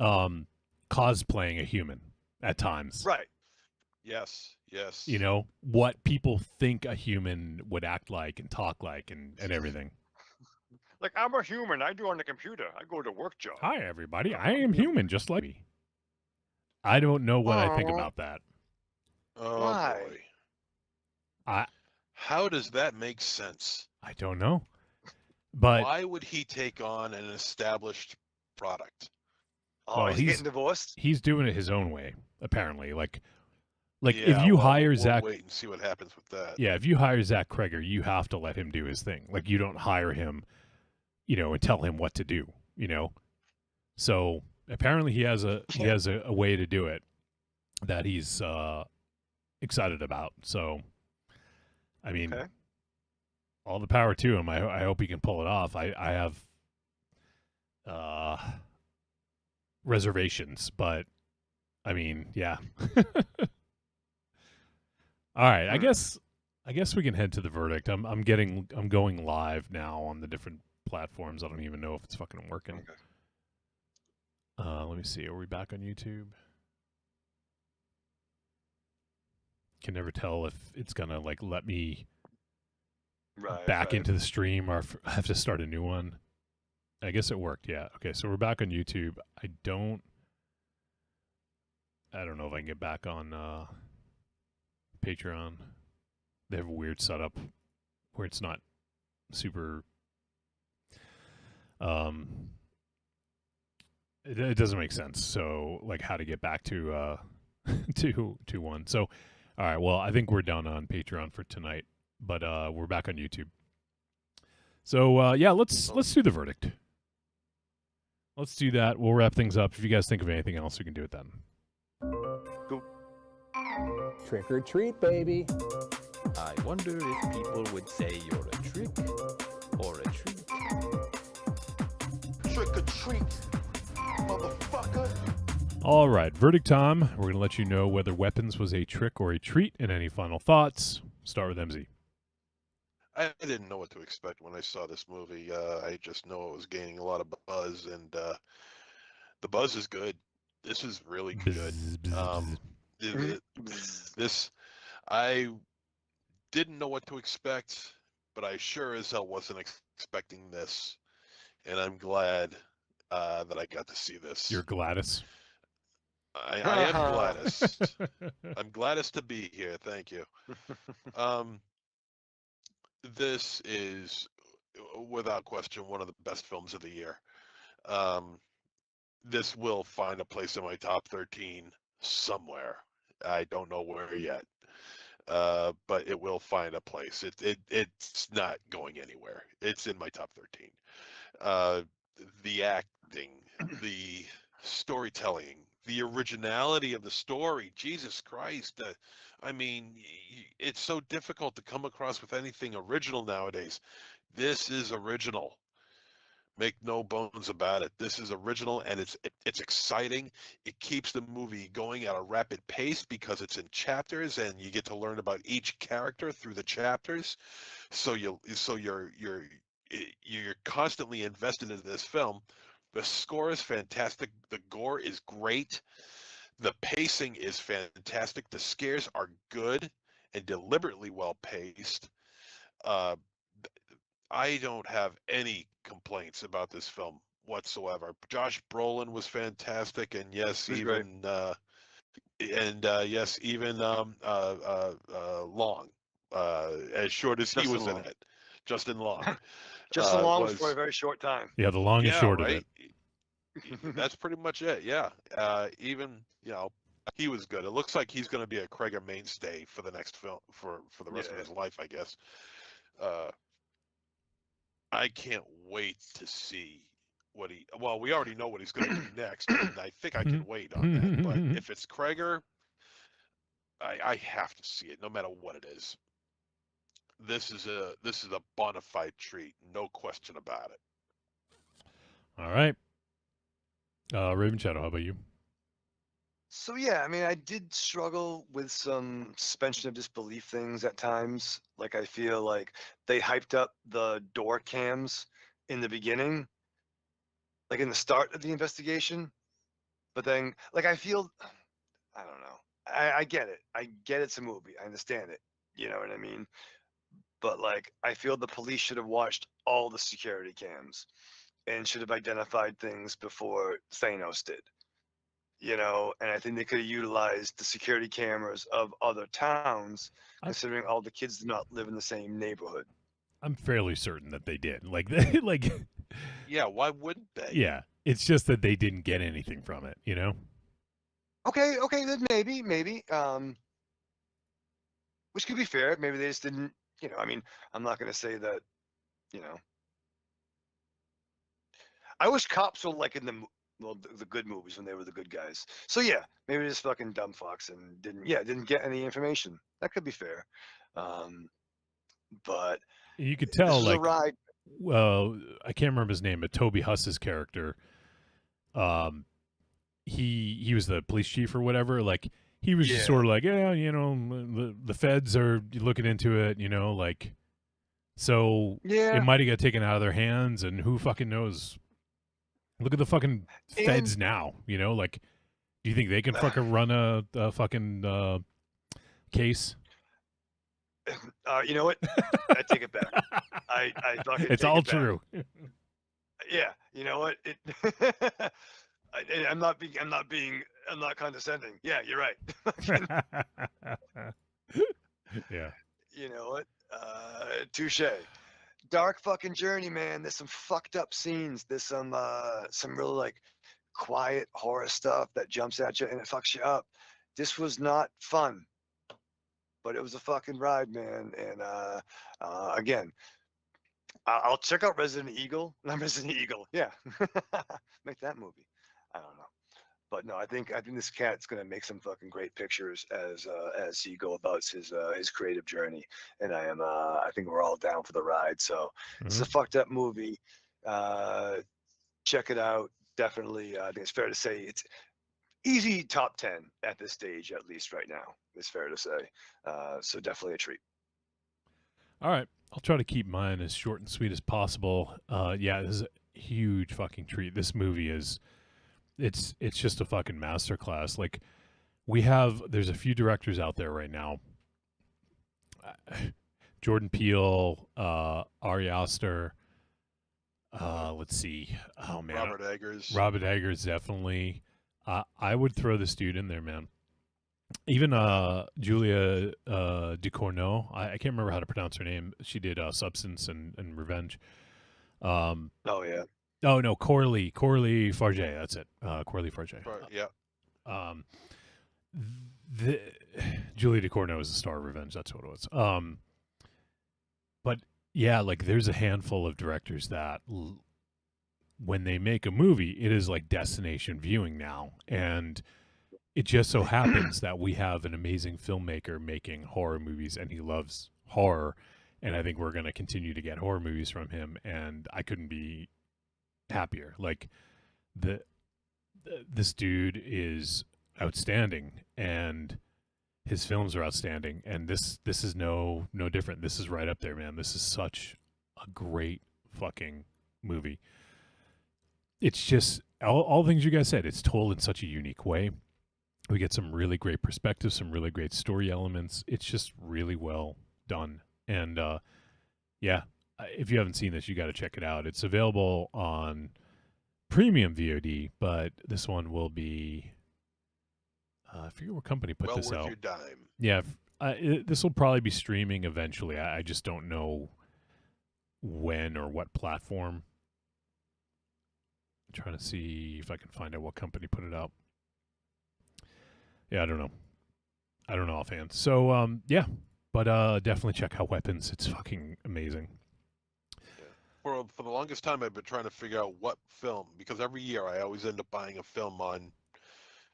cosplaying a human at times. Right. Yes. You know, what people think a human would act like and talk like and everything. Like, I'm a human. I do on the computer. I go to work job. Hi, everybody. I am human, just like me. I don't know what I think about that. Oh, Why? boy. How does that make sense? I don't know. But why would he take on an established product? Oh, he's getting divorced? He's doing it his own way, apparently. Like yeah, if you hire we'll Zach, wait and see what happens with that. Yeah, if you hire Zach Kreger, you have to let him do his thing. Like, you don't hire him, you know, and tell him what to do. You know, so apparently he has a way to do it that he's excited about. So, I mean, all the power to him. I hope he can pull it off. I have reservations, but I mean, yeah. All right, I guess we can head to the verdict. I'm going live now on the different platforms. I don't even know if it's fucking working. Let me see. Are we back on YouTube? Can never tell if it's gonna like let me back into the stream or if I have to start a new one. I guess it worked. Yeah. Okay. So we're back on YouTube. I don't know if I can get back on Patreon. They have a weird setup where it's not super. It doesn't make sense. So like how to get back to to one. So all right. Well, I think we're done on Patreon for tonight, but we're back on YouTube. So yeah, let's do the verdict. Let's do that. We'll wrap things up. If you guys think of anything else, we can do it then. Go. Trick or treat, baby. I wonder if people would say you're a trick or a treat. Trick or treat, motherfucker. All right, verdict time. We're going to let you know whether Weapons was a trick or a treat. And any final thoughts? Start with MZ. I didn't know what to expect when I saw this movie. I just know it was gaining a lot of buzz, and the buzz is good. This is really good. This I didn't know what to expect, but I sure as hell wasn't expecting this, and I'm glad that I got to see this. You're Gladys. I am Gladys. I'm Gladys to be here. Thank you. This is, without question, one of the best films of the year. This will find a place in my top 13 somewhere. I don't know where yet, but it will find a place. It's not going anywhere. It's in my top 13. The acting, the storytelling, the originality of the story. Jesus Christ. I mean, it's so difficult to come across with anything original nowadays. This is original. Make no bones about it. This is original, and it's exciting. It keeps the movie going at a rapid pace because it's in chapters, and you get to learn about each character through the chapters. So you're constantly invested in this film. The score is fantastic. The gore is great. The pacing is fantastic. The scares are good and deliberately well paced. I don't have any complaints about this film whatsoever. Josh Brolin was fantastic, and yes, even Long, as short as he was in it, Justin Long. Justin Long was for a very short time. Yeah, the long and short of it. That's pretty much it. Yeah, even he was good. It looks like he's going to be a Krager mainstay for the next film for the rest of his life, I guess. I can't wait to see what he. Well, we already know what he's going to do next, and I think I can wait on that. But if it's Krager, I have to see it, no matter what it is. This is a bona fide treat, no question about it. All right, Raven Shadow, how about you? So yeah, I mean, I did struggle with some suspension of disbelief things at times. Like I feel like they hyped up the door cams in the beginning, like in the start of the investigation. But then, like I feel, I don't know. I get it. I get it's a movie. I understand it. You know what I mean? But like, I feel the police should have watched all the security cams and should have identified things before Thanos did. You know, and I think they could have utilized the security cameras of other towns, considering all the kids do not live in the same neighborhood. I'm fairly certain that they did. Like, like. Yeah, why wouldn't they? Yeah, it's just that they didn't get anything from it, you know. Okay, then maybe, which could be fair. Maybe they just didn't. You know, I mean, I'm not going to say that. You know, I wish cops were like in the good movies when they were the good guys. So yeah, maybe just fucking dumb fucks and didn't get any information. That could be fair. But you could tell, like, ride. Well, I can't remember his name, but Toby Huss's character, he was the police chief or whatever. Like, he was just sort of like, yeah, you know, the feds are looking into it, you know, like, so it might have got taken out of their hands, and who fucking knows. Look at the fucking feds now, you know, like, do you think they can fucking run a fucking case? You know what? I take it back. I fucking it's all true. Yeah, you know what? I'm not condescending. Yeah, you're right. Yeah. You know what? Touche. Dark fucking journey, man. There's some fucked up scenes. There's some really like quiet horror stuff that jumps at you and it fucks you up. This was not fun, but it was a fucking ride, man. And again, I'll check out Resident Evil. Not Resident Evil. Yeah, make that movie. I don't know. But no, I think this cat's gonna make some fucking great pictures as he go about his creative journey, and I think we're all down for the ride. So it's a fucked up movie. Check it out, definitely. I think it's fair to say it's easy top 10 at this stage, at least right now. It's fair to say. So definitely a treat. All right, I'll try to keep mine as short and sweet as possible. Yeah, this is a huge fucking treat. This movie is. It's just a fucking masterclass. Like, there's a few directors out there right now. Jordan Peele, Ari Aster. Let's see. Oh man, Robert Eggers. Robert Eggers, definitely. I would throw this dude in there, man. Even Julia Ducournau. I can't remember how to pronounce her name. She did Substance and Revenge. Oh yeah. Oh no, Coralie Farge. That's it. Coralie Farge. Yeah. The Julia Ducournau is the star of Revenge. That's what it was. But yeah, like there's a handful of directors that when they make a movie, it is like destination viewing now, and it just so happens that we have an amazing filmmaker making horror movies, and he loves horror, and I think we're going to continue to get horror movies from him, and I couldn't be happier. Like this dude is outstanding, and his films are outstanding, and this is no different. This is right up there, man. This is such a great fucking movie. It's just all things you guys said. It's told in such a unique way. We get some really great perspectives, some really great story elements. It's just really well done. And yeah, if you haven't seen this, you got to check it out. It's available on premium VOD, but this one will be I forget what company put this worth out. Your dime. Yeah, this will probably be streaming eventually. I just don't know when or what platform. I'm trying to see if I can find out what company put it out. Yeah, I don't know offhand. So yeah, but definitely check out Weapons. It's fucking amazing. For the longest time, I've been trying to figure out what film, because every year I always end up buying a film on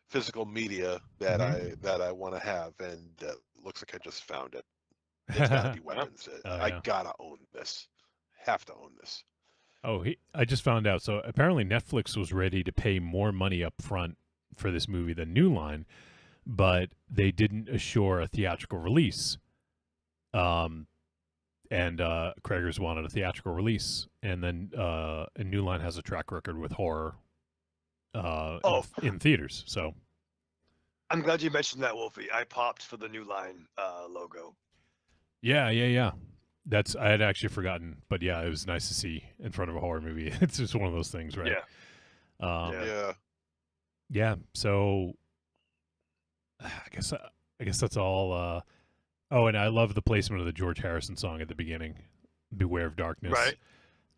physical media that I want to have, and looks like I just found it. It's got to be Weapons. I gotta own this. Have to own this. Oh, I just found out. So apparently Netflix was ready to pay more money up front for this movie than New Line, but they didn't assure a theatrical release. And Craigers wanted a theatrical release, and then New Line has a track record with horror in theaters. So I'm glad you mentioned that, Wolfie. I popped for the New Line logo. Yeah. I had actually forgotten, but yeah, it was nice to see in front of a horror movie. It's just one of those things, right? Yeah. Yeah. So I guess that's all. Oh, and I love the placement of the George Harrison song at the beginning, "Beware of Darkness." Right.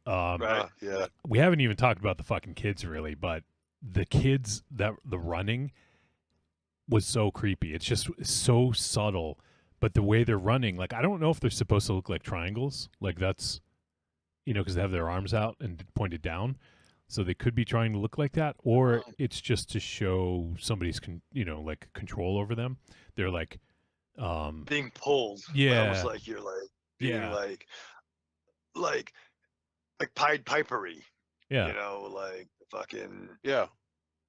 Right. Yeah. We haven't even talked about the fucking kids really, but the kids the running was so creepy. It's just so subtle. But the way they're running, like, I don't know if they're supposed to look like triangles. Like, that's, because they have their arms out and pointed down. So they could be trying to look like that. Or it's just to show somebody's, like, control over them. They're, like... being pulled. Yeah. Almost like you're, like, being, like Pied Pipery. Yeah. Like, fucking... Yeah.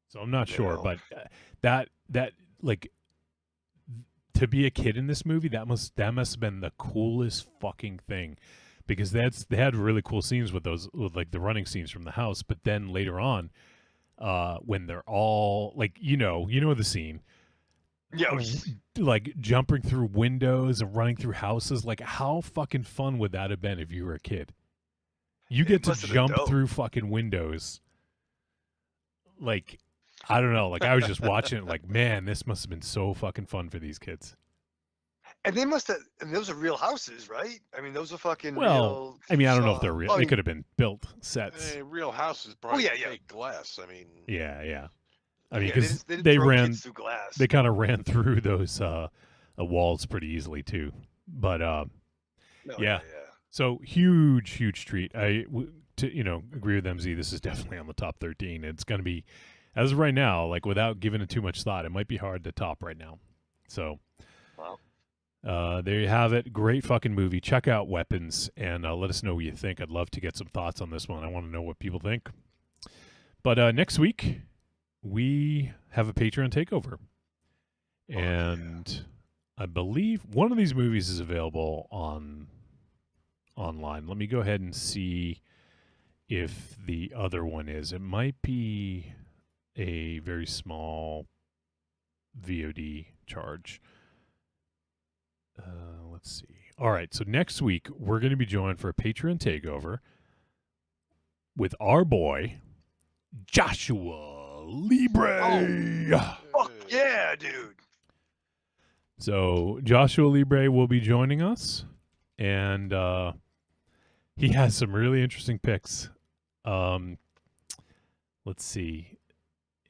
So I'm not sure, but that, like... To be a kid in this movie, that must have been the coolest fucking thing, because they had really cool scenes with like the running scenes from the house. But then later on, when they're all like, the scene, like jumping through windows and running through houses. Like, how fucking fun would that have been if you were a kid? You get to jump through fucking windows. Like, I don't know. Like, I was just watching it like, man, this must have been so fucking fun for these kids. And they must have, and those are real houses, right? I mean, those are fucking real. I mean, I don't know if they're real. They could have been built sets. Real houses, probably fake glass. I mean. Yeah. I mean, because they they kind of ran through those walls pretty easily too. But yeah. So huge treat. I agree with MZ. This is definitely on the top 13. It's going to be, as of right now, like, without giving it too much thought, it might be hard to top right now. So, there you have it. Great fucking movie. Check out Weapons and let us know what you think. I'd love to get some thoughts on this one. I want to know what people think. But next week, we have a Patreon takeover. And I believe one of these movies is available online. Let me go ahead and see if the other one is. It might be a very small VOD charge. Let's see. All right, so next week we're going to be joined for a Patreon takeover with our boy Joshua Libre. Fuck yeah, dude. So Joshua Libre will be joining us, and he has some really interesting picks. Let's see.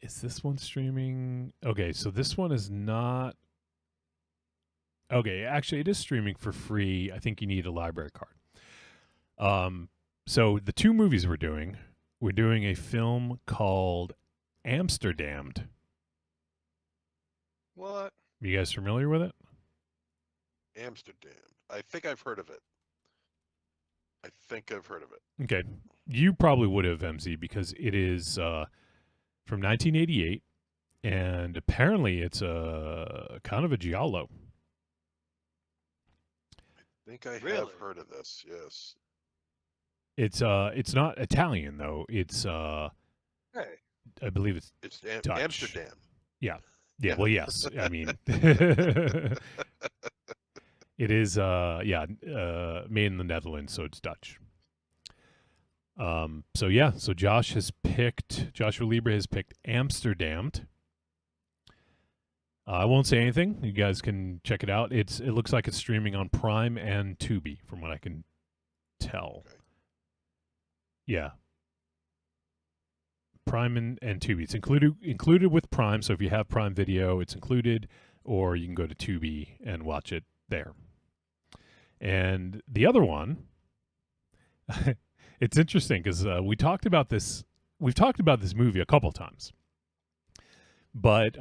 Is this one streaming? Okay, so this one is not. Okay, actually, it is streaming for free. I think you need a library card. So the two movies we're doing a film called Amsterdammed. What? You guys familiar with it? Amsterdam. I think I've heard of it. Okay. You probably would have, MZ, because it is from 1988, and apparently it's a kind of a giallo. I think I have heard of this, yes. It's not Italian, though. It's I believe it's Dutch. Amsterdam. Yeah. Yeah, well, yes. I mean, it is, made in the Netherlands, so it's Dutch. So Joshua Libre has picked Amsterdammed. I won't say anything. You guys can check it out. It looks like it's streaming on Prime and Tubi, from what I can tell. Okay. Yeah. Prime and Tubi. It's included with Prime, so if you have Prime Video, it's included, or you can go to Tubi and watch it there. And the other one, it's interesting because we've talked about this movie a couple times, but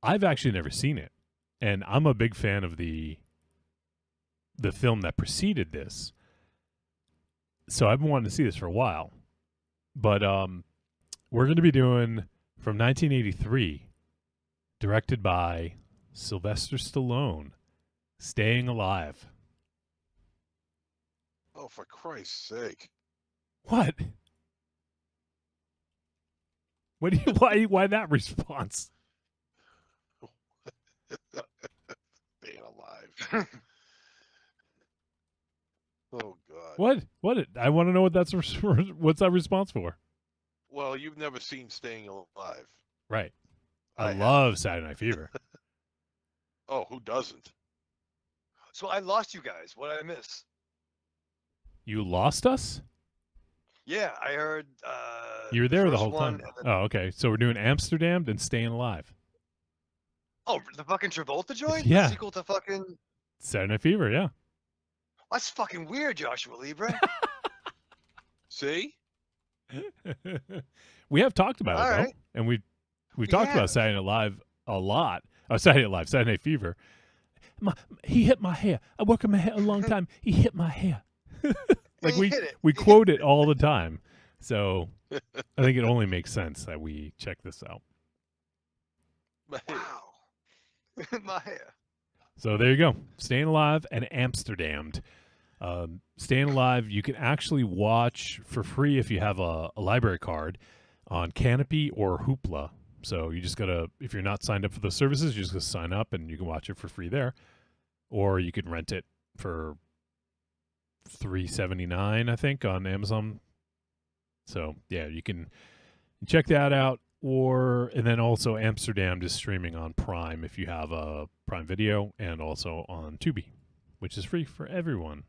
I've actually never seen it, and I'm a big fan of the film that preceded this. So I've been wanting to see this for a while, but we're going to be doing from 1983, directed by Sylvester Stallone, Staying Alive. Oh, for Christ's sake! What? What do you? Why that response? Staying Alive. Oh God! What? I want to know what what's that response for? Well, you've never seen Staying Alive, right? I love Saturday Night Fever. Oh, who doesn't? So I lost you guys. What did I miss? You lost us? Yeah, I heard. You were there the whole one, time. Oh, okay. So we're doing Amsterdam and Staying Alive. Oh, the fucking Travolta joint? Yeah. The sequel to fucking Saturday Night Fever, yeah. That's fucking weird, Joshua Libre. See? We have talked about it, though. Right. And we've talked about Saturday Night Live a lot. Oh, Saturday Night Fever. He hit my hair. I work in my hair a long time. He hit my hair. Like we quote it all the time. So I think it only makes sense that we check this out. Wow. My hair. So there you go. Staying Alive and Amsterdammed. Staying Alive, you can actually watch for free if you have a library card on Canopy or Hoopla. So you just gotta, if you're not signed up for those services, you just gotta sign up and you can watch it for free there. Or you can rent it for $3.79, I think, on Amazon. So yeah, you can check that out. And then also Amsterdam is streaming on Prime if you have a Prime Video, and also on Tubi, which is free for everyone.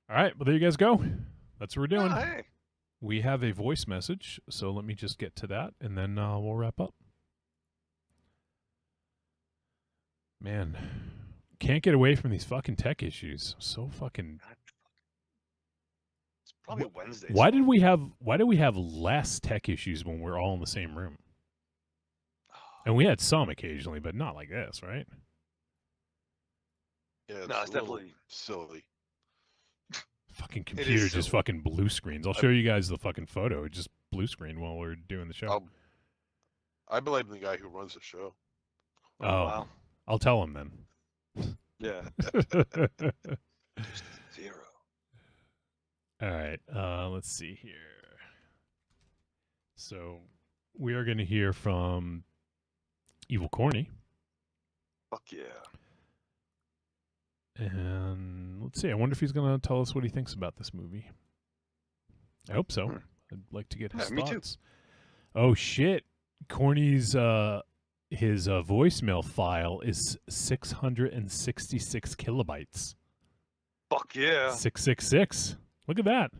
All right, well, there you guys go. That's what we're doing. Oh, hey. We have a voice message, so let me just get to that, and then we'll wrap up. Man, can't get away from these fucking tech issues. So fucking... It's probably Wednesday. Why did we have less tech issues when we're all in the same room? And we had some occasionally, but not like this, right? Yeah, it's definitely silly. Fucking computer just fucking blue screens. I'll show you guys the fucking photo. It just blue screen while we're doing the show. I blame the guy who runs the show. Oh, wow. I'll tell him then. Yeah. 0. All right. Let's see here. So we are going to hear from Evil Corny. Fuck yeah. And let's see. I wonder if he's going to tell us what he thinks about this movie. I hope so. I'd like to get his me thoughts. Oh, shit. Corny's his voicemail file is 666 kilobytes. Fuck yeah. 666. Look at that.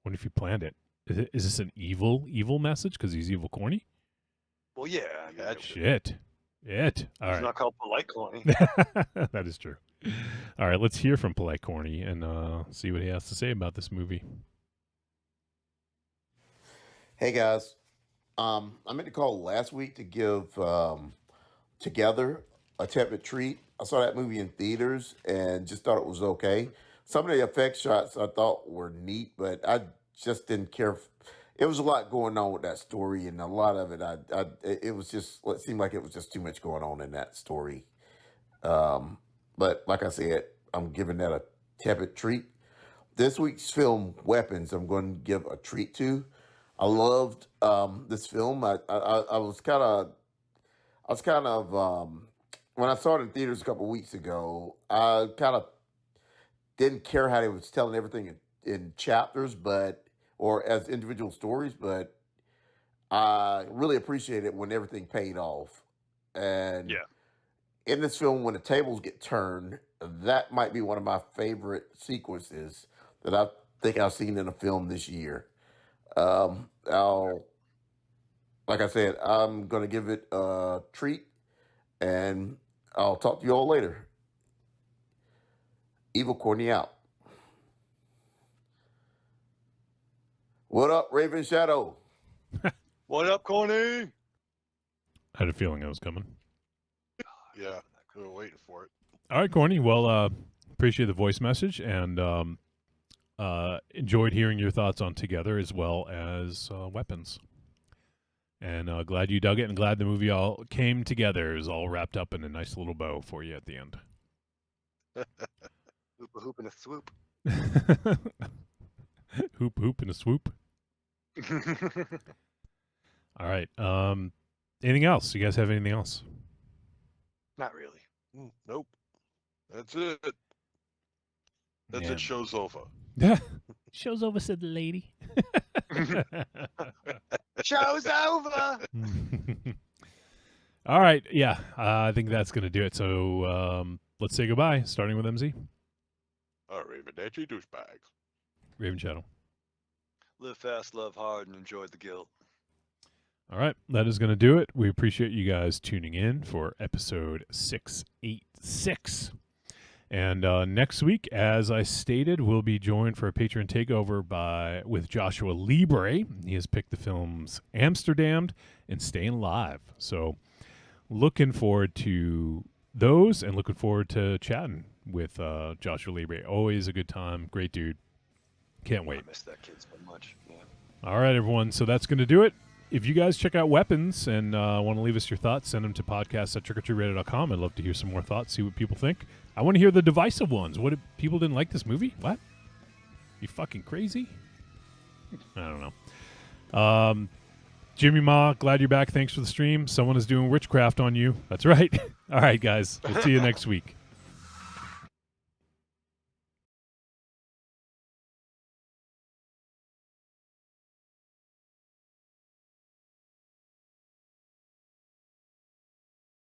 Wonder if he planned it. Is this an evil message because he's evil corny? Well, yeah. Shit. It. All It's right. not called polite corny. That is true. All right, let's hear from Polite Corny and see what he has to say about this movie. Hey guys, I meant to call last week to give Together a tepid treat. I saw that movie in theaters and just thought it was okay. Some of the effect shots I thought were neat, but I just didn't care. It was a lot going on with that story, and a lot of it, it seemed like it was just too much going on in that story. But like I said, I'm giving that a tepid treat. This week's film, Weapons, I'm going to give a treat to. I loved this film. I was kind of when I saw it in theaters a couple weeks ago, I kind of didn't care how they was telling everything in chapters, or as individual stories, but I really appreciated it when everything paid off. And in this film, when the tables get turned, that might be one of my favorite sequences that I think I've seen in a film this year. Like I said, I'm going to give it a treat, and I'll talk to you all later. Evil Corny out. What up, Raven Shadow? What up, Corny? I had a feeling I was coming. Yeah, we were waiting for it. All right, Corny. Well, appreciate the voice message and enjoyed hearing your thoughts on Together as well as Weapons. And glad you dug it and glad the movie all came together. It was all wrapped up in a nice little bow for you at the end. Hoop a hoop and a swoop. Hoop hoop and a swoop. All right. Anything else? You guys have anything else? Not really. Nope. That's it. That's it. Show's over. Show's over, said the lady. Show's over. All right. Yeah, I think that's going to do it. So let's say goodbye, starting with MZ. Arrivederci, douchebags. Raven Shadow. Live fast, love hard, and enjoy the guilt. All right, that is going to do it. We appreciate you guys tuning in for episode 686. And next week, as I stated, we'll be joined for a Patreon takeover with Joshua Libre. He has picked the films Amsterdam and Staying Alive. So looking forward to those and looking forward to chatting with Joshua Libre. Always a good time. Great dude. Can't wait. I miss that kid so much. Yeah. All right, everyone. So that's going to do it. If you guys check out Weapons and want to leave us your thoughts, send them to podcast@trickortreatradio.com. I'd love to hear some more thoughts, see what people think. I want to hear the divisive ones. What, people didn't like this movie? What? You fucking crazy? I don't know. Jimmy Ma, glad you're back. Thanks for the stream. Someone is doing witchcraft on you. That's right. All right, guys. We'll see you next week.